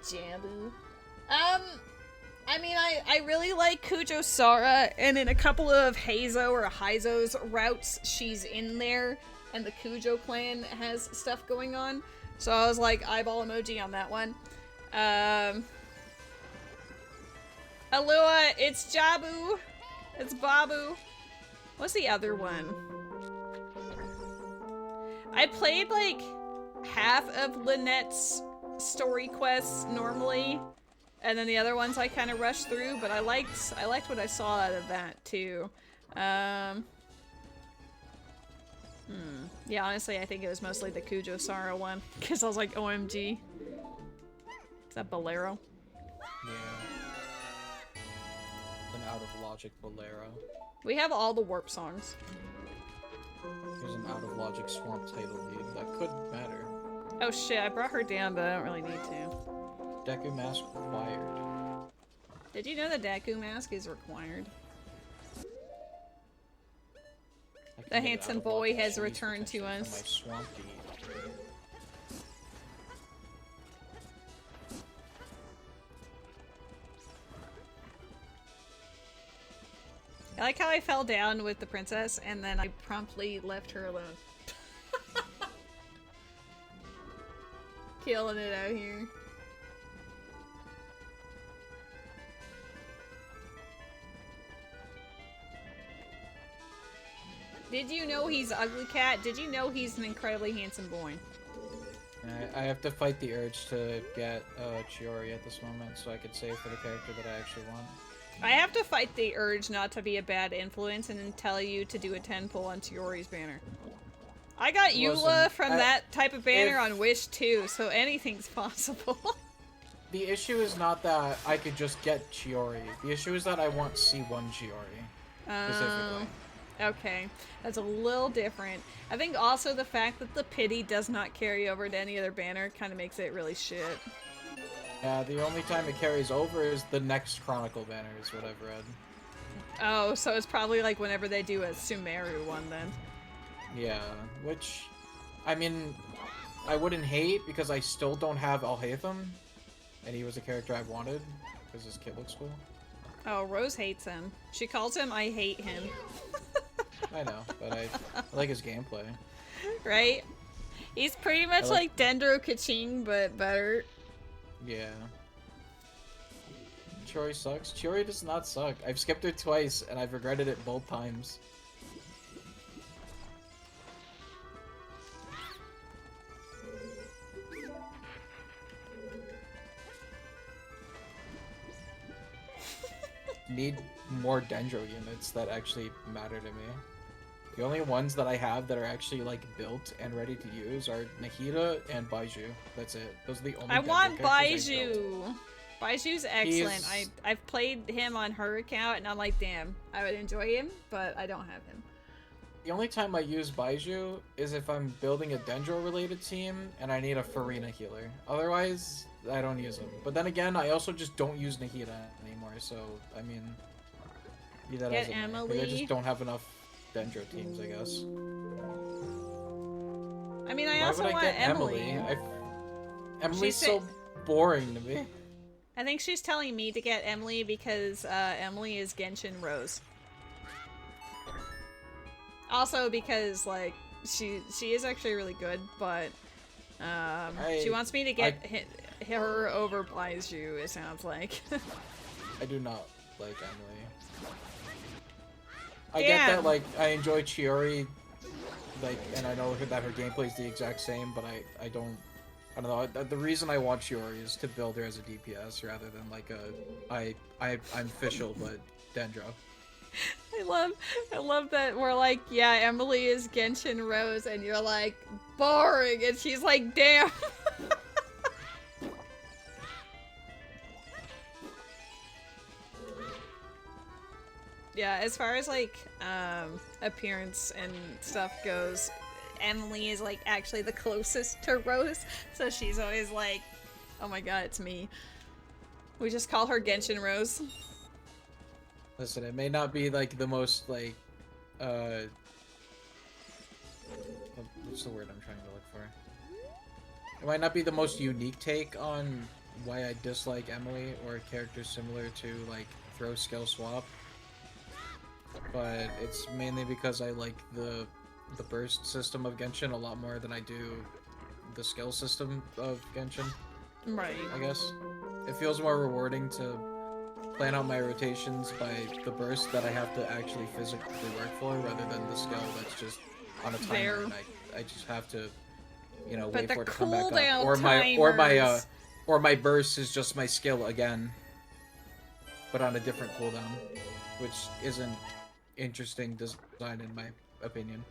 Jambu. I mean, I really like Kujo Sara, and in a couple of Heizo or Heizo's routes, she's in there, and the Kujo clan has stuff going on. So I was like, eyeball emoji on that one. Alua, it's Jabu. It's Babu. What's the other one? I played like half of Lynette's story quests normally, and then the other ones I kind of rushed through, but I liked what I saw out of that too. Yeah, honestly, I think it was mostly the Kujo Sara one, because I was like, OMG. Is that Bolero? Yeah. It's an out-of-logic Bolero. We have all the warp songs. There's an out-of-logic Swamp title lead. That could matter. Oh shit, I brought her down, but I don't really need to. Deku Mask required. Did you know the Deku Mask is required? The handsome boy has returned to us. I like how I fell down with the princess and then I promptly left her alone. Killing it out here. Did you know he's Ugly Cat? Did you know he's an incredibly handsome boy? I have to fight the urge to get Chiori at this moment so I could save for the character that I actually want. I have to fight the urge not to be a bad influence and then tell you to do a 10 pull on Chiori's banner. I got Eula from that type of banner on Wish too, so anything's possible. The issue is not that I could just get Chiori. The issue is that I want C1 Chiori, specifically. Okay, that's a little different. I think also the fact that the pity does not carry over to any other banner kind of makes it really shit. Yeah, the only time it carries over is the next Chronicle banner is what I've read. Oh, so it's probably like whenever they do a Sumeru one then. Yeah, which I mean, I wouldn't hate because I still don't have Alhaitham, and he was a character I wanted because his kit looks cool. Oh, Rose hates him. She calls him I hate him. I know, but I like his gameplay. Right? He's pretty much like Dendro Kaching, but better. Yeah. Chiori sucks? Chiori does not suck. I've skipped her twice, and I've regretted it both times. Need more Dendro units that actually matter to me. The only ones that I have that are actually like built and ready to use are Nahida and Baiju. That's it. Those are the only. I want characters I built. Baiju. Baiju's excellent. I've played him on her account, and I'm like, damn, I would enjoy him, but I don't have him. The only time I use Baiju is if I'm building a Dendro-related team and I need a Farina healer. Otherwise, I don't use him. But then again, I also just don't use Nahida anymore, so, I mean... Be that as it may. Maybe I just don't have enough Dendro teams, I guess. I mean, I also want Emily. Emily's so boring to me. I think she's telling me to get Emily because Emily is Genshin Rose. Also because, like, she is actually really good, but she wants me to get her over Blaiju, it sounds like. I do not like Emily. I get that, like, I enjoy Chiori, like, and I know that her gameplay is the exact same, but I don't know. The reason I want Chiori is to build her as a DPS rather than like I'm official but Dendro. I love that we're like, yeah, Emily is Genshin Rose, and you're like, boring, and she's like, damn. Yeah, as far as like appearance and stuff goes, Emily is like actually the closest to Rose, so she's always like, oh my god, it's me. We just call her Genshin Rose. Listen, it may not be like the most like what's the word I'm trying to look for? It might not be the most unique take on why I dislike Emily or a character similar to like Throw Skill Swap, but it's mainly because I like the burst system of Genshin a lot more than I do the skill system of Genshin. Right. I guess. It feels more rewarding to plan out my rotations by the burst that I have to actually physically work for rather than the skill that's just on a timer and I just have to, you know, wait for it to come back up. Or my burst is just my skill again, but on a different cooldown, which isn't interesting design in my opinion.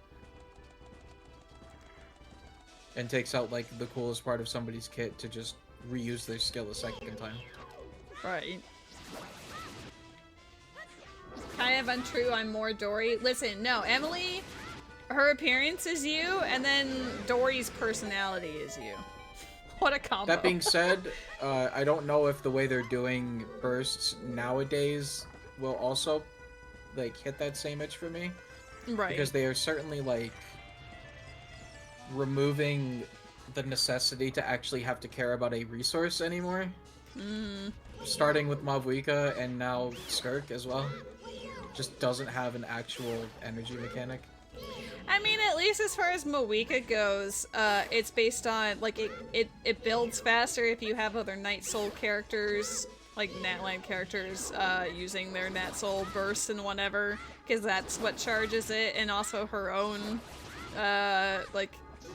And takes out like the coolest part of somebody's kit to just reuse their skill a second time. Right. Kind of untrue, I'm more Dory. Listen, no, Emily, her appearance is you, and then Dory's personality is you. What a combo. That being said, I don't know if the way they're doing bursts nowadays will also like hit that same itch for me. Right. Because they are certainly like removing the necessity to actually have to care about a resource anymore. Starting with Mavuika and now Skirk as well. Just doesn't have an actual energy mechanic. I mean, at least as far as Mawika goes, it's based on, like, it builds faster if you have other Night Soul characters, like Natlan characters, using their Nat Soul bursts and whatever, because that's what charges it, and also her own, like,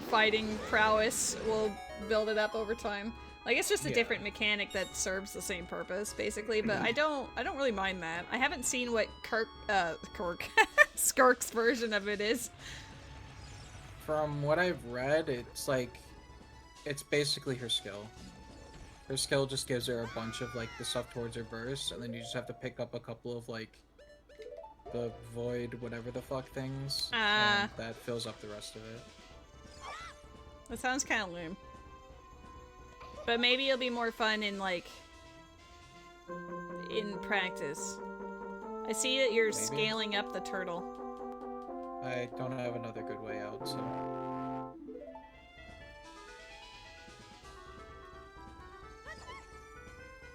fighting prowess will build it up over time. Like, it's just a different mechanic that serves the same purpose, basically, but I don't really mind that. I haven't seen what Skirk's version of it is. From what I've read, it's like, it's basically her skill. Her skill just gives her a bunch of, like, the stuff towards her burst, and then you just have to pick up a couple of, like, the void whatever the fuck things, and that fills up the rest of it. That sounds kind of lame. But maybe it'll be more fun in, like, in practice. I see that you're scaling up the turtle. I don't have another good way out, so...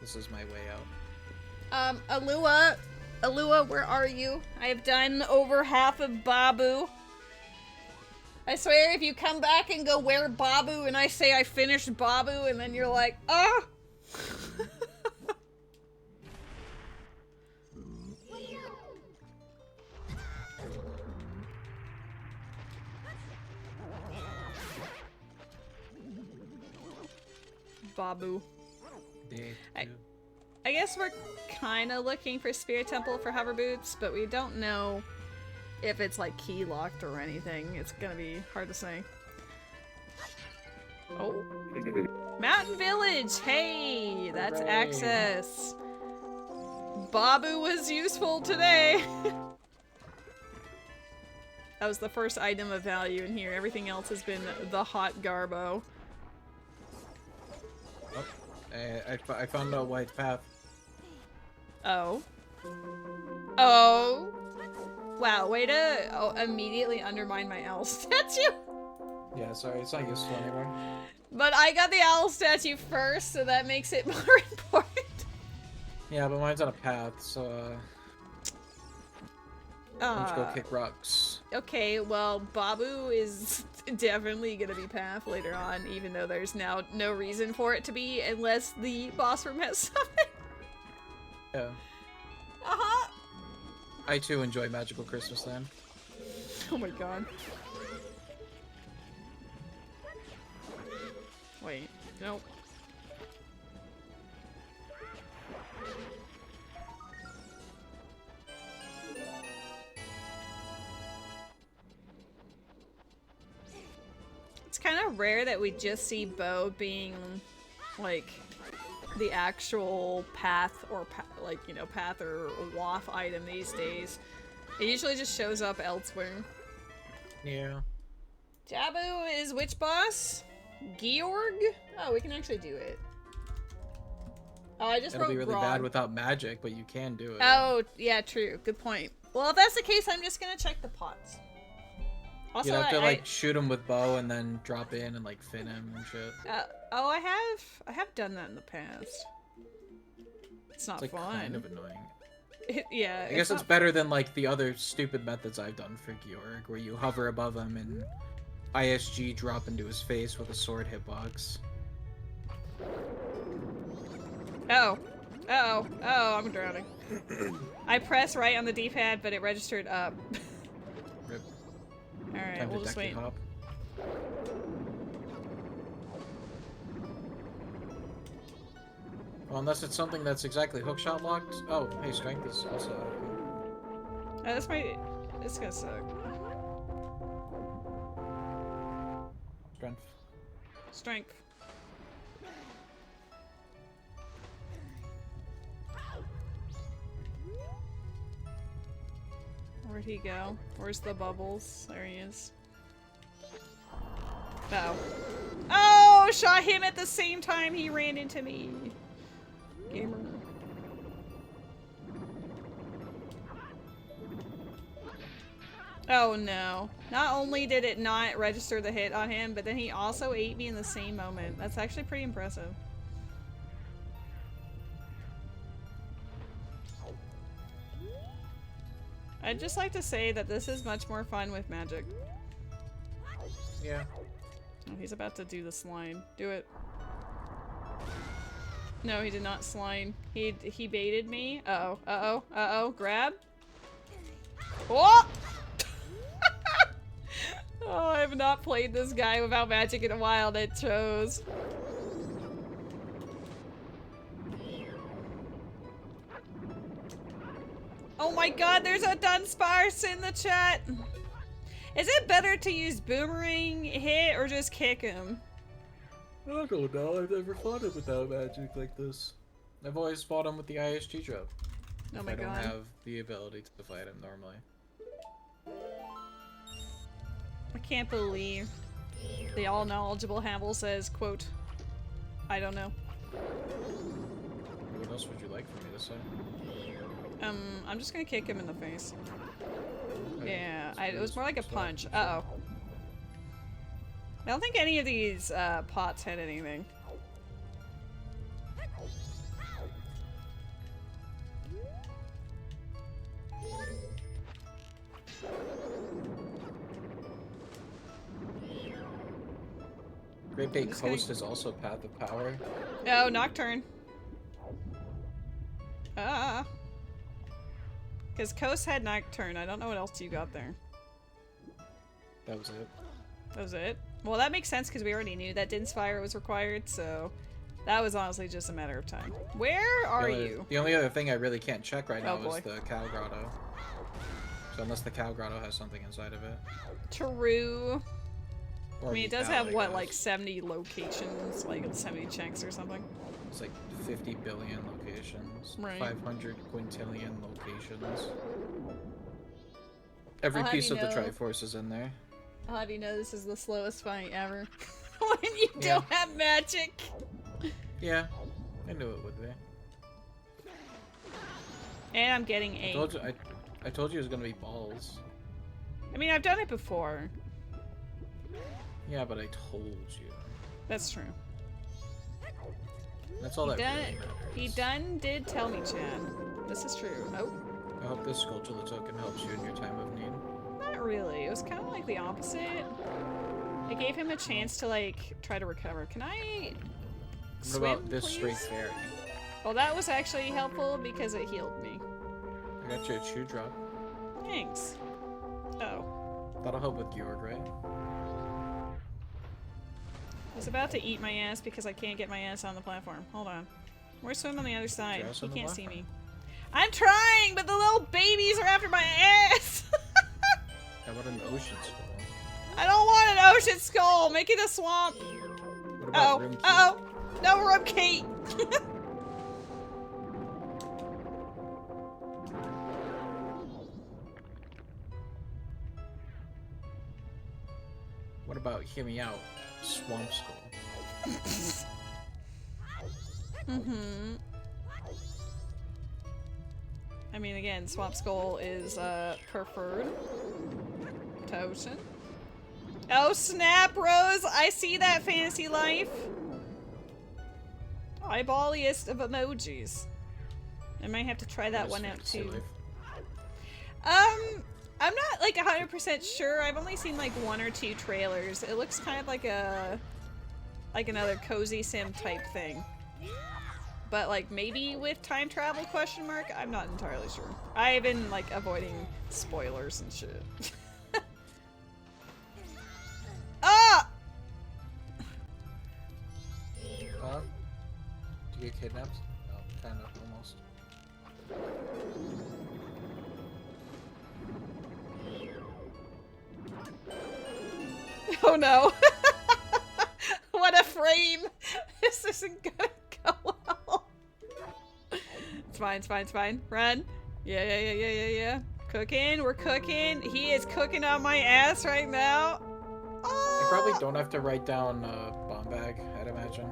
This is my way out. Alua, where are you? I have done over half of Babu. I swear, if you come back and go, where Babu, and I say I finished Babu, and then you're like, ah! Babu. I guess we're kind of looking for Spirit Temple for hover boots, but we don't know if it's like key locked or anything. It's gonna be hard to say. Oh. Mountain Village! Hey! That's Hooray. access. Babu was useful today! That was the first item of value in here. Everything else has been the hot garbo. Oh, I found a white path. Oh. Oh. Wow, way to immediately undermine my owl statue. Yeah, sorry, it's not useful anymore. But I got the owl statue first, so that makes it more important. Yeah, but mine's on a path, so let's go kick rocks. Okay, well, Babu is definitely gonna be path later on, even though there's now no reason for it to be unless the boss room has something. Yeah. Uh-huh. I too enjoy Magical Christmas Land. Oh my god. Wait, nope. It's kind of rare that we just see Bo being, like, the actual path or, like, you know, path or waff item these days. It usually just shows up elsewhere. Yeah. Jabu is which boss? Georg? Oh, we can actually do it. Oh, I just It'll wrote be really wrong. bad without magic, but you can do it. Oh, yeah, true. Good point. Well, if that's the case, I'm just gonna check the pots. Also, you have to like shoot him with bow and then drop in and like fin him and shit. Oh, I have done that in the past. It's not It's like fun. kind of annoying. Yeah. I guess it's better than like the other stupid methods I've done for Georg, where you hover above him and ISG drop into his face with a sword hitbox. Oh. Uh-oh. Oh, I'm drowning. I press right on the D-pad, but it registered up. Rip. Alright, Time we'll to just decky wait. hop. Well, unless it's something that's exactly hookshot locked. Oh, hey, strength is also. This might... It's gonna suck. Strength. Strength. Where'd he go? Where's the bubbles? There he is. Oh. Oh! Shot him at the same time he ran into me. Gamer. Oh no. Not only did it not register the hit on him, but then he also ate me in the same moment. That's actually pretty impressive. I'd just like to say that this is much more fun with magic. Yeah. Oh, he's about to do the slime. Do it. No, he did not slime. He baited me. Uh-oh. Uh-oh. Uh-oh. Grab. Oh! Oh, I have not played this guy without magic in a while, and it shows. Oh my god, there's a Dunsparce in the chat! Is it better to use boomerang hit or just kick him? I don't know. I've never fought him without magic like this. I've always fought him with the ISG drop. Oh my god. I don't have the ability to fight him normally. I can't believe the all-knowledgeable Havel says, quote, I don't know. What else would you like for me to say? I'm just gonna kick him in the face. Okay. Yeah, it was more like a punch. Uh-oh. I don't think any of these pots had anything. Great Bay Coast is also Path of Power. Oh, Nocturne. Ah. Because Coast had Nocturne. I don't know what else you got there. That was it. That was it? Well, that makes sense because we already knew that Dinspire was required, so that was honestly just a matter of time. Where are you? The only other thing I really can't check right now boy. is the Cow Grotto. So unless the Cow Grotto has something inside of it. True. Or I mean, it the does Cow, have, I what, guess. like 70 locations? Like 70 checks or something? It's like 50 billion locations. Right. 500 quintillion locations. Every I'll have piece you of the know- Triforce is in there. I'll have you know this is the slowest fight ever. When you Yeah. don't have magic. Yeah, I knew it would be. And I'm getting 8. I told you it was gonna be balls. I mean, I've done it before. Yeah, but I told you. That's true. That's all He that done really it. matters. He did tell me, Chad. This is true. Oh, I hope this Skulltula token helps you in your time of need. not really. It was kind of like the opposite. It gave him a chance to, like, try to recover. Can I What swim, about this please? straight fairy? Well, that was actually helpful because it healed me. I got you a chew drop. Thanks. Oh. That'll help with Georg, right? I was about to eat my ass because I can't get my ass on the platform. Hold on. We're swimming on the other side. Your ass He on the can't see platform? me. I'm trying, but the little babies are after my ass! How about an ocean skull? I don't want an ocean skull! Make it a swamp! What about room key? Uh-oh! No, room key! What about hear me out? Swamp skull. Mm-hmm. I mean, again, Swamp Skull is, preferred to Ocean. Oh, snap, Rose! I see that, Fantasy Life! Eyeballiest of emojis. I might have to try that one out, Fantasy too. life. I'm not, like, 100% sure. I've only seen, like, 1 or 2 trailers. It looks kind of like a... like another cozy sim type thing. But, like, maybe with time travel, question mark? I'm not entirely sure. I've been, like, avoiding spoilers and shit. Ah! Huh? Did you get kidnapped? Oh, kind of, almost. Oh no. What a frame! This isn't gonna go well. It's fine, it's fine, it's fine. Run. Yeah. Cooking, we're cooking. He is cooking on my ass right now. I probably don't have to write down bomb bag, I'd imagine.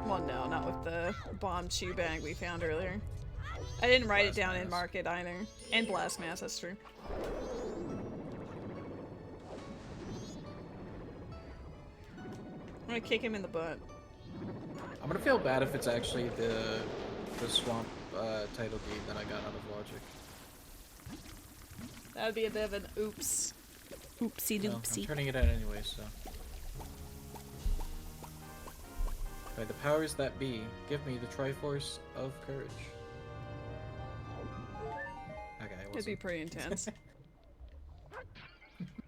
Well, no, not with the bomb chew bag we found earlier. I didn't write it down in Blast market either. And blast mass, that's true. I'm gonna kick him in the butt. I'm gonna feel bad if it's actually the swamp title deed that I got out of Logic. That would be a bit of an oops. Oopsie Well, I'm doopsie. turning it in anyway, so. By the powers that be, give me the Triforce of Courage. Okay, it It'd be wasn't. pretty intense.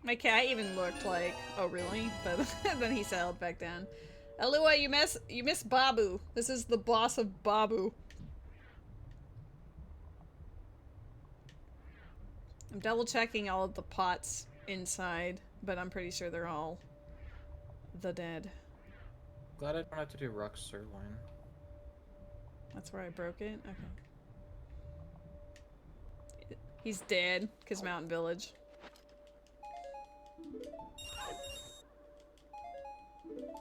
My cat even looked like, oh really? But then he settled back down. Alua, you miss Babu. This is the boss of Babu. I'm double checking all of the pots inside, but I'm pretty sure they're all the dead. Glad I don't have to do Rock Sirloin. That's where I broke it? Okay. He's dead, because Mountain Village.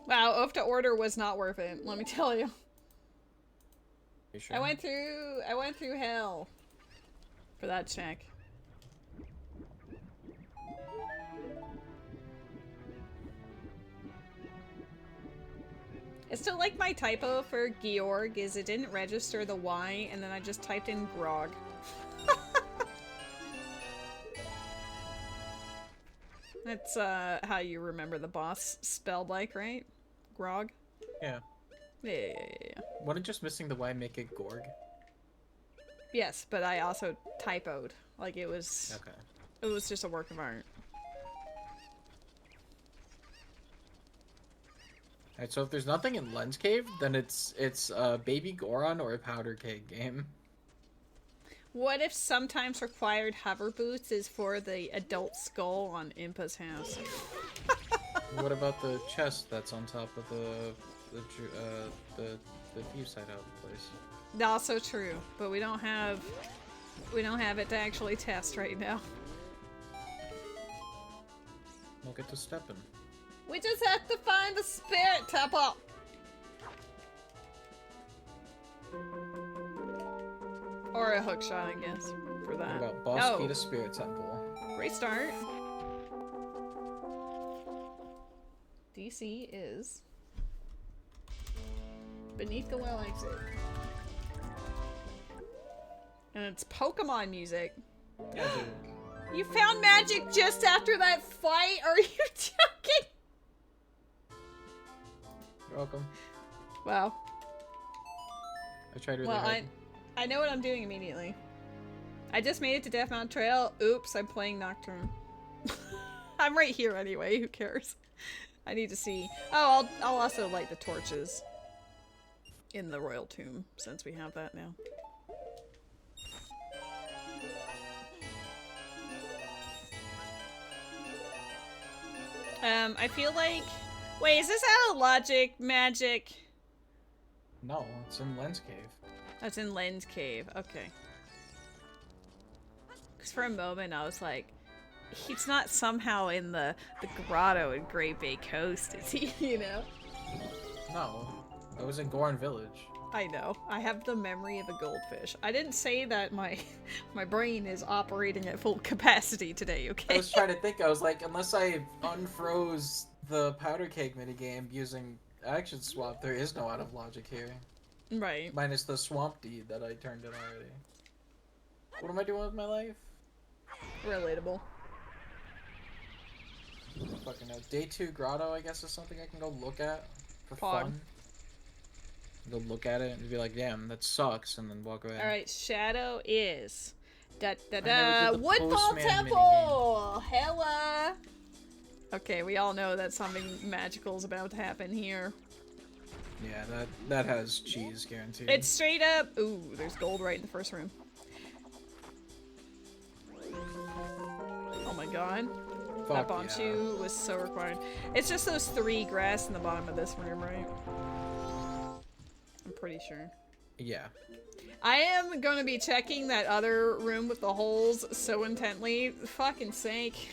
Wow, Oath to Order was not worth it, let me tell you. You sure? I went through hell for that check. It's still like my typo for Georg is it didn't register the Y and then I just typed in Grog. That's how you remember the boss spelled like, right? Grog? Yeah. Yeah. Wasn't just missing the Y make it Gorg? Yes, but I also typoed. Like, it was... Okay. It was just a work of art. Alright, so if there's nothing in Lens Cave, then it's Baby Goron or a Powder Keg game. What if sometimes required hover boots is for the adult skull on Impa's house? What about the chest that's on top of the fuse hideout place? Also true, but we don't have it to actually test right now. We'll get to stepping. We just have to find the spirit temple. Or a hook shot, I guess, for that. What about Boss Key to Spirit Temple? Great start. DC is beneath the well exit. And it's Pokemon music. Yeah, dude. You found magic just after that fight? Are you joking? You're welcome. Wow. I tried really hard. I know what I'm doing immediately. I just made it to Death Mountain Trail. Oops, I'm playing Nocturne. I'm right here anyway, who cares? I need to see. Oh, I'll also light the torches in the Royal Tomb, since we have that now. I feel like... Wait, is this out of logic, magic? No, it's in Lens Cave. That's in Lens Cave. Okay. Because for a moment I was like, he's not somehow in the grotto in Great Bay Coast, is he? You know? No, I was in Goron Village. I know. I have the memory of a goldfish. I didn't say that my brain is operating at full capacity today, okay? I was trying to think, I was like, unless I unfroze the Powder Keg minigame using Action Swap, there is no out of logic here. Right. Minus the Swamp Deed that I turned in already. What am I doing with my life? Relatable. Fucking hell. Day 2 Grotto, I guess, is something I can go look at for Pog. fun. Go look at it and be like, damn, that sucks, and then walk away. Alright, Shadow is... Da da never da! did the Woodfall Postman Temple! Hella! Okay, we all know that something magical is about to happen here. Yeah, that has cheese guaranteed. It's straight up... Ooh, there's gold right in the first room. Oh my god. Fuck That Bonchu was so required. It's just those 3 grass in the bottom of this room, right? I'm pretty sure. Yeah. I am gonna be checking that other room with the holes so intently. Fucking sake.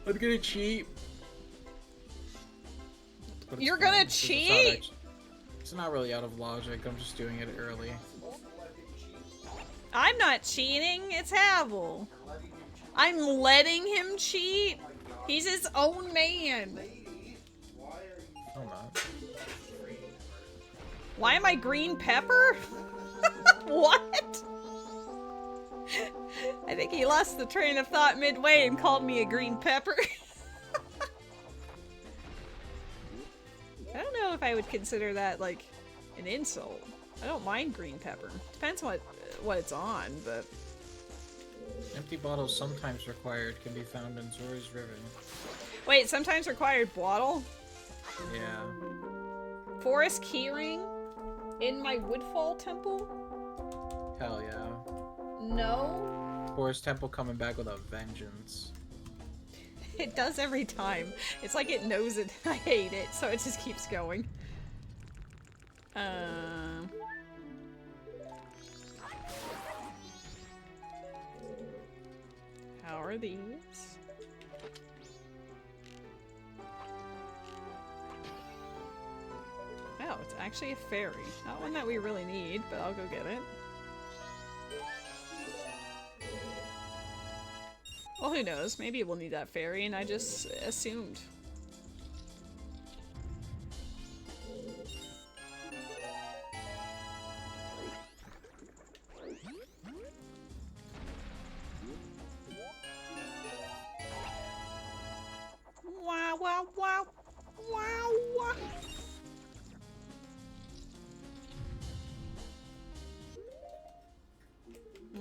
I'm gonna cheat. But You're it's gonna fine, 'cause cheat? It's not really out of logic, I'm just doing it early. I'm not cheating, it's Havel. I'm letting him cheat? He's his own man. I'm not. Why am I green pepper? What? I think he lost the train of thought midway and called me a green pepper. I don't know if I would consider that, like, an insult. I don't mind green pepper. Depends what it's on, but... Empty bottles sometimes required can be found in Zori's River. Wait, sometimes required bottle? Yeah. Forest keyring? In my Woodfall Temple? Hell yeah. No? Forest Temple coming back with a vengeance. It does every time. It's like it knows it. I hate it, so it just keeps going. How are these? Oh, it's actually a fairy. Not one that we really need, but I'll go get it. Well, who knows? Maybe we'll need that fairy, and I just assumed. Wow, wow, wow. Wow,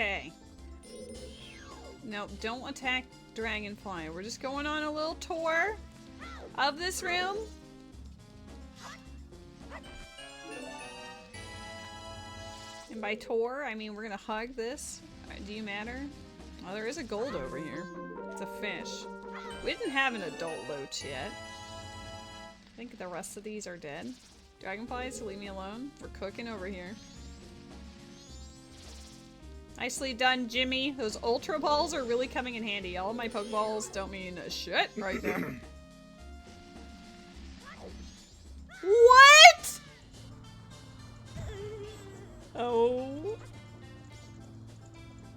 Okay. Nope, don't attack Dragonfly. We're just going on a little tour of this room. And by tour, I mean we're gonna hug this. Do you matter? Oh, there is a gold over here. It's a fish. We didn't have an adult loach yet. I think the rest of these are dead. Dragonflies, leave me alone. We're cooking over here. Nicely done, Jimmy. Those Ultra Balls are really coming in handy. All of my Pokeballs don't mean shit right now. What? Oh.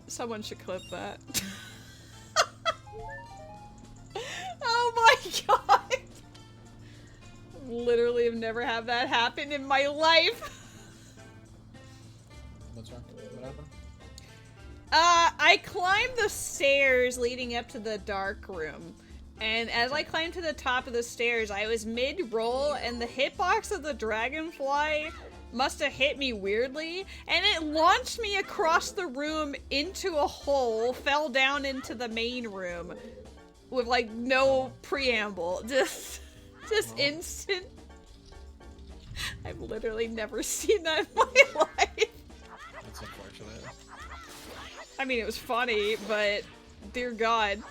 Someone should clip that. Oh my god. Literally have never had that happen in my life. What's wrong? What happened? I climbed the stairs leading up to the dark room. And as I climbed to the top of the stairs, I was mid-roll and the hitbox of the dragonfly must have hit me weirdly, and it launched me across the room into a hole, fell down into the main room with like no preamble. Just instant. I've literally never seen that in my life. That's unfortunate. I mean, it was funny, but dear God.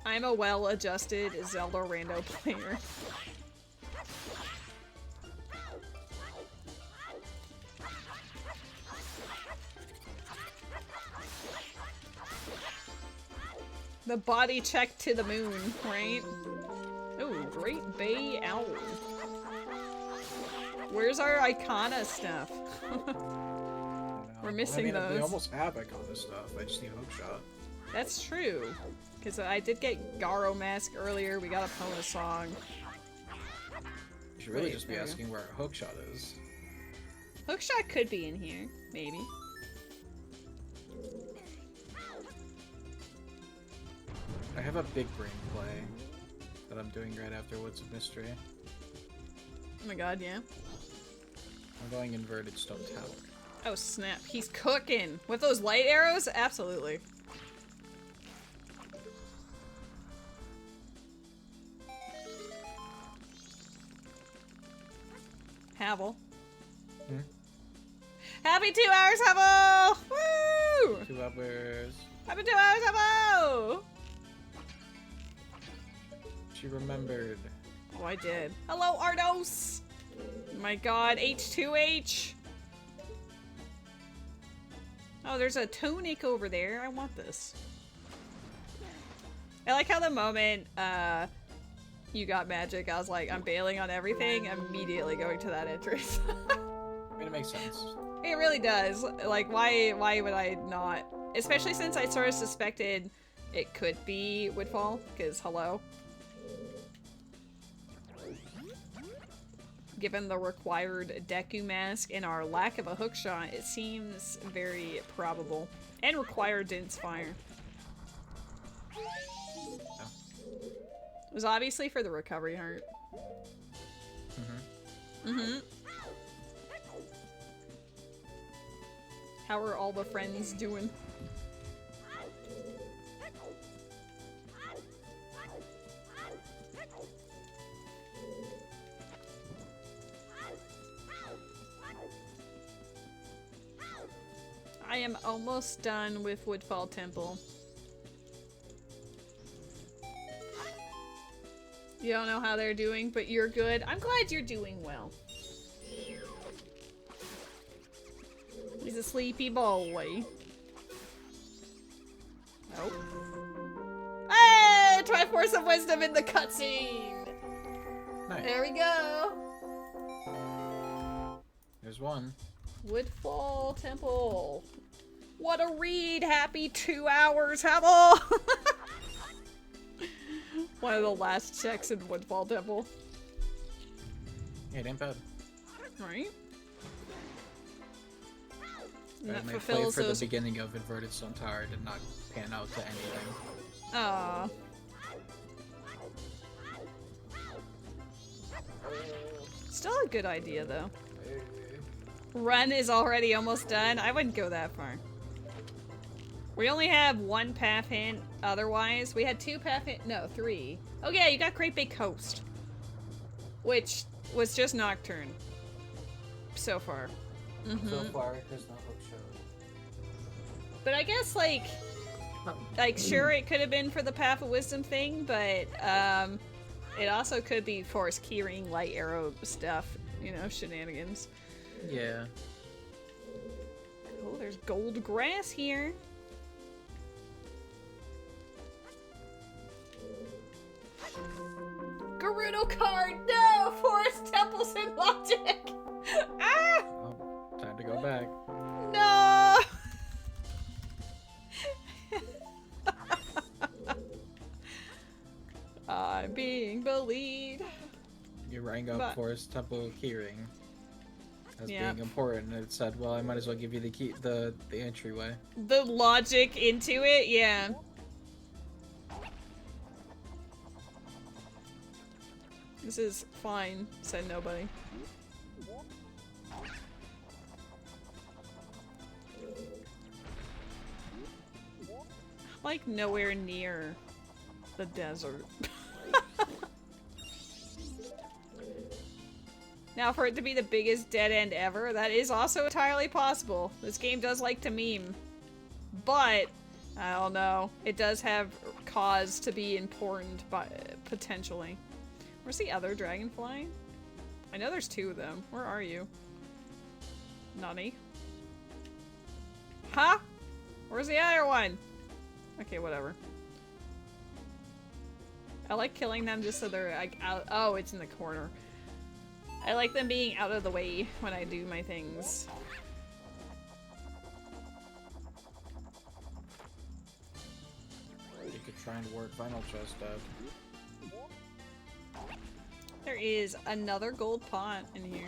I'm a well-adjusted Zelda rando player. The body check to the moon, right? Ooh, Great Bay Owl. Where's our Icona stuff? We're missing those. We almost have Icona stuff. I just need Hookshot. That's true. Because I did get Garo Mask earlier. We got a Pona song. You should really just be asking where Hookshot is. Hookshot could be in here. Maybe. I have a big brain play that I'm doing right after Woods of Mystery. Oh my god, yeah. I'm going inverted stone tower. Oh snap, he's cooking! With those light arrows? Absolutely. Havel. Hmm? Happy 2 hours, Havel! Woo! 2 hours. Happy 2 hours, Havel! She remembered. Oh, I did. Hello, Ardos! My god, H2H! Oh, there's a tunic over there. I want this. I like how the moment, you got magic, I was like, I'm bailing on everything, immediately going to that entrance. I mean, it makes sense. It really does. Like, why would I not? Especially since I sort of suspected it could be Woodfall, because hello. Given the required Deku Mask and our lack of a hookshot, it seems very probable. And required Din's Fire. It was obviously for the recovery heart. Mm-hmm. How are all the friends doing? I am almost done with Woodfall Temple. You don't know how they're doing, but you're good. I'm glad you're doing well. He's a sleepy boy. Nope. Hey! Triforce of Wisdom in the cutscene! Nice. There we go! There's one. Woodfall Temple. What a read! Happy 2 hours, Havel! One of the last checks in Woodfall Temple. Yeah, it ain't bad. Right? And that My play fulfills for those... the beginning of Inverted Stone Tower did not pan out to anything. Aww. Still a good idea, though. run is already almost done. I wouldn't go that far. We only have one path hint otherwise. We had 2 path hint, no, 3. Oh yeah, you got Great Big Coast. Which was just Nocturne. So far. So far, there's no hook show. But I guess, like, sure, it could have been for the Path of Wisdom thing, but, it also could be Forest Keyring, Light Arrow stuff, you know, shenanigans. Yeah. Oh, there's gold grass here. Gerudo card! No! Forest Temples and Logic! Ah! Oh, time to go back. No! I'm being bullied. You rang up But- Forest Temple Keyring as being important, and it said, well, I might as well give you the key, the entryway. The logic into it, yeah. This is fine, said nobody. Like nowhere near the desert. Now, for it to be the biggest dead end ever, that is also entirely possible. This game does like to meme. But, I don't know. It does have cause to be important, potentially. Where's the other dragonfly? I know there's 2 of them. Where are you? Nani? Huh? Where's the other one? Okay, whatever. I like killing them just so they're like out. Oh, it's in the corner. I like them being out of the way when I do my things. You could try and work final chest out. There is another gold pot in here.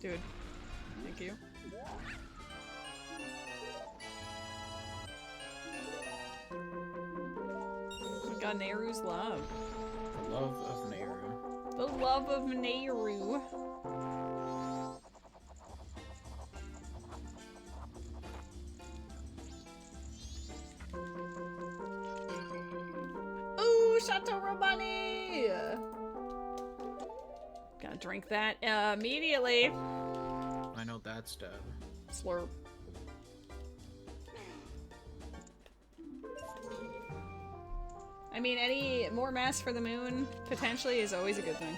Dude, thank you. Oh my god, Nehru's love. The love of Nehru. The love of Nehru. Ooh, Chateau Romani! Gotta drink that immediately. I know that's dead. Slurp. I mean, any more mass for the moon, potentially, is always a good thing.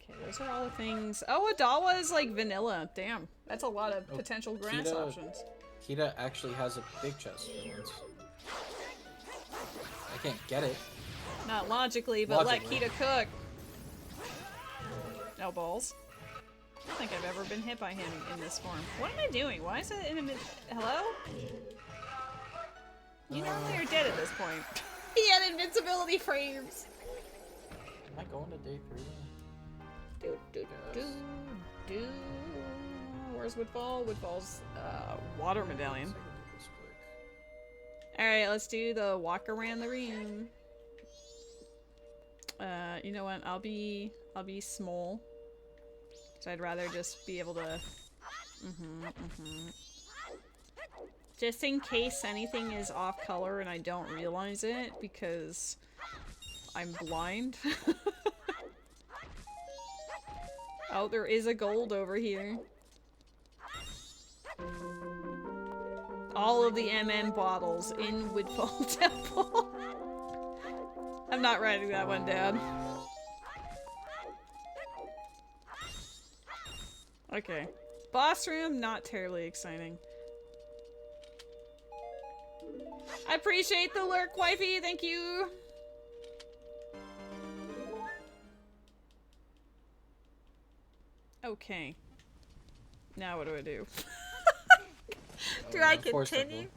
Okay, those are all the things. Oh, Adawa is like vanilla. Damn, that's a lot of potential grass options. Kita actually has a big chest for once. I can't get it. Not logically, but Logically. let Kita cook. No balls. I don't think I've ever been hit by him in this form. What am I doing? Why is it in a mid- Hello? You normally are dead at this point. He had invincibility frames! Am I going to day 3? Do. Where's Woodfall? Woodfall's water medallion. Alright, let's do the walk around the room. You know what? I'll be small. So I'd rather just be able to... Just in case anything is off color and I don't realize it because I'm blind. Oh, there is a gold over here. All of the MM bottles in Woodfall Temple. I'm not writing that one down. Okay. Boss room, not terribly exciting. I appreciate the lurk, wifey, thank you! Okay. Now what do I do? Do I continue?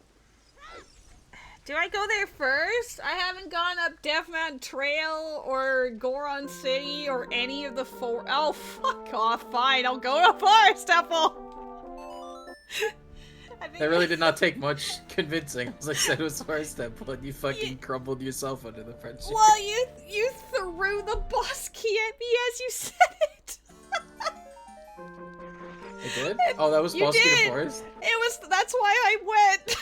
Do I go there first? I haven't gone up Death Mountain Trail or Goron City or any of the four- Oh, fuck off, fine, I'll go to Forest Temple! That really did not take much convincing. As I said, it was Forest Temple, and you fucking crumbled yourself under the friendship. Well, you threw the boss key at me as you said it. I did? Oh, that was boss key to Forest? That's why I went.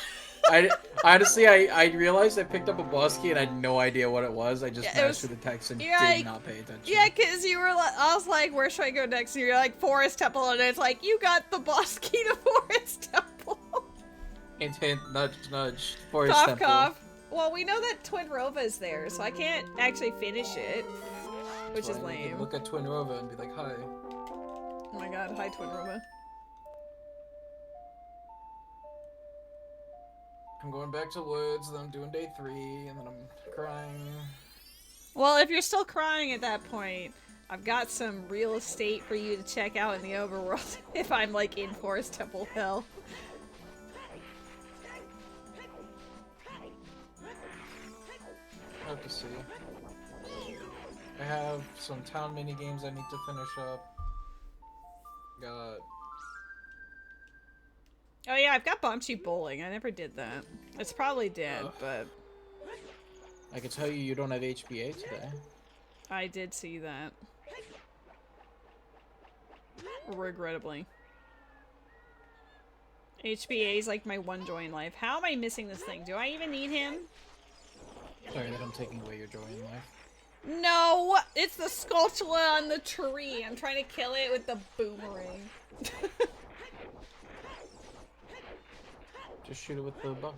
Honestly, I realized I picked up a boss key and I had no idea what it was. I just mashed through the text and did not pay attention. Yeah, because you were like, I was like, where should I go next? And you're like, Forest Temple, and it's like, you got the boss key to Forest Temple. Hint, hint, nudge, nudge. Forest Cough, Temple. cough. Well, we know that Twin Rova's there, so I can't actually finish it, which is lame. You can look at Twin Rova and be like, hi. Oh my god, hi Twin Rova. I'm going back to woods, then I'm doing day 3, and then I'm crying. Well, if you're still crying at that point, I've got some real estate for you to check out in the overworld if I'm like in Forest Temple Hell. I have to see. I have some town mini games I need to finish up. Got. Oh yeah, I've got Bocce Bowling. I never did that. It's probably dead, but I can tell you don't have HBA today. I did see that. Regrettably. HBA is like my one joy in life. How am I missing this thing? Do I even need him? Sorry that I'm taking away your joy in life. No! It's the Skulltula on the tree. I'm trying to kill it with the boomerang. Just shoot it with the bow.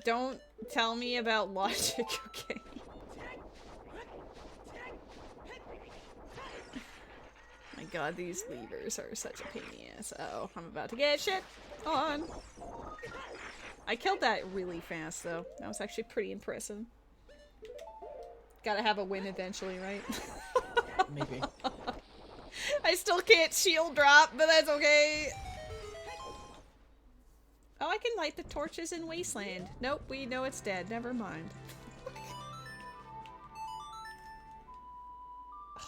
Don't tell me about logic, okay? My god, these levers are such a pain in the ass. Uh oh, I'm about to get shit on. I killed that really fast, though. That was actually pretty impressive. Gotta have a win eventually, right? Maybe. I still can't shield drop, but that's okay. Oh, I can light the torches in Wasteland. Nope, we know it's dead. Never mind.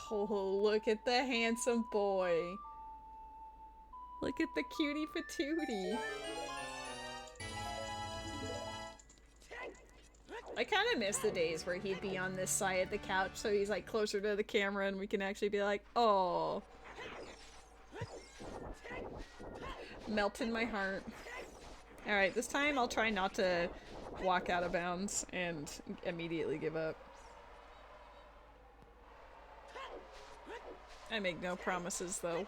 Oh, look at the handsome boy. Look at the cutie patootie. I kind of miss the days where he'd be on this side of the couch, so he's like closer to the camera and we can actually be like, oh. Melting my heart. Alright, this time I'll try not to walk out of bounds and immediately give up. I make no promises, though.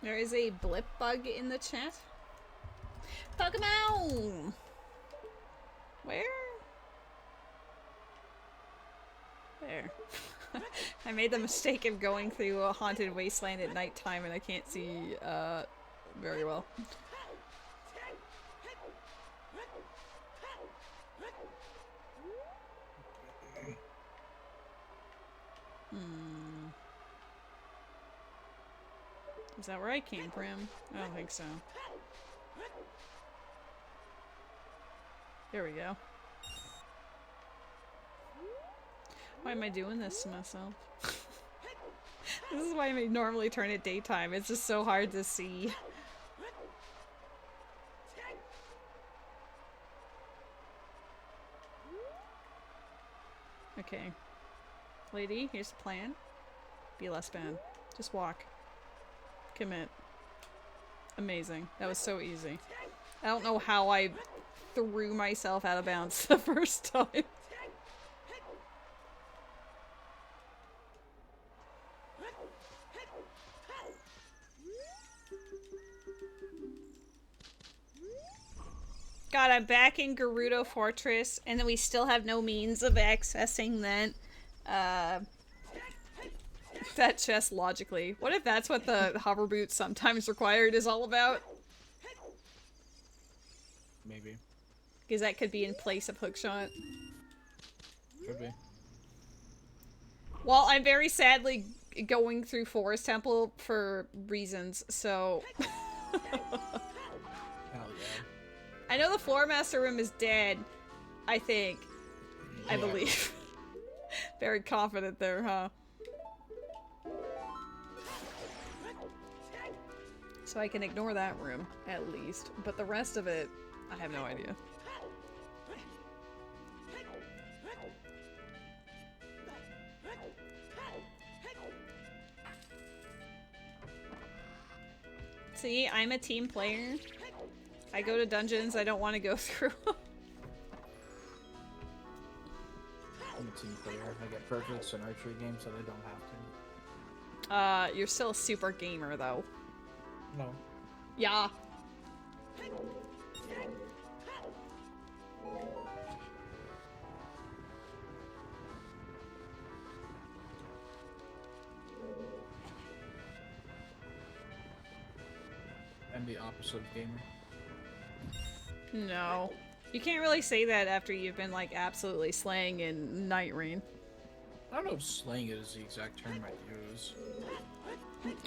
There is a blip bug in the chat. Pokemon! Where? There. I made the mistake of going through a haunted wasteland at nighttime and I can't see very well. Is that where I came from? I don't think so. There we go. Why am I doing this to myself? This is why I normally turn it daytime. It's just so hard to see. Okay. Lady, here's the plan. Be less bad. Just walk. Commit. Amazing. That was so easy. I don't know how I threw myself out of bounds the first time. God, I'm back in Gerudo Fortress, and then we still have no means of accessing that chest logically. What if that's what the hover boot sometimes required is all about? Maybe. Because that could be in place of hookshot. Could be. Well, I'm very sadly going through Forest Temple for reasons, so... Hell yeah. I know the Floor Master room is dead, I think. I believe. Very confident there, huh? So I can ignore that room, at least. But the rest of it, I have no idea. See, I'm a team player. I go to dungeons I don't want to go through. I'm a team player. I get perfects in archery games that I don't have to. You're still a super gamer, though. No. Yeah. I'm the opposite of gamer. No. You can't really say that after you've been, like, absolutely slaying in Night Rain. I don't know if slaying it is the exact term I'd use.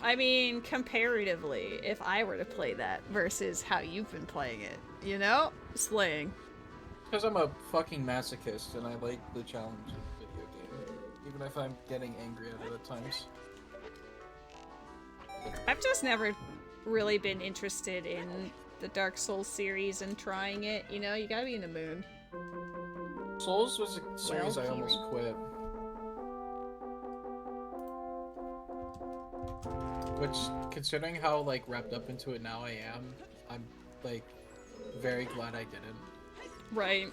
I mean, comparatively, if I were to play that versus how you've been playing it, you know? Slaying. Because I'm a fucking masochist and I like the challenge of the video game. Even if I'm getting angry at it at times. I've just never really been interested in the Dark Souls series and trying it, you know? You gotta be in the mood. Souls was a series I almost quit. Which, considering how, like, wrapped up into it now I am, I'm, like, very glad I didn't. Right.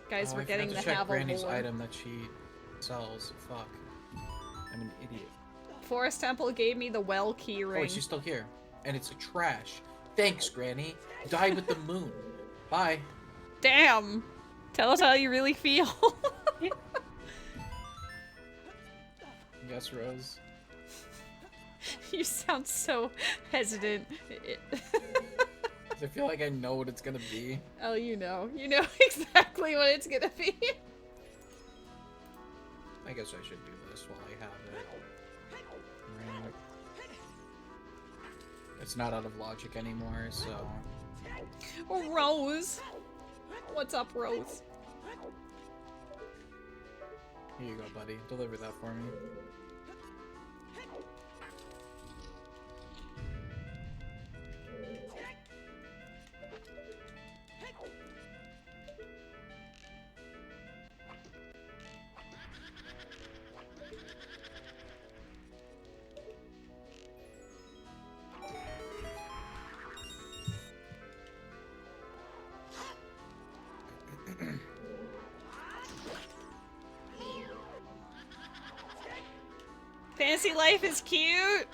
Guys, we're getting the I forgot to check Havel Granny's lore. item that she sells. Fuck. I'm an idiot. Forest Temple gave me the well key ring. Oh, wait, she's still here. And it's a trash. Thanks, Granny. Die with the moon. Bye. Damn! Tell us how you really feel. Yes, Rose. You sound so hesitant. I feel like I know what it's gonna be. Oh, you know. You know exactly what it's gonna be. I guess I should do this while I have it. Right. It's not out of logic anymore, so... Oh, Rose! What's up, Rose? Here you go, buddy. Deliver that for me. Fantasy life is cute!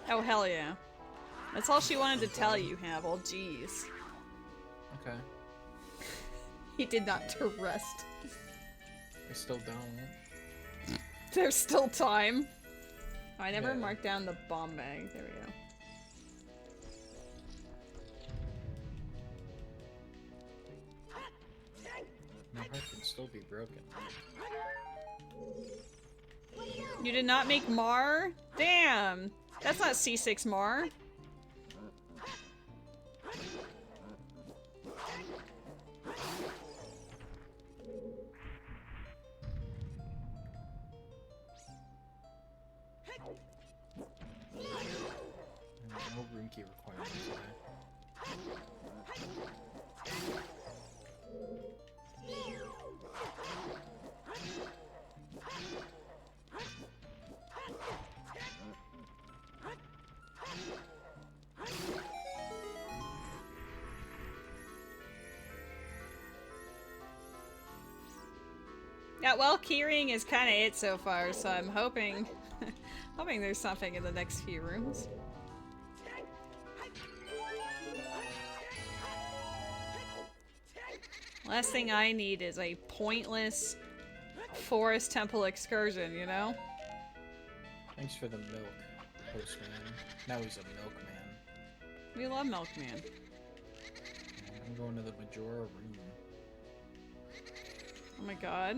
Oh, hell yeah. That's all she wanted to tell you, Havel. Jeez. Okay. He did not to rest. I still don't. There's still time. Oh, I never Yeah. marked down the bomb bag. There we go. My heart can still be broken. You did not make Mar? Damn! That's not C6 Mar. No room key requirement today. Yeah, well, keyring is kind of it so far, so I'm hoping, hoping there's something in the next few rooms. Last thing I need is a pointless forest temple excursion, you know? Thanks for the milk, postman. Now he's a milkman. We love Milkman. I'm going to the Majora room. Oh my god.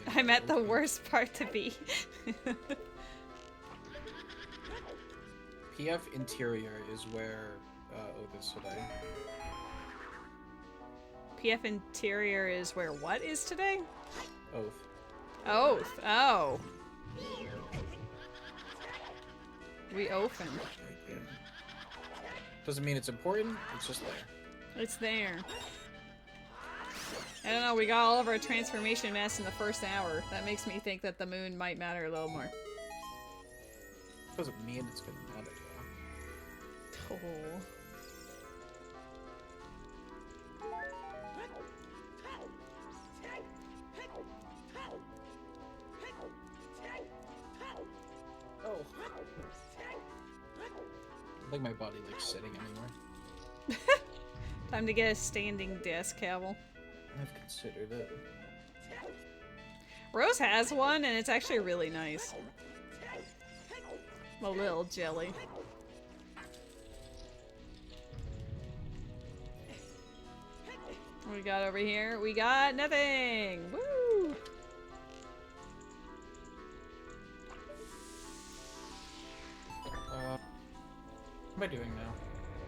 Yeah, I'm at the worst part to be. PF Interior is where Otis today. PF Interior is where what is today? Oath. Oath. Oh. We open. Doesn't mean it's important, it's just there. It's there. I don't know, we got all of our transformation mess in the first hour. That makes me think that the moon might matter a little more. Doesn't mean it's gonna matter though. Oh. Oh. I think my body likes sitting anymore. Time to get a standing desk, Havel. I've considered it. Rose has one, and it's actually really nice. A little jelly. What we got over here? We got nothing! Woo! What am I doing now?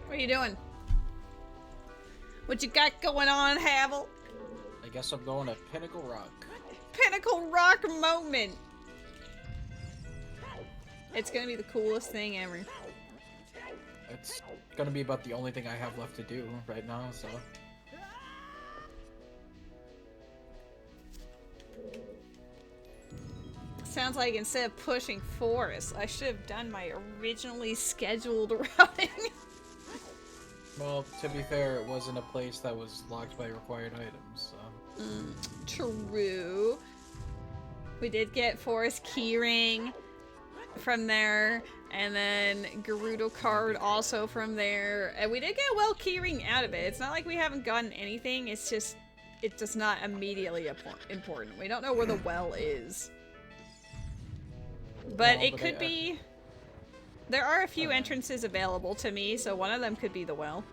What are you doing? What you got going on, Havel? I guess I'm going to Pinnacle Rock. Pinnacle Rock moment! It's gonna be the coolest thing ever. It's gonna be about the only thing I have left to do right now, so... Sounds like instead of pushing forest, I should have done my originally scheduled routing. Well, to be fair, it wasn't a place that was locked by required items, so... True. We did get forest keyring from there, and then Gerudo card also from there, and we did get well keyring out of it. It's not like we haven't gotten anything, it's just not immediately important. We don't know where the well is. But it could be... There are a few entrances available to me, so one of them could be the well.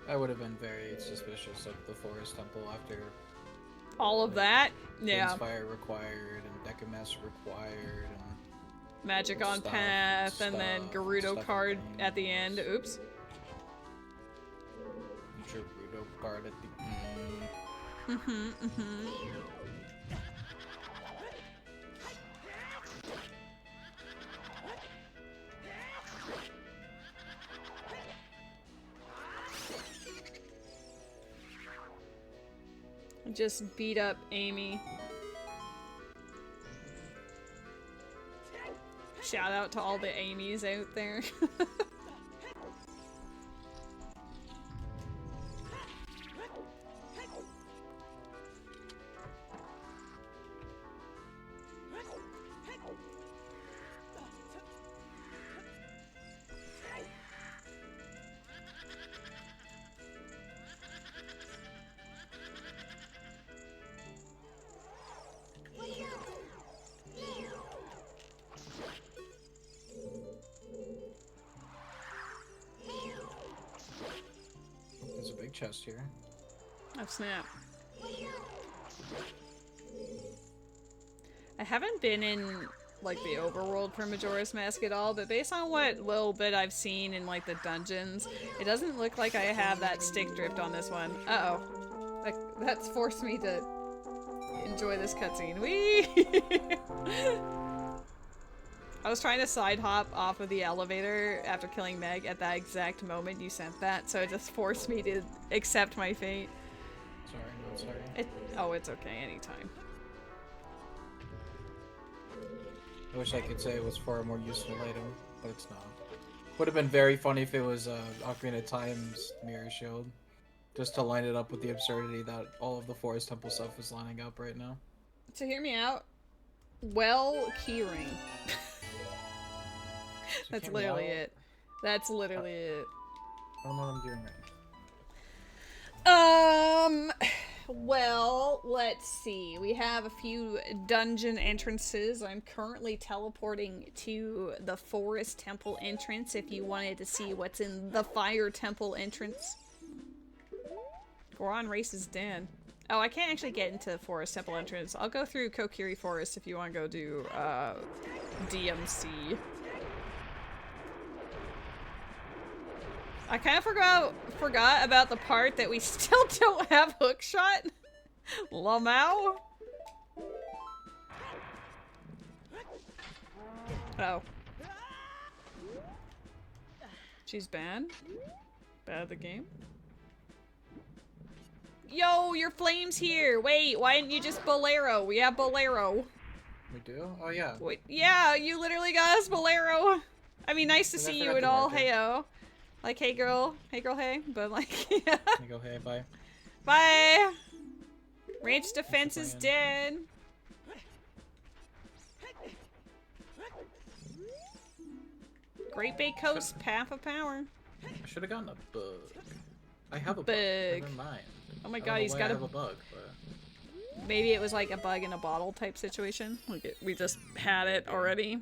I would have been very suspicious of the Forest Temple after... All of that? Yeah. Fire required, and Decamas required, and... Magic on path, and then Gerudo card at the end. Oops. Gerudo card at the end. Just beat up Amy. Shout out to all the Amy's out there. There's a big chest here. Oh snap. I haven't been in like the overworld for Majora's Mask at all, but based on what little bit I've seen in like the dungeons, it doesn't look like I have that stick drift on this one. Uh-oh. That's forced me to enjoy this cutscene. Whee! I was trying to side hop off of the elevator after killing Meg at that exact moment you sent that, so it just forced me to accept my fate. Sorry, no, sorry. Oh, it's okay, anytime. I wish I could say it was for a more useful item, but it's not. Would have been very funny if it was Ocarina of Time's mirror shield. Just to line it up with the absurdity that all of the Forest Temple stuff is lining up right now. So hear me out. Well, keyring. That's literally it. That's literally it. I don't know what I'm doing right now. Well, let's see. We have a few dungeon entrances. I'm currently teleporting to the Forest Temple entrance if you wanted to see what's in the Fire Temple entrance. Goron race is dead. Oh, I can't actually get into the Forest Temple entrance. I'll go through Kokiri Forest if you want to go do, DMC. I kind of forgot about the part that we still don't have hookshot. Lamau? Oh. She's banned? Bad at the game? Yo, your flame's here! Wait, why didn't you just Bolero? We have Bolero. We do? Oh yeah. Wait, yeah, you literally got us Bolero. I mean, nice to see you and all, heyo. Like, hey girl, hey, but like, yeah. You go, hey, bye. Bye! Range defense is dead. Great Bay Coast, Path of Power. I should have gotten a bug. I have a bug. Never mind. Oh my god, he's got a bug, but... Maybe it was like a bug in a bottle type situation. Like we just had it already.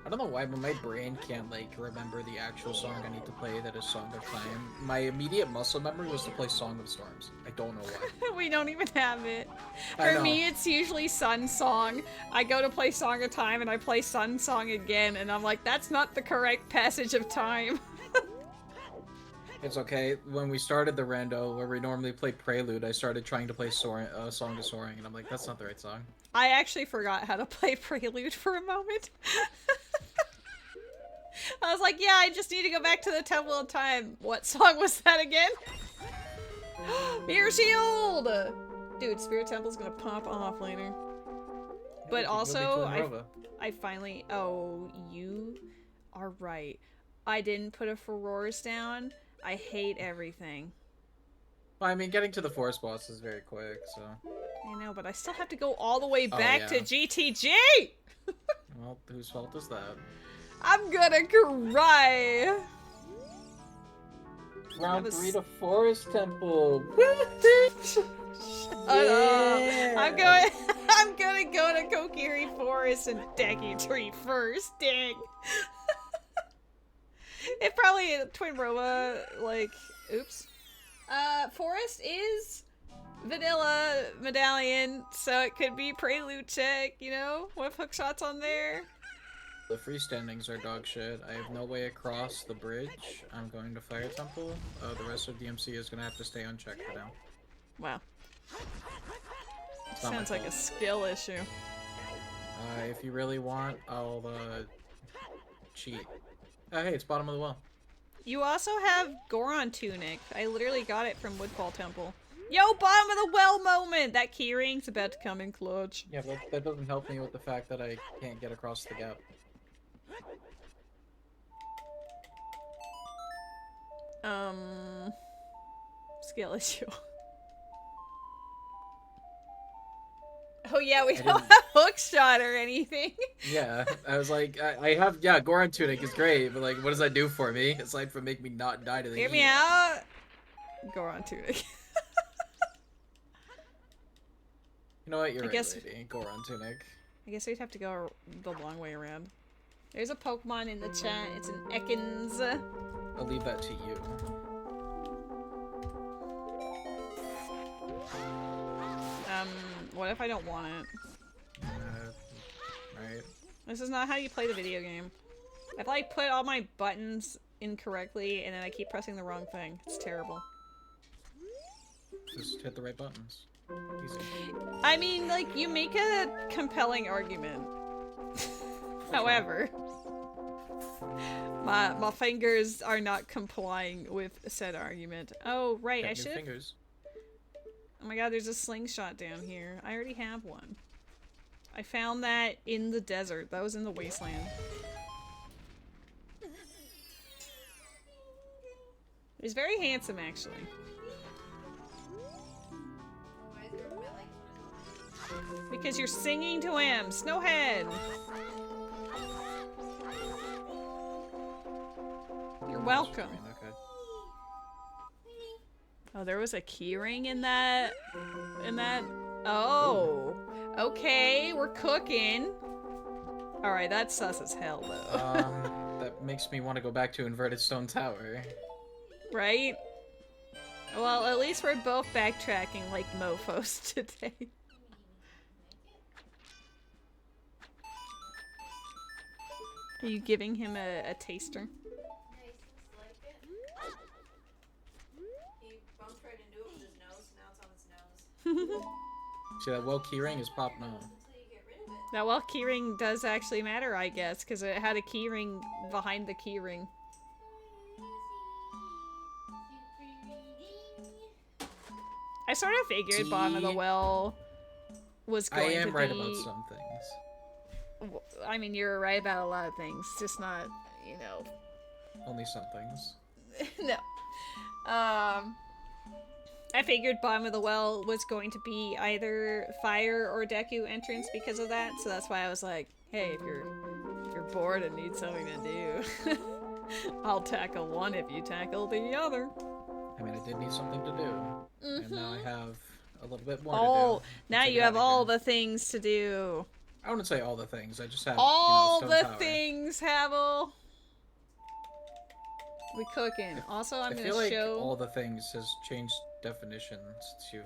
I don't know why, but my brain can't, like, remember the actual song I need to play that is Song of Time. My immediate muscle memory was to play Song of Storms. I don't know why. We don't even have it. For me, it's usually Sun Song. I go to play Song of Time and I play Sun Song again, and I'm like, that's not the correct passage of time. It's okay. When we started the rando, where we normally play Prelude, I started trying to play Song of Soaring, and I'm like, that's not the right song. I actually forgot how to play Prelude for a moment. I was like, yeah, I just need to go back to the Temple of Time. What song was that again? Mirror Shield! Dude, Spirit Temple's gonna pop off later. But also, I finally... Oh, you are right. I didn't put a Furores down. I hate everything. Well, I mean, getting to the forest boss is very quick, so... I know, but I still have to go all the way back to GTG! Well, whose fault is that? I'm gonna cry! Round 3 to Forest Temple! Yeah. I'm gonna go to Kokiri Forest and Decky Tree first, dang! It probably Twin Roma, like, oops. Forest is vanilla medallion, so it could be Prelude check, you know, with hookshots on there. The freestandings are dog shit. I have no way across the bridge. I'm going to Fire Temple. The rest of DMC is gonna have to stay unchecked for now. Wow. Sounds like a skill issue. If you really want, I'll, cheat. Oh, hey, it's bottom of the well. You also have Goron Tunic. I literally got it from Woodfall Temple. Yo, bottom of the well moment! That keyring's about to come in clutch. Yeah, but that doesn't help me with the fact that I can't get across the gap. Skill issue. Oh yeah, we don't have hookshot or anything. Yeah, I was like, I have, yeah, Goron Tunic is great, but like, what does that do for me? Aside from make me not die to the Hear me out! Goron Tunic. You know what, you're right, lady. Goron Tunic. I guess we'd have to go the long way around. There's a Pokemon in the chat, it's an Ekans. I'll leave that to you. What if I don't want it? Right. This is not how you play the video game. If I put all my buttons incorrectly and then I keep pressing the wrong thing, it's terrible. Just hit the right buttons. Easy. I mean, like, you make a compelling argument. However, my fingers are not complying with said argument. Oh, right, I should. Fingers. Oh my god, there's a slingshot down here. I already have one. I found that in the desert. That was in the wasteland. He's very handsome, actually. Because you're singing to him. Snowhead. You're welcome. Okay. Oh, there was a keyring in that. Oh. Okay, we're cooking. Alright, that's sus as hell, though. That makes me want to go back to Inverted Stone Tower. Right? Well, at least we're both backtracking like mofos today. Are you giving him a taster? See, that well keyring is popping off. That well keyring does actually matter, I guess, because it had a keyring behind the keyring. I sort of figured bottom of the well was going to be... I am right about some things. I mean, you're right about a lot of things, just not, you know... Only some things. No. I figured bottom of the well was going to be either fire or Deku entrance because of that, so that's why I was like, hey, if you're bored and need something to do, I'll tackle one if you tackle the other. I mean, I did need something to do, and now I have a little bit more to do. Now you have all the things to do. I wouldn't say all the things, I just have, all Stone the Tower. things, Havel. We cooking. Also, I'm gonna feel like show... all the things has changed definition since you've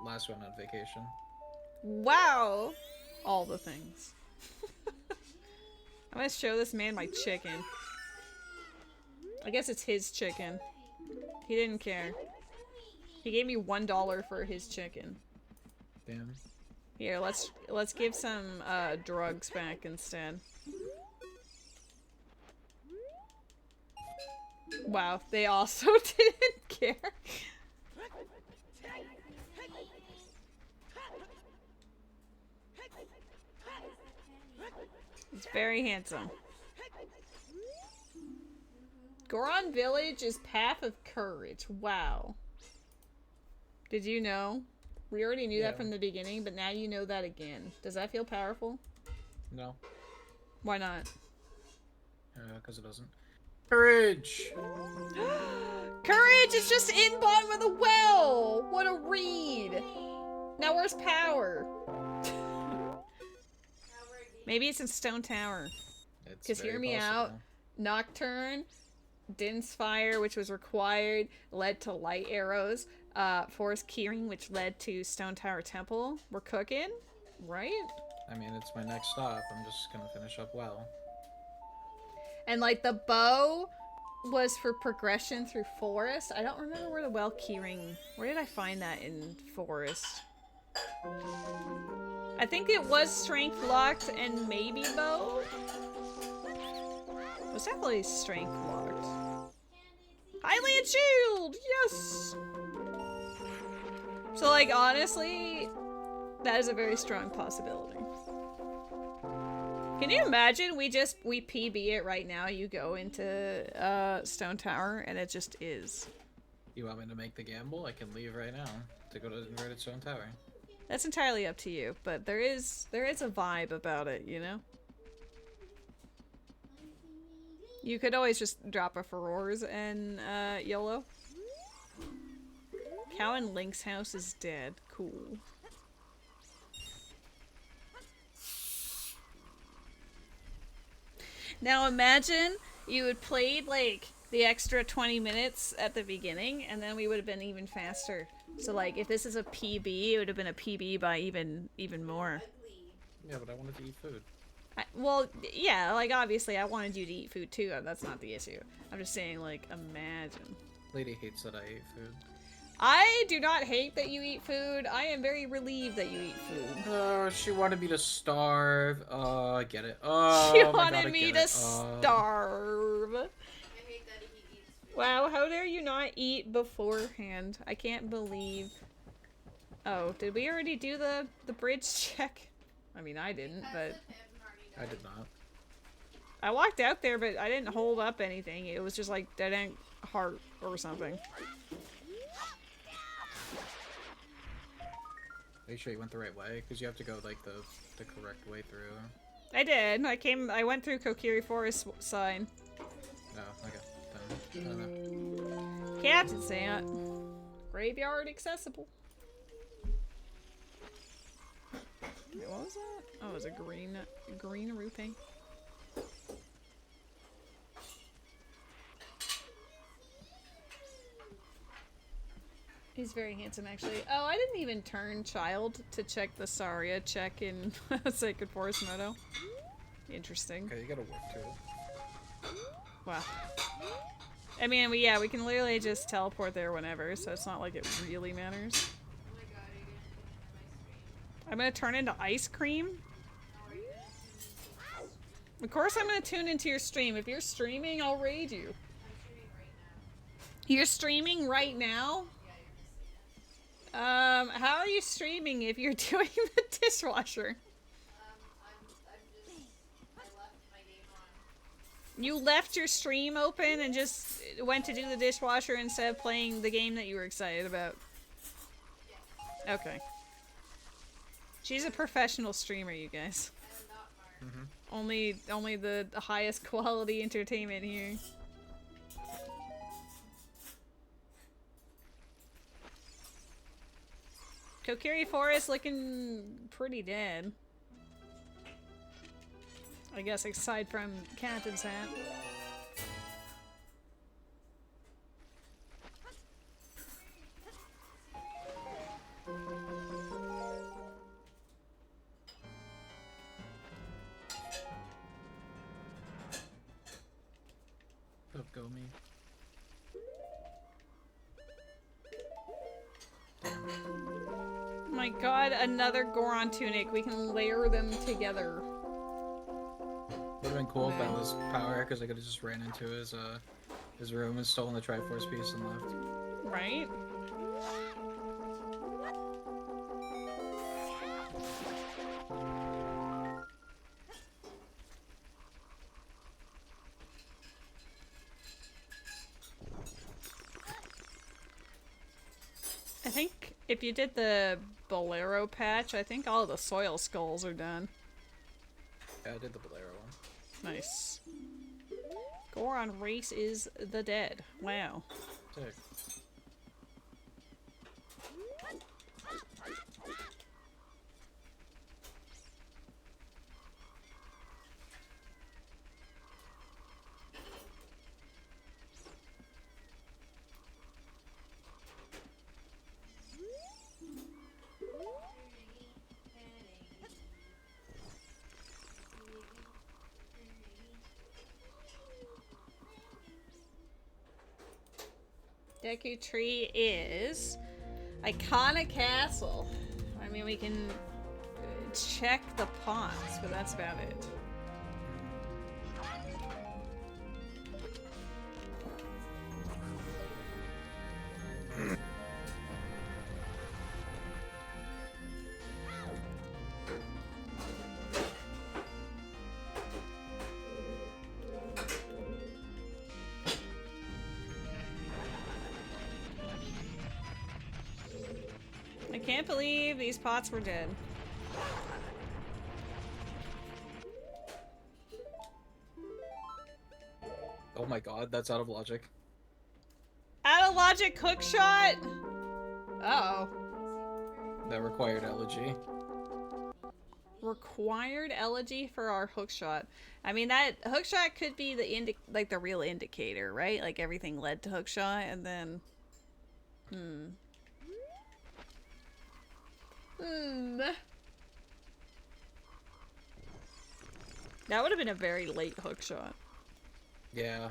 last went on vacation. Wow! All the things. I'm gonna show this man my chicken. I guess it's his chicken. He didn't care. He gave me $1 for his chicken. Damn. Here, let's give some drugs back instead. Wow, they also didn't care. It's very handsome. Goron Village is Path of Courage. Wow. Did you know? We already knew that from the beginning, but now you know that again. Does that feel powerful? No. Why not? Because it doesn't. Courage! Courage is just in bottom of the well! What a read! Now where's power? Maybe it's in Stone Tower. Because hear me out. Nocturne, Din's Fire, which was required, led to light arrows. Forest Keyring, which led to Stone Tower Temple. We're cooking, right? I mean, it's my next stop. I'm just gonna finish up well. And like the bow was for progression through forest. I don't remember where the well keyring... Where did I find that in forest? I think it was strength locked and maybe bow. It was definitely strength locked. Highland Shield! Yes! So like honestly, that is a very strong possibility. Can you imagine we PB it right now, you go into Stone Tower, and it just is. You want me to make the gamble? I can leave right now to go to Inverted Stone Tower. That's entirely up to you, but there is a vibe about it, you know? You could always just drop a Furores and YOLO. Cow in Link's house is dead. Cool. Now imagine you had played like the extra 20 minutes at the beginning, and then we would have been even faster. So like if this is a PB, it would have been a PB by even more. Yeah, but I wanted to eat food. Well, yeah, like obviously I wanted you to eat food too. That's not the issue. I'm just saying, like, imagine. Lady hates that I ate food. I do not hate that you eat food. I am very relieved that you eat food. She wanted me to starve. I get it. Oh, she wanted me to starve. I hate that he eats food. Wow, how dare you not eat beforehand? I can't believe. Oh, did we already do the bridge check? I mean, I didn't, but... I did not. I walked out there, but I didn't hold up anything. It was just like dead end heart or something. Are you sure you went the right way? Because you have to go like the correct way through. I did. I went through Kokiri Forest sign. Oh, okay. Then, I don't know. Captain Sant. Graveyard accessible. Wait, what was that? Oh, it was a green rupee. He's very handsome, actually. Oh, I didn't even turn child to check the Saria check in Sacred Forest Meadow. Interesting. Okay, you gotta work to it. Wow. I mean, we can literally just teleport there whenever, so it's not like it really matters. Oh my god, are you gonna I'm gonna turn into ice cream? tune into my stream? Of course I'm gonna tune into your stream. If you're streaming, I'll raid you. I'm streaming right now. You're streaming right now? Yeah, you're missing it. How are you streaming if you're doing the dishwasher? I left my game on. You left your stream open and just went to do the dishwasher instead of playing the game that you were excited about? Yeah. Okay. She's a professional streamer, you guys. I am not Mark. Only the highest quality entertainment here. Kokiri Forest looking pretty dead. I guess aside from Captain's Hat. Up go me. My god, another Goron tunic. We can layer them together. Would have been cool if that was power, because I could have just ran into his room and stolen the Triforce piece and left. Right? I think if you did the Bolero patch, I think all the soil skulls are done. Yeah, I did the Bolero one. Nice. Goron race is the dead. Wow. Sick. Deku Tree is Iconic Castle. I mean, we can check the pots, but that's about it. I can't believe these pots were dead. Oh my god, that's out of logic. Out of logic hook shot? Uh-oh. That required elegy. Required elegy for our hook shot. I mean, that hook shot could be the the real indicator, right? Like everything led to hook shot, and then that would have been a very late hook shot. Yeah.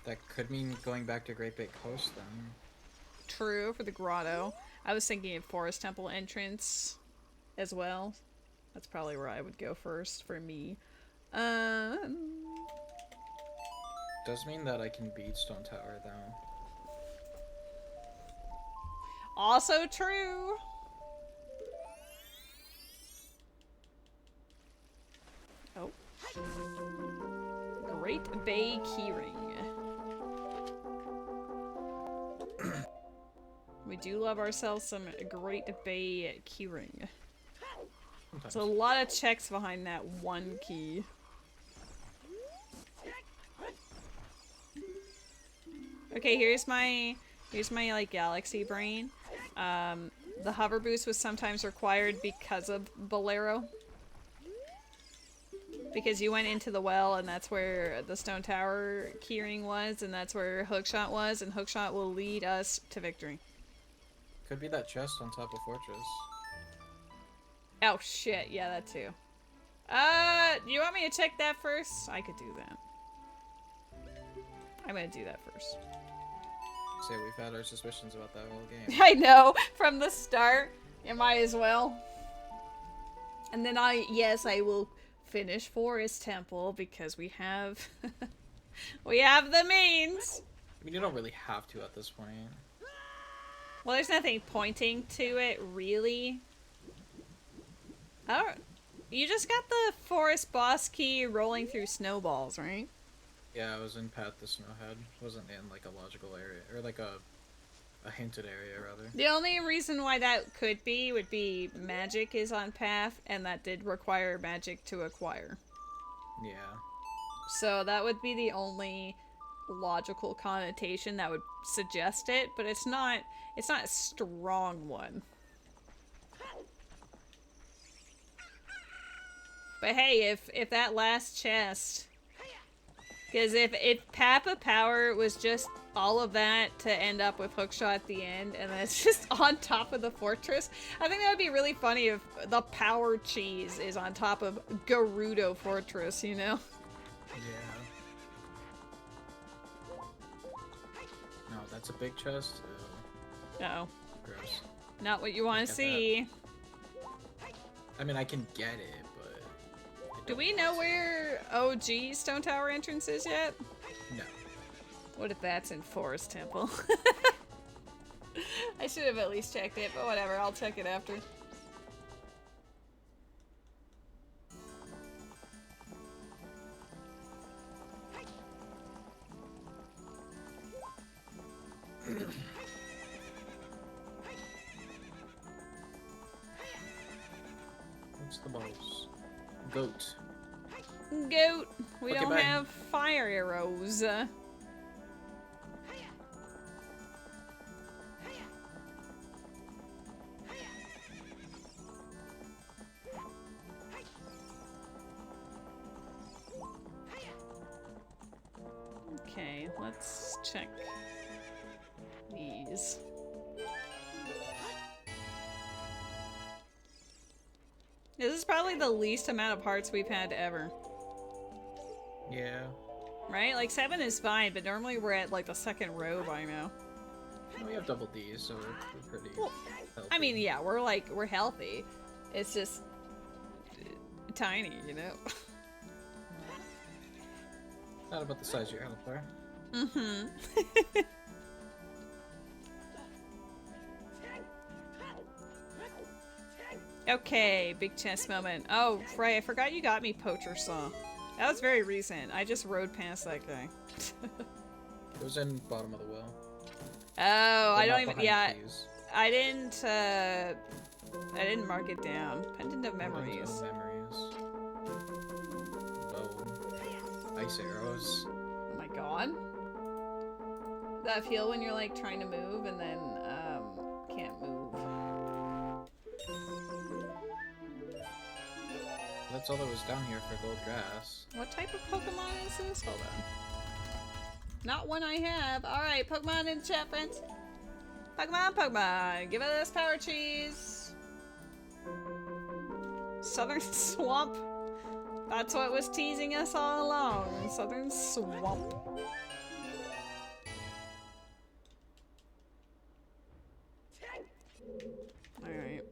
That could mean going back to Great Big Coast then. True, for the grotto. I was thinking of Forest Temple entrance as well. That's probably where I would go first for me. Does mean that I can beat Stone Tower though. Also true. Oh. Great Bay Keyring. We do love ourselves some Great Bay keyring. Sometimes. There's a lot of checks behind that one key. Okay, here's my like galaxy brain. The hover boost was sometimes required because of Bolero. Because you went into the well and that's where the stone tower keyring was, and that's where hookshot was, and hookshot will lead us to victory. Could be that chest on top of Fortress. Oh shit, yeah, that too. Do you want me to check that first? I could do that. I'm gonna do that first. Say we've had our suspicions about that whole game. I know, from the start. You might as well. And then I will finish Forest Temple because we have we have the means. I mean, you don't really have to at this point. Well, there's nothing pointing to it, really. You just got the forest boss key rolling through snowballs, right? Yeah, I was in Path to Snowhead. Wasn't in like a logical area, or like a hinted area, rather. The only reason why that would be magic is on path, and that did require magic to acquire. Yeah. So that would be the only logical connotation that would suggest it, but it's not a strong one. But hey, if that last chest, because if Papa Power was just all of that to end up with hookshot at the end, and then it's just on top of the fortress, I think that would be really funny if the power cheese is on top of Gerudo Fortress, you know? Yeah. No, that's a big chest. Uh-oh. Gross. Not what you want to see. I mean, I can get it, but... Do we know where OG Stone Tower entrance is yet? No. What if that's in Forest Temple? I should have at least checked it, but whatever, I'll check it after. What's the balls? Goat. Goat! We Okay, don't bye. have fire arrows. Okay, let's check these. This is probably the least amount of hearts we've had ever. Yeah. Right? Like 7 is fine, but normally we're at like the second row by now. We have double D's, so we're pretty Well, healthy. I mean, yeah, we're healthy. It's just tiny, you know? Not about the size of your health bar. Mm-hmm. Okay, big chest moment. Oh, right, I forgot you got me Poacher Saw. That was very recent. I just rode past that guy. It was in bottom of the well. Oh, But I not don't even, behind yeah, keys. I didn't mark it down. Pendant of Memories. Memories. Bow. Ice arrows. Oh my god. That feel when you're like trying to move and then, can't move. That's all that was down here for gold grass. What type of Pokemon is this? Hold on. Not one I have. Alright, Pokemon in the chat, friends. Pokemon! Give us power cheese! Southern Swamp. That's what was teasing us all along. Southern Swamp. Alright.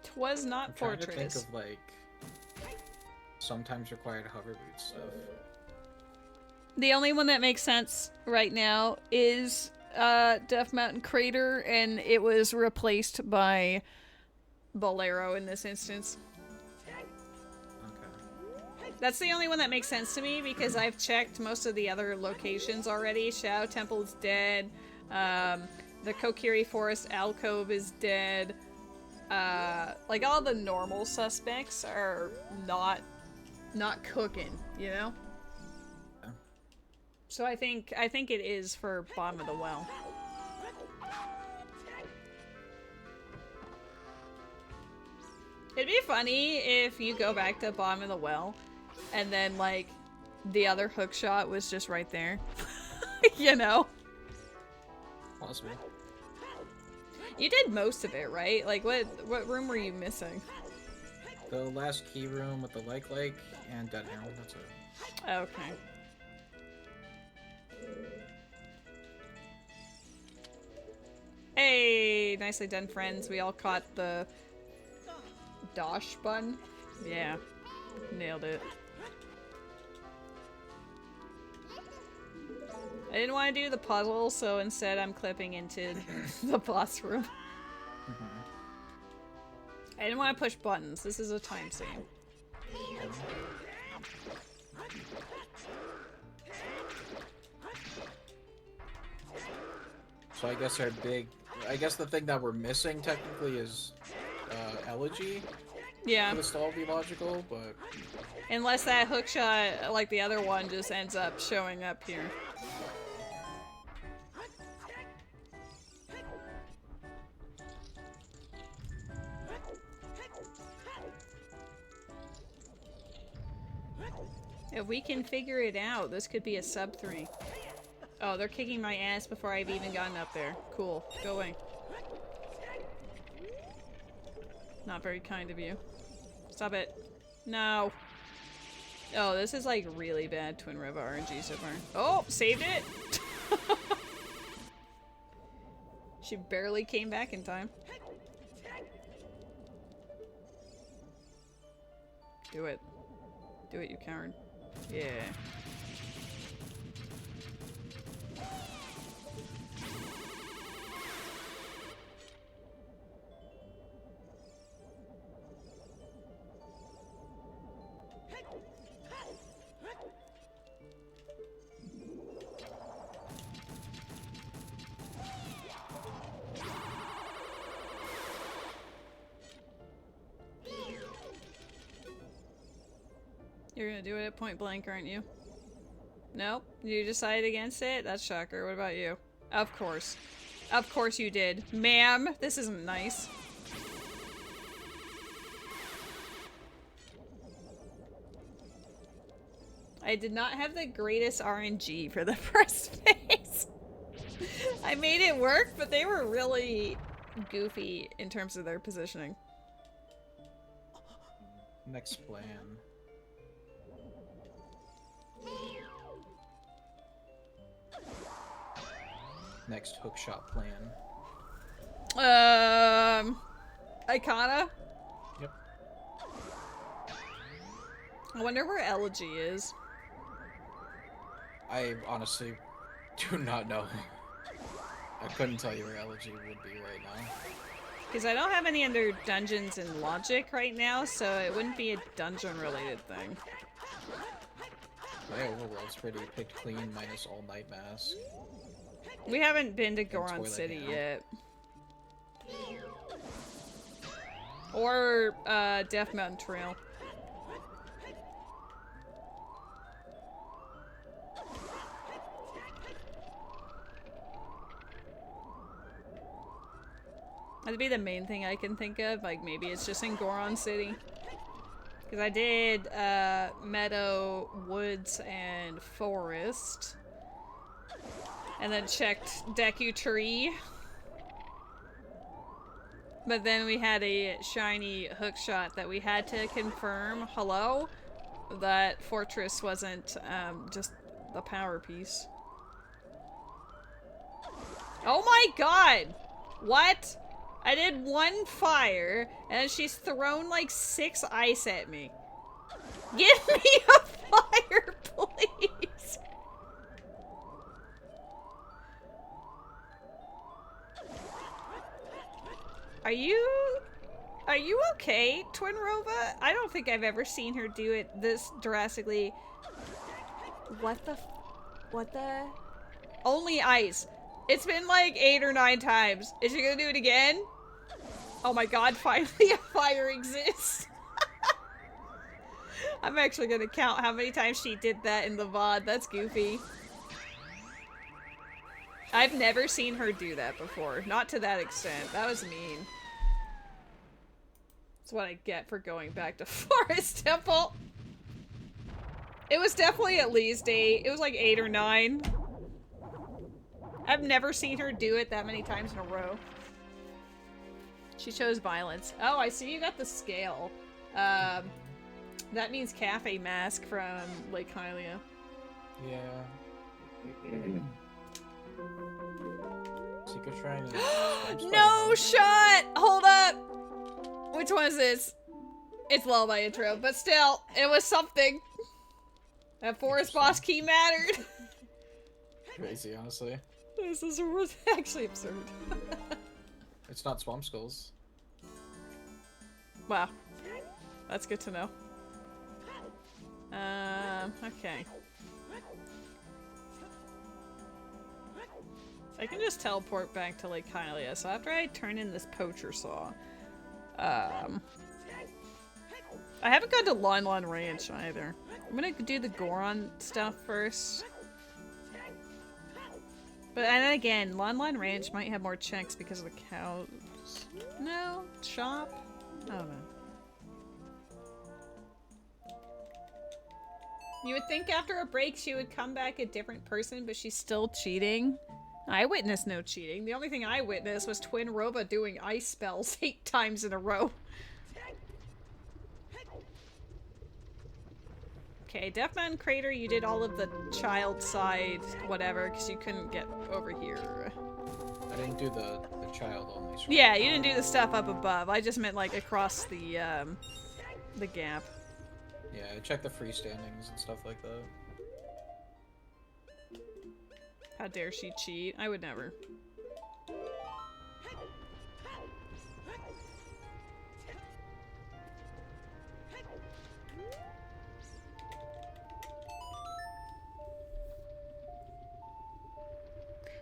Twas not I'm trying Fortress. to think of like sometimes required hover boot stuff. The only one that makes sense right now is Death Mountain Crater, and it was replaced by Bolero in this instance. Okay. That's the only one that makes sense to me because I've checked most of the other locations already. Shadow Temple's dead. The Kokiri Forest alcove is dead. Like all the normal suspects are not cooking, you know? Yeah. So I think it is for bottom of the well. It'd be funny if you go back to bottom of the well and then like the other hook shot was just right there. You know? Possible. You did most of it, right? Like what room were you missing? The last key room with the like and Dead Herald, that's it. Okay. Hey, nicely done, friends. We all caught the Dosh button. Yeah, nailed it. I didn't want to do the puzzle, so instead I'm clipping into the boss room. I didn't want to push buttons. This is a time save. So I guess the thing that we're missing technically is Elegy. Yeah. For the stall be logical, but Unless that hookshot, like the other one, just ends up showing up here. If we can figure it out, this could be a sub 3. Oh, they're kicking my ass before I've even gotten up there. Cool. Go away. Not very kind of you. Stop it. No. Oh, this is like really bad Twin River RNG so far. Oh, saved it! She barely came back in time. Do it. Do it, you coward. Yeah. You're gonna do it at point blank, aren't you? Nope. You decided against it? That's shocker. What about you? Of course. Of course you did. Ma'am, this isn't nice. I did not have the greatest RNG for the first phase. I made it work, but they were really goofy in terms of their positioning. next plan. Next hookshot plan. Icona? Yep. I wonder where Elegy is. I honestly do not know. I couldn't tell you where Elegy would be right now. Because I don't have any other dungeons in Logic right now, so it wouldn't be a dungeon-related thing. My overworld's pretty picked clean, minus all night mask. We haven't been to And Goron Toilet City Hand. yet. Or, Death Mountain Trail. That'd be the main thing I can think of. Like, maybe it's just in Goron City. Because I did, Meadow, Woods, and Forest. And then checked Deku Tree. But then we had a shiny hookshot that we had to confirm, hello, that Fortress wasn't, just the power piece. Oh my god! What? I did one fire, and she's thrown like 6 ice at me. Give me a fire, please! Are you Are you okay, Twin Rova? I don't think I've ever seen her do it this drastically. What the? Only ice. It's been like 8 or 9 times. Is she gonna do it again? Oh my god, finally a fire exists. I'm actually gonna count how many times she did that in the VOD. That's goofy. I've never seen her do that before. Not to that extent. That was mean. That's what I get for going back to Forest Temple. It was definitely at least 8. It was like 8 or 9. I've never seen her do it that many times in a row. She chose violence. Oh, I see you got the scale. That means Cafe Mask from Lake Hylia. Yeah. Secret Shrine is... No shot! Hold up! Which one is this? It's Lullaby intro, but still, it was something. That forest boss key mattered. Crazy, honestly. This is actually absurd. It's not Swamp Skulls. Wow. That's good to know. Okay. I can just teleport back to Lake Hylia, so after I turn in this poacher saw, I haven't gone to Lon Lon Ranch either. I'm gonna do the Goron stuff first. But, and then again, Lon Lon Ranch might have more checks because of the cows. No? Shop? I don't know. You would think after a break she would come back a different person, but she's still cheating. I witnessed no cheating. The only thing I witnessed was Twin Rova doing ice spells 8 times in a row. Okay, Death Mountain Crater, you did all of the child side whatever, because you couldn't get over here. I didn't do the child only. So Yeah, you didn't do the stuff up above. I just meant like across the gap. Yeah, I checked the freestandings and stuff like that. How dare she cheat? I would never.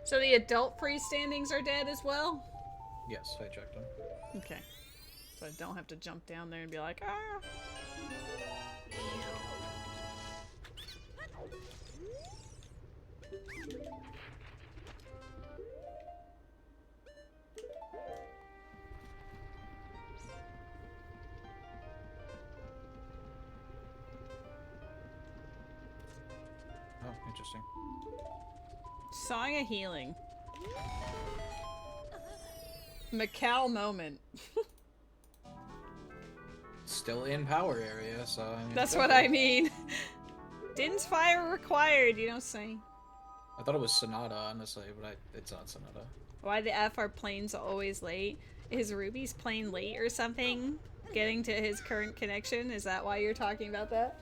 So the adult freestandings are dead as well? Yes, I checked them. Okay. So I don't have to jump down there and be like, ah! Oh, interesting. Saga healing. Macau moment. Still in power area, so I mean, That's what I mean. Din's fire required, you don't say. I thought it was Sonata, honestly, but it's not Sonata. Why the F are planes always late? Is Ruby's plane late or something? Getting to his current connection? Is that why you're talking about that?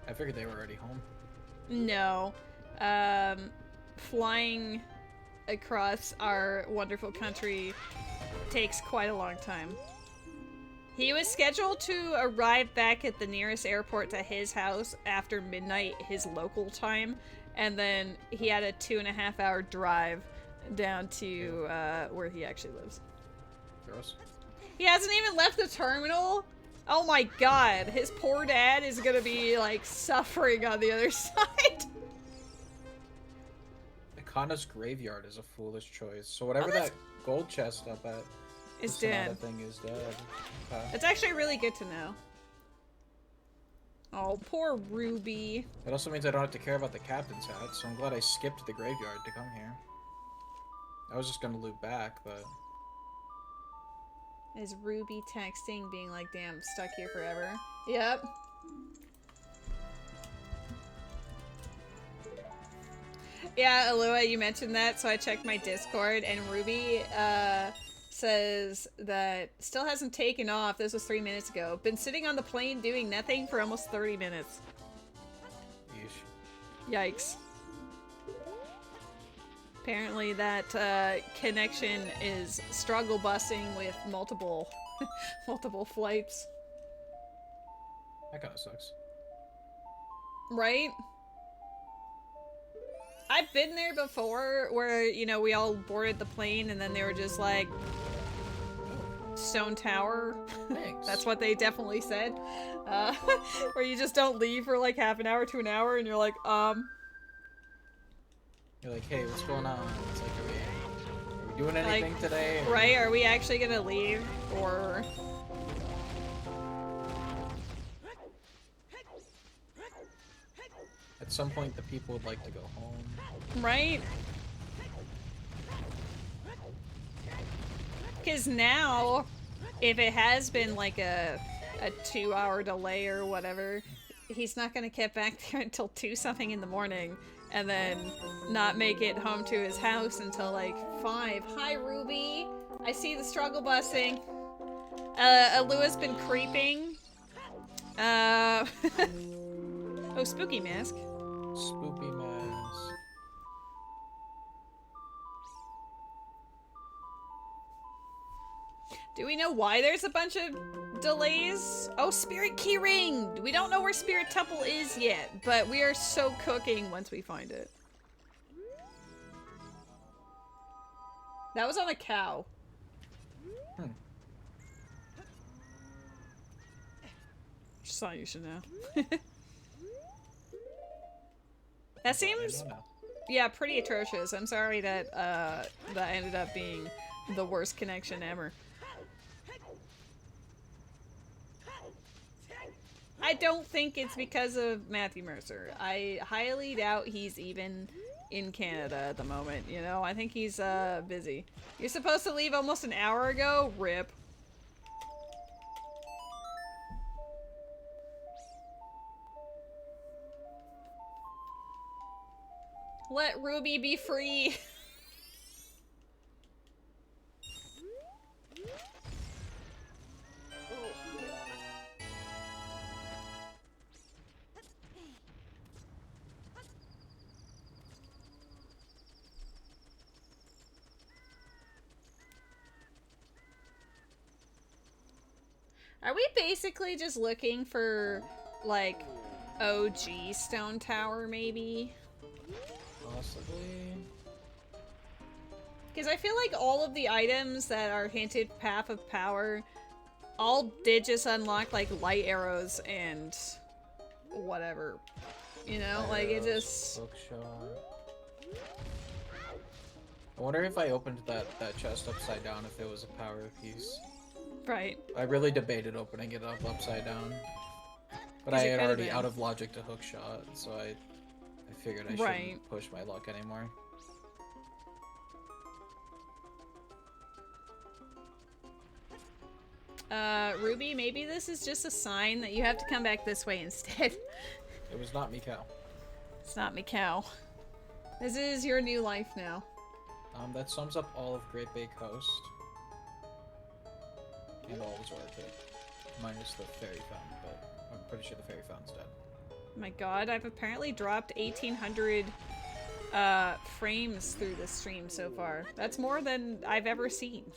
I figured they were already home. No. Flying across our wonderful country takes quite a long time. He was scheduled to arrive back at the nearest airport to his house after midnight, his local time, and then he had a 2.5-hour drive down to where he actually lives. Gross. He hasn't even left the terminal? Oh my god, his poor dad is gonna be, like, suffering on the other side. Akana's graveyard is a foolish choice. So whatever that gold chest up at Is the Sonata dead. thing is dead. Okay. It's actually really good to know. Oh, poor Ruby. It also means I don't have to care about the captain's hat, so I'm glad I skipped the graveyard to come here. I was just gonna loop back, but... Is Ruby texting being like, damn, I'm stuck here forever? Yep. Yeah, Alua, you mentioned that, so I checked my Discord, and Ruby, says that still hasn't taken off. This was 3 minutes ago. Been sitting on the plane doing nothing for almost 30 minutes. Yeesh. Yikes. Apparently that connection is struggle busing with multiple multiple flights. That kind of sucks. Right? I've been there before where, you know, we all boarded the plane and then they were just like, Stone Tower. Thanks. That's what they definitely said. Where you just don't leave for like half an hour to an hour and you're like, You're like, hey, what's going on? It's like, are we doing anything like, today? Or... right? Are we actually gonna leave? Or... At some point, the people would like to go home. Right? Because now, if it has been like a 2-hour delay or whatever, he's not gonna get back there until 2 something in the morning, and then not make it home to his house until like 5. Hi, Ruby. I see the struggle busing. Alua's been creeping. Oh, spooky mask. Spoopy mask. Do we know why there's a bunch of delays? Oh, Spirit Key Ring! We don't know where Spirit Temple is yet, but we are so cooking once we find it. That was on a cow. Just thought you should know. That seems, yeah, pretty atrocious. I'm sorry that that ended up being the worst connection ever. I don't think it's because of Matthew Mercer. I highly doubt he's even in Canada at the moment, you know? I think he's busy. You're supposed to leave almost an hour ago? RIP. Let Ruby be free. Are we basically just looking for, like, OG Stone Tower, maybe? Possibly. Because I feel like all of the items that are hinted Path of Power all did just unlock, like, light arrows and whatever. You know? Like, it just... Bookshot. I wonder if I opened that chest upside down if it was a power piece. Right. I really debated opening it up upside down. But I had already out of logic to hookshot, so I figured I shouldn't push my luck anymore. Ruby, maybe this is just a sign that you have to come back this way instead. It was not Mikau. It's not Mikau. This is your new life now. That sums up all of Great Bay Coast. And all of Zora Cave. Minus the fairy fountain, but I'm pretty sure the fairy fountain's dead. My god, I've apparently dropped 1,800 frames through this stream so far. That's more than I've ever seen.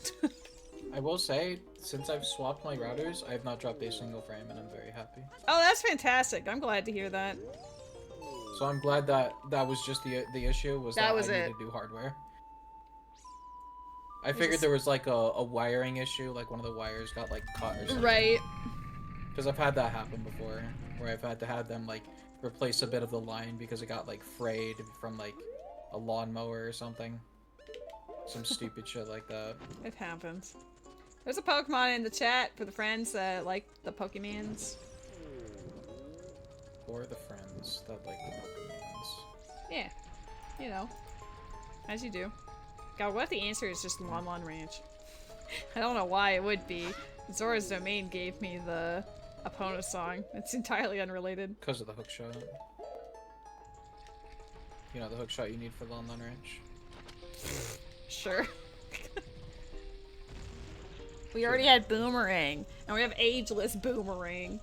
I will say, since I've swapped my routers, I have not dropped a single frame, and I'm very happy. Oh, that's fantastic. I'm glad to hear that. So I'm glad that that was just the issue, was that I needed to do hardware. I figured there was like a wiring issue, like one of the wires got like caught or something. Right. Because I've had that happen before, where I've had to have them like replace a bit of the line because it got like frayed from like a lawnmower or something. Some stupid shit like that. It happens. There's a Pokemon in the chat for the friends that like the Pokemans. Or the friends that like the Pokemans. Yeah. You know. As you do. God, what if the answer is just Lon Lon Ranch? I don't know why it would be. Zora's Domain gave me the Epona song. It's entirely unrelated. Because of the hookshot. You know, the hookshot you need for Lon Lon Ranch. Sure. We already had Boomerang, and we have Ageless Boomerang.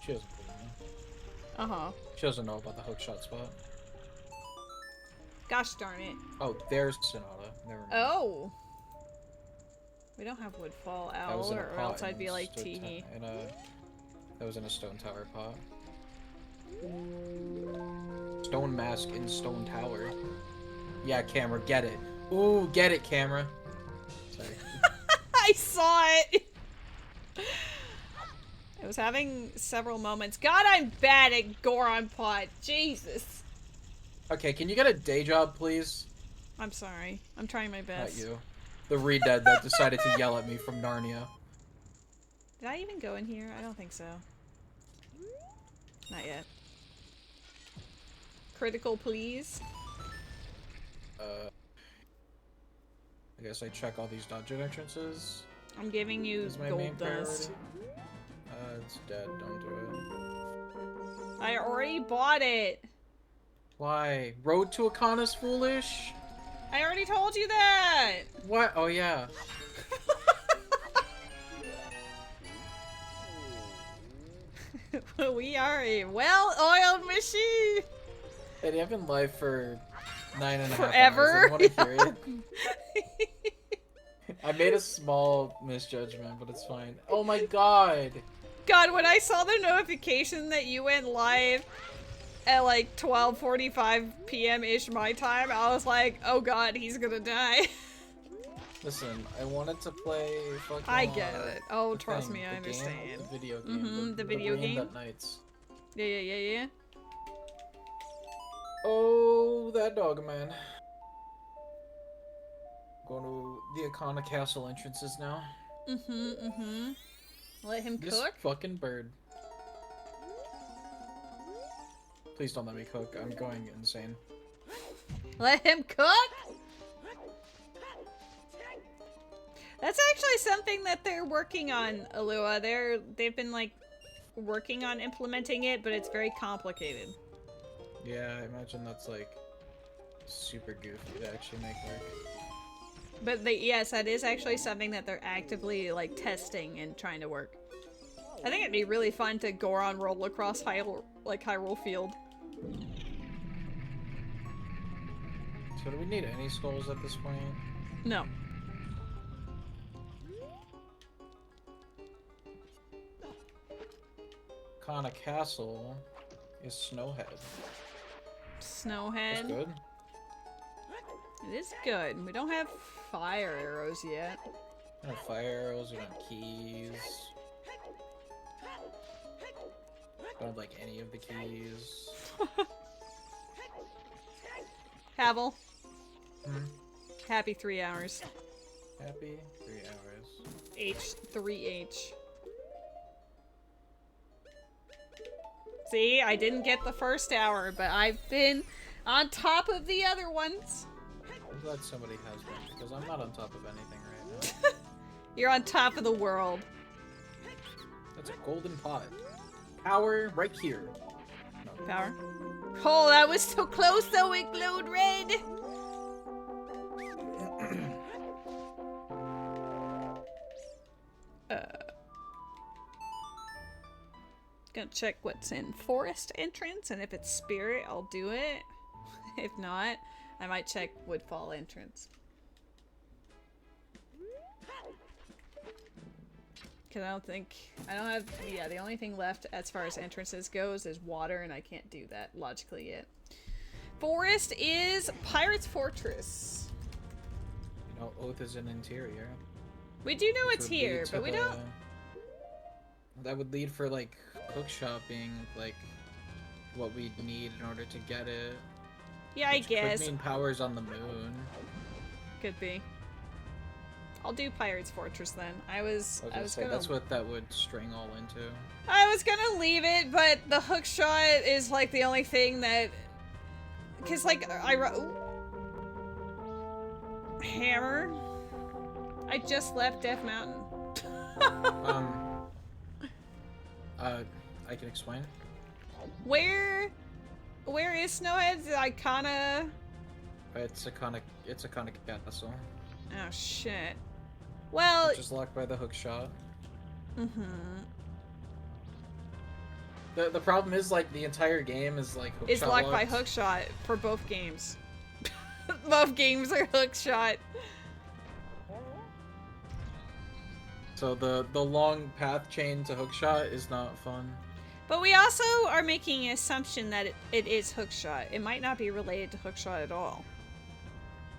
She doesn't believe me. Uh-huh. She doesn't know about the hookshot spot. Gosh darn it. Oh, there's Sonata. Never mind. Oh. We don't have Woodfall That was Owl, in a or pot else I'd be like stood teehee. That was in a stone tower pot. Stone mask in stone tower. Yeah, camera, get it. Ooh, get it, camera. Sorry. I saw it! I was having several moments. God, I'm bad at Goron Pot. Jesus. Okay, can you get a day job, please? I'm sorry. I'm trying my best. Not you. The Redead that decided to yell at me from Narnia. Did I even go in here? I don't think so. Not yet. Critical, please. I guess I check all these dungeon entrances. I'm giving you Is my gold main dust. priority. It's dead. Don't do it. I already bought it. Why? Road to Akana's foolish? I already told you that. What? Oh, yeah. We are a well-oiled machine. Eddie, I've been live for 9.5 Forever? hours. I want to hear it. I made a small misjudgment, but it's fine. Oh my god! God, when I saw the notification that you went live at like 12:45 p.m.-ish my time, I was like, oh god, he's gonna die. Listen, I wanted to play fucking... I get it. Oh, the trust thing, me, I the understand. Game, the video game. The video brain game? that nights. Yeah. Oh, that dog, man. Going to the Akana Castle entrances now. Let him This cook? fucking bird. Please don't let me cook. I'm going insane. Let him cook? That's actually something that they're working on, Alua. They've been like working on implementing it, but it's very complicated. Yeah, I imagine that's like super goofy to actually make work. But yes, that is actually something that they're actively like testing and trying to work. I think it'd be really fun to Goron roll across Hyrule Field. So do we need any skulls at this point? No. Akana Castle is Snowhead. Snowhead. That's good. It is good. We don't have fire arrows yet. We don't have fire arrows, we don't have keys. Don't have like any of the keys. Havel. Hmm? Happy 3 hours. Happy 3 hours. H3H. See, I didn't get the first hour, but I've been on top of the other ones. I'm glad somebody has been, because I'm not on top of anything right now. You're on top of the world. That's a golden pot. Power right here. No. Power. Oh, that was so close though, it glowed red! Gonna check what's in forest entrance, and if it's spirit, I'll do it. If not, I might check woodfall entrance. Cause I don't have, yeah, the only thing left as far as entrances goes is water, and I can't do that logically yet. Forest is Pirate's Fortress. You know, Oath is an interior. We do know which it's would lead here, to but we don't. That would lead for, like, cookshop being, like, what we need in order to get it. Yeah, I Which guess. could mean powers on the moon. Could be. I'll do Pirate's Fortress then. I was Say, gonna. that's what that would string all into. I was gonna leave it, but the hook shot is like the only thing that. Cause like ooh. Hammer. I just left Death Mountain. I can explain. Where is Snowhead? Icona. It's a conic castle. Oh shit. Well. Which is locked by the hook shot. Mm-hmm. The problem is, like, the entire game is like hook It's shot locked by locked. hookshot for both games. Both games are hookshot. So the long path chain to hookshot is not fun. But we also are making an assumption that it is hookshot. It might not be related to hookshot at all.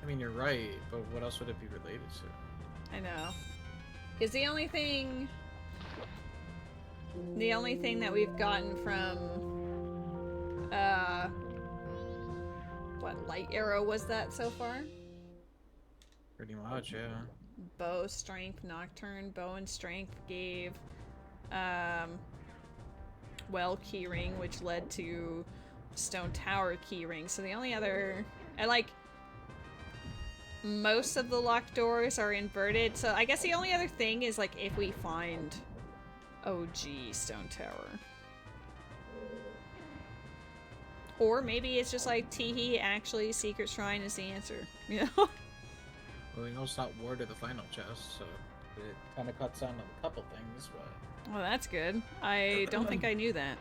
I mean, you're right, but what else would it be related to? I know. Because the only thing that we've gotten from, what light arrow was that so far? Pretty much, yeah. Bow, strength, nocturne. Bow and strength gave, well, keyring, which led to stone tower keyring. So the only other, most of the locked doors are inverted. So I guess the only other thing is like if we find OG stone tower. Or maybe it's just like teehee, actually secret shrine is the answer, you know? Well, we know it's not war to the final chest, so it kind of cuts down on a couple things, but... Well, that's good. I don't think I knew that.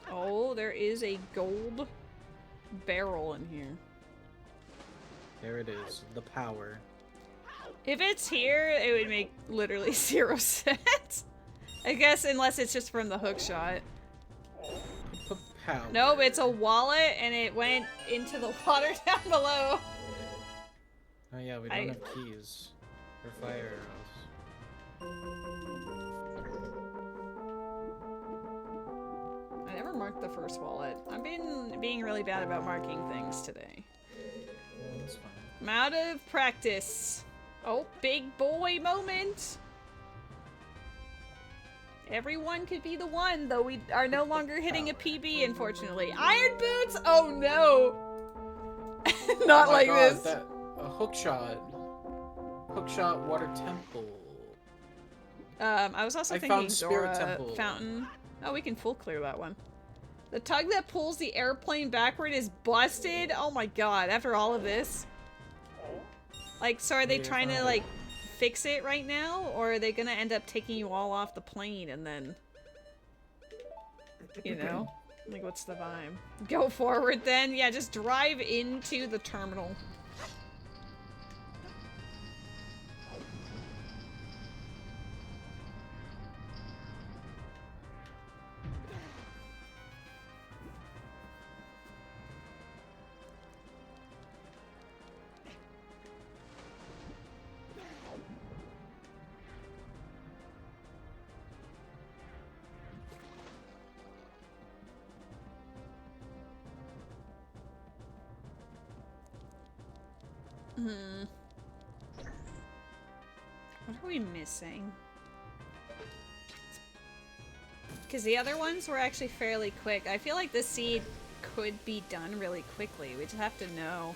Oh, there is a gold barrel in here. There it is, the power. If it's here, it would make literally 0 sense. I guess unless it's just from the hookshot. Power. Nope, it's a wallet and it went into the water down below. Oh yeah, we don't have keys for fire arrows. I never marked the first wallet. I've been being really bad about marking things today. Yeah, that's fine. I'm out of practice. Oh, big boy moment. Everyone could be the one, though we are no longer hitting a PB, unfortunately. Iron boots? Oh no! Not Oh my like God, this. A hookshot. Hookshot water temple. I was also I thinking found Spirit Dora Temple. fountain. Oh, we can full clear that one. The tug that pulls the airplane backward is busted. Oh my God! After all of this, like, so are they Yeah, trying to fine. like fix it right now, or are they gonna end up taking you all off the plane and then, you know, like what's the vibe? Go forward then. Yeah, just drive into the terminal. What are we missing? Because the other ones were actually fairly quick. I feel like the seed could be done really quickly. We just have to know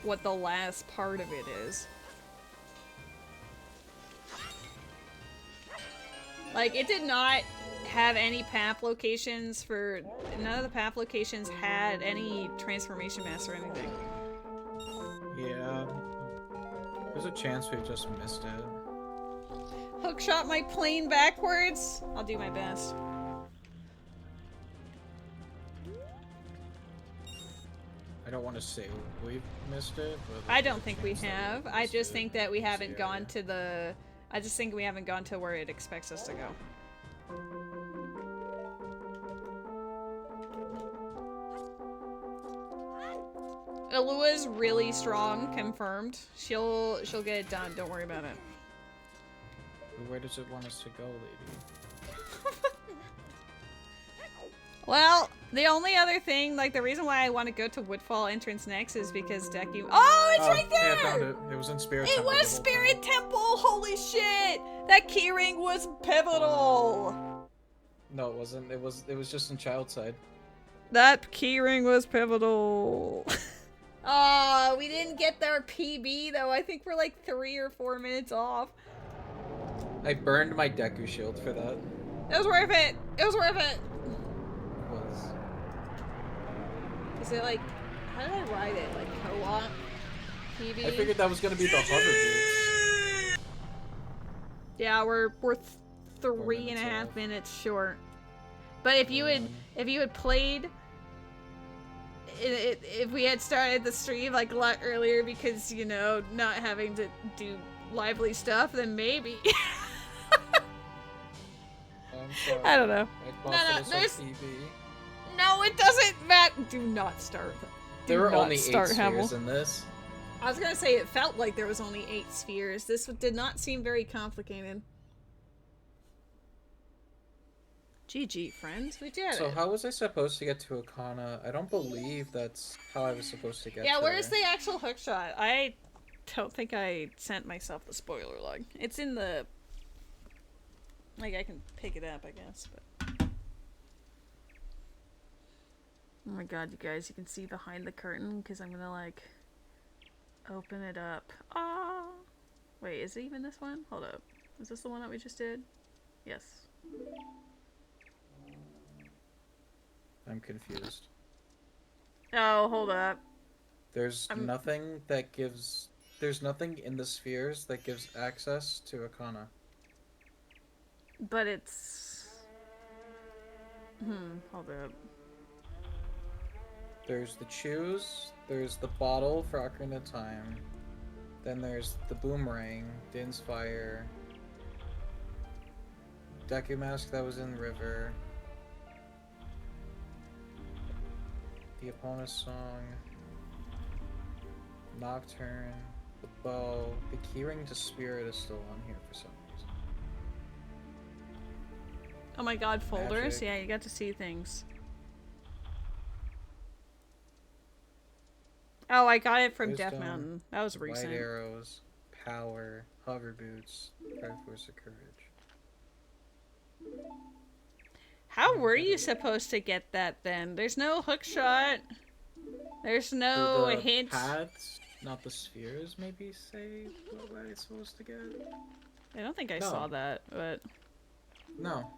what the last part of it is. Like, it did not have any path locations for... None of the path locations had any transformation mass or anything. Yeah. There's a chance we just missed it. Hookshot my plane backwards? I'll do my best. I don't want to say we've missed it, but I there's don't a think we chance that have. we've I missed just it. think that we haven't Yeah, gone yeah. to the... I just think we haven't gone to where it expects us to go. Alua's really strong, confirmed. She'll get it done, don't worry about it. Where does it want us to go, lady? Well, the only other thing, like the reason why I want to go to Woodfall entrance next is because Deku- Oh, it's right there! Yeah, I found it. It was in Spirit It Temple. was the whole Spirit time. Temple! Holy shit! That keyring was pivotal! No, it wasn't. It was just in Child Side. That keyring was pivotal. Aw, we didn't get their PB though. I think we're like 3 or 4 minutes off. I burned my Deku shield for that. It was worth it! It was worth it! It was. Is it like, how did I ride it? Like co-op? PB? I figured that was gonna be the hover boots. Yeah, we're 3 and a minutes half off. minutes short. But if you had played, if we had started the stream like a lot earlier, because you know not having to do lively stuff, then maybe. I'm sorry. I don't know. No, there's TV. no, it doesn't matter. Do not start. There were only 8 start spheres in this. I was gonna say it felt like there was only 8 spheres. This did not seem very complicated. GG, friends. We did it. So how was I supposed to get to Akana? I don't believe that's how I was supposed to get Yeah, to where's her. the actual hookshot? I don't think I sent myself the spoiler log. It's in the... Like, I can pick it up, I guess, but... Oh my god, you guys, you can see behind the curtain, because I'm gonna, like, open it up. Ah! Wait, is it even this one? Hold up. Is this the one that we just did? Yes. I'm confused. Oh, hold up. There's nothing that gives... There's nothing in the spheres that gives access to Akana. But it's... hold up. There's the Choose, there's the bottle for Ocarina of Time, then there's the boomerang, Din's Fire, Deku Mask that was in the river, the Epona song, Nocturne, the bow, the keyring to Spirit is still on here for some reason. Oh my god, folders? Magic. Yeah, you got to see things. Oh, I got it from Death Wisdom, Mountain. That was recent. White Arrows, Power, Hover Boots, Triforce of Courage. How were you supposed to get that then? There's no hookshot. There's no Do the hint. paths, not the spheres, maybe say what I'm supposed to get? I don't think I No. saw that, but No.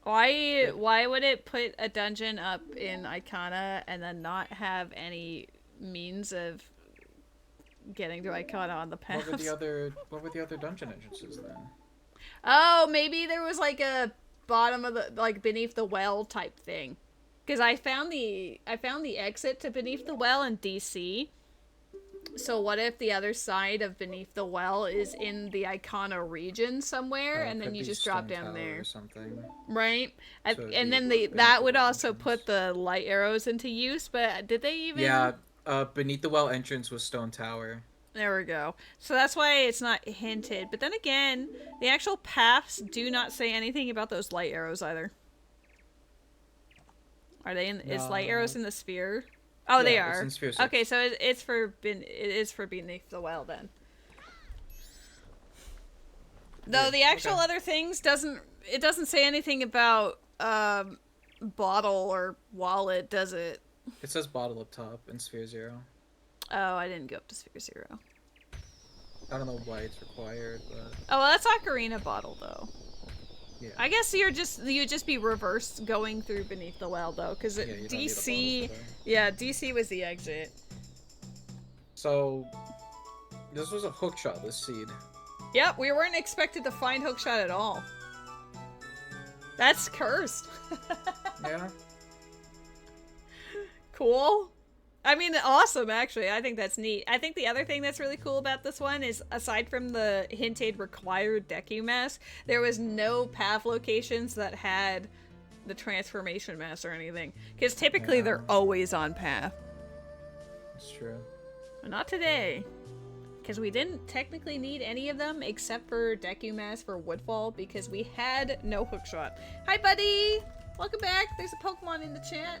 why would it put a dungeon up in Icona and then not have any means of getting to Icona on the path? What were the other dungeon entrances then? Oh, maybe there was like a bottom of the, like beneath the well type thing. Because I found the exit to beneath the well in DC. So what if the other side of beneath the well is in the Icona region somewhere, and then Could you be just drop Stone down Tower there, or something. right? So it'd And be then beneath that the would well also entrance. put the light arrows into use. But did they even? Yeah, beneath the well entrance was Stone Tower. There we go. So that's why it's not hinted. But then again, the actual paths do not say anything about those light arrows either. Are they in? Is light arrows in the sphere? Oh, Yeah, they it's are. in Sphere 6. Okay, so it is for beneath the well then. Though Yeah, the actual okay. other things doesn't say anything about bottle or wallet, does it? It says bottle up top in Sphere 0. Oh, I didn't go up to Sphere 0. I don't know why it's required, but Oh, well, that's Ocarina bottle though. yeah. I guess you'd just be reverse going through beneath the well though, because Yeah, you don't need a DC, bottle for that. yeah, DC was the exit. So this was a hookshot, this seed. Yep, we weren't expected to find hookshot at all. That's cursed. Yeah. Cool. I mean, awesome, actually. I think that's neat. I think the other thing that's really cool about this one is, aside from the hinted required Deku mask, there was no path locations that had the transformation mask or anything. Because typically they're always on path. It's true. But not today. Because we didn't technically need any of them except for Deku mask for Woodfall, because we had no hookshot. Hi, buddy! Welcome back. There's a Pokemon in the chat.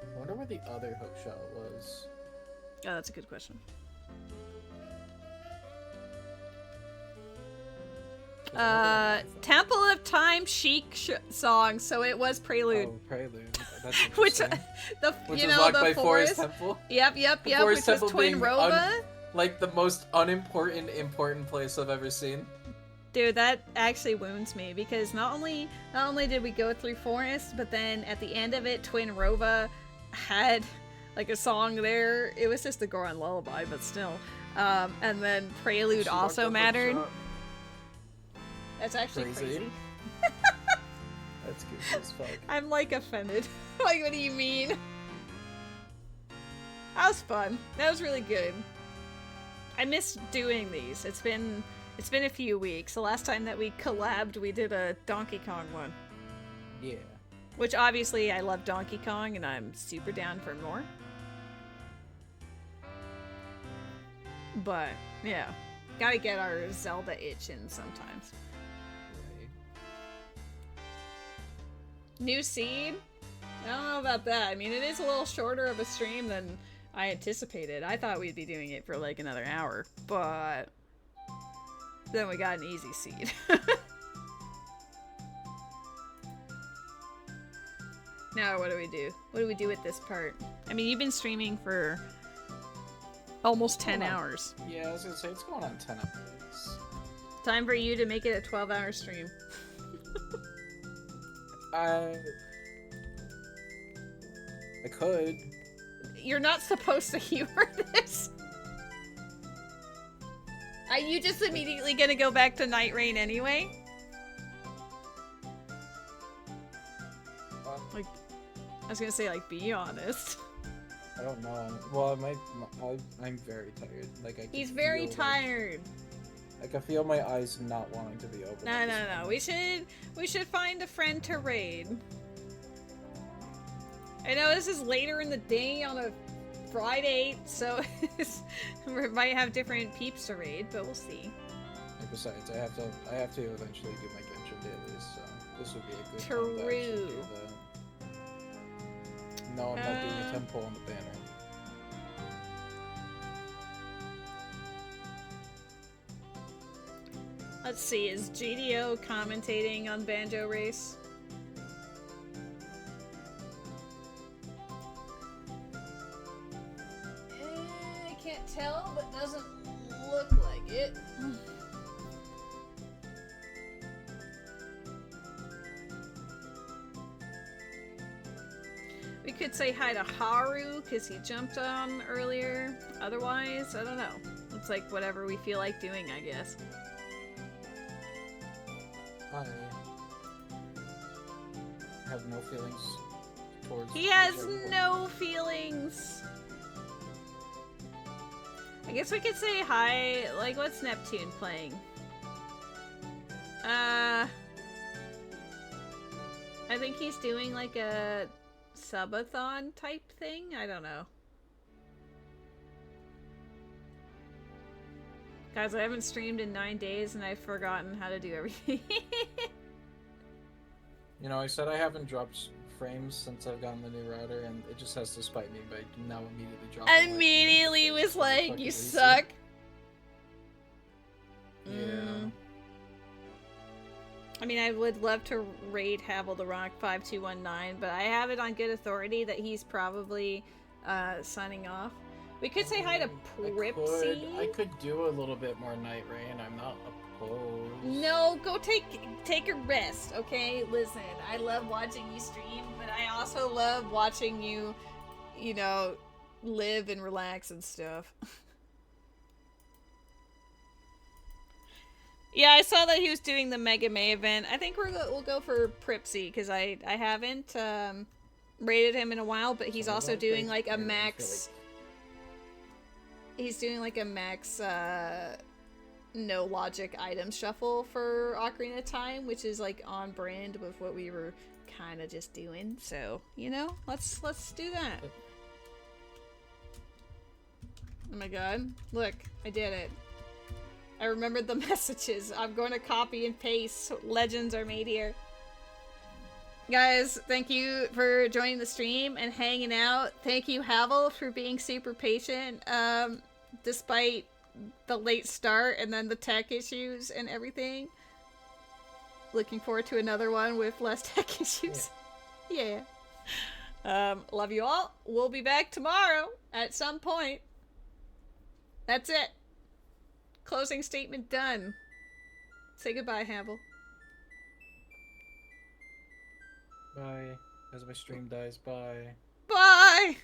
I wonder where the other hookshot was. Oh, that's a good question. Temple of Time chic song, so it was Prelude. Oh, Prelude. That's Which, interesting. Which was locked the by forest. Temple. Yep, The which Forest was Temple Twin being Rova. Like the most important place I've ever seen. Dude, that actually wounds me, because not only did we go through forest, but then at the end of it, Twin Rova had like a song there. It was just a Goron lullaby, but still. And then Prelude also mattered. That's actually crazy. That's goofy as fuck. I'm like offended. Like, what do you mean? That was fun. That was really good. I miss doing these. It's been a few weeks. The last time that we collabed, we did a Donkey Kong one. Yeah. Which obviously I love Donkey Kong and I'm super down for more. But yeah, gotta get our Zelda itch in sometimes. Right. New seed? I don't know about that. I mean, it is a little shorter of a stream than I anticipated. I thought we'd be doing it for like another hour, but then we got an easy seed. Now what do we do? What do we do with this part? I mean, you've been streaming for almost 10 hours. Yeah, I was gonna say, it's going on 10 hours. Time for you to make it a 12-hour stream. I could. You're not supposed to humor this. Are you just immediately gonna go back to Night Rain anyway? Like, I was gonna say, like, be honest. I don't know. Well, I'm very tired. Like, He's very tired. Like, I feel my eyes not wanting to be open. No. We should find a friend to raid. I know this is later in the day on a Friday, so we might have different peeps to raid, but we'll see. And besides, I have to eventually do my Genshin dailies, so this would be a good time to actually do that. No, I'm not doing a temple on the banner. Let's see, is GDO commentating on Banjo Race? I can't tell, but doesn't look like it. We could say hi to Haru, because he jumped on earlier. Otherwise, I don't know. It's like whatever we feel like doing, I guess. I have no feelings towards... He has no feelings! I guess we could say hi, like, what's Neptune playing? I think he's doing, like, a subathon type thing? I don't know. Guys, I haven't streamed in 9 days and I've forgotten how to do everything. You know, I said I haven't dropped frames since I've gotten the new router, and it just has to spite me by now immediately dropping. Immediately was like, you suck. Yeah. I mean, I would love to raid Havel the Rock 5219, but I have it on good authority that he's probably signing off. We could say hi to Pripsy. I could do a little bit more Night Rain. I'm not opposed. No, go take a rest, okay? Listen, I love watching you stream, but I also love watching you, you know, live and relax and stuff. Yeah, I saw that he was doing the Mega May event. I think we'll go for Pripsy, because I haven't rated him in a while, but he's also doing like a max... He's doing like a max no logic item shuffle for Ocarina of Time, which is like on brand with what we were kind of just doing. So, you know, let's do that. Oh my god. Look, I did it. I remembered the messages. I'm going to copy and paste. Legends are made here. Guys, thank you for joining the stream and hanging out. Thank you, Havel, for being super patient, despite the late start and then the tech issues and everything. Looking forward to another one with less tech issues. Yeah. Love you all. We'll be back tomorrow at some point. That's it. Closing statement done. Say goodbye, Havel. Bye. As my stream dies, bye. Bye!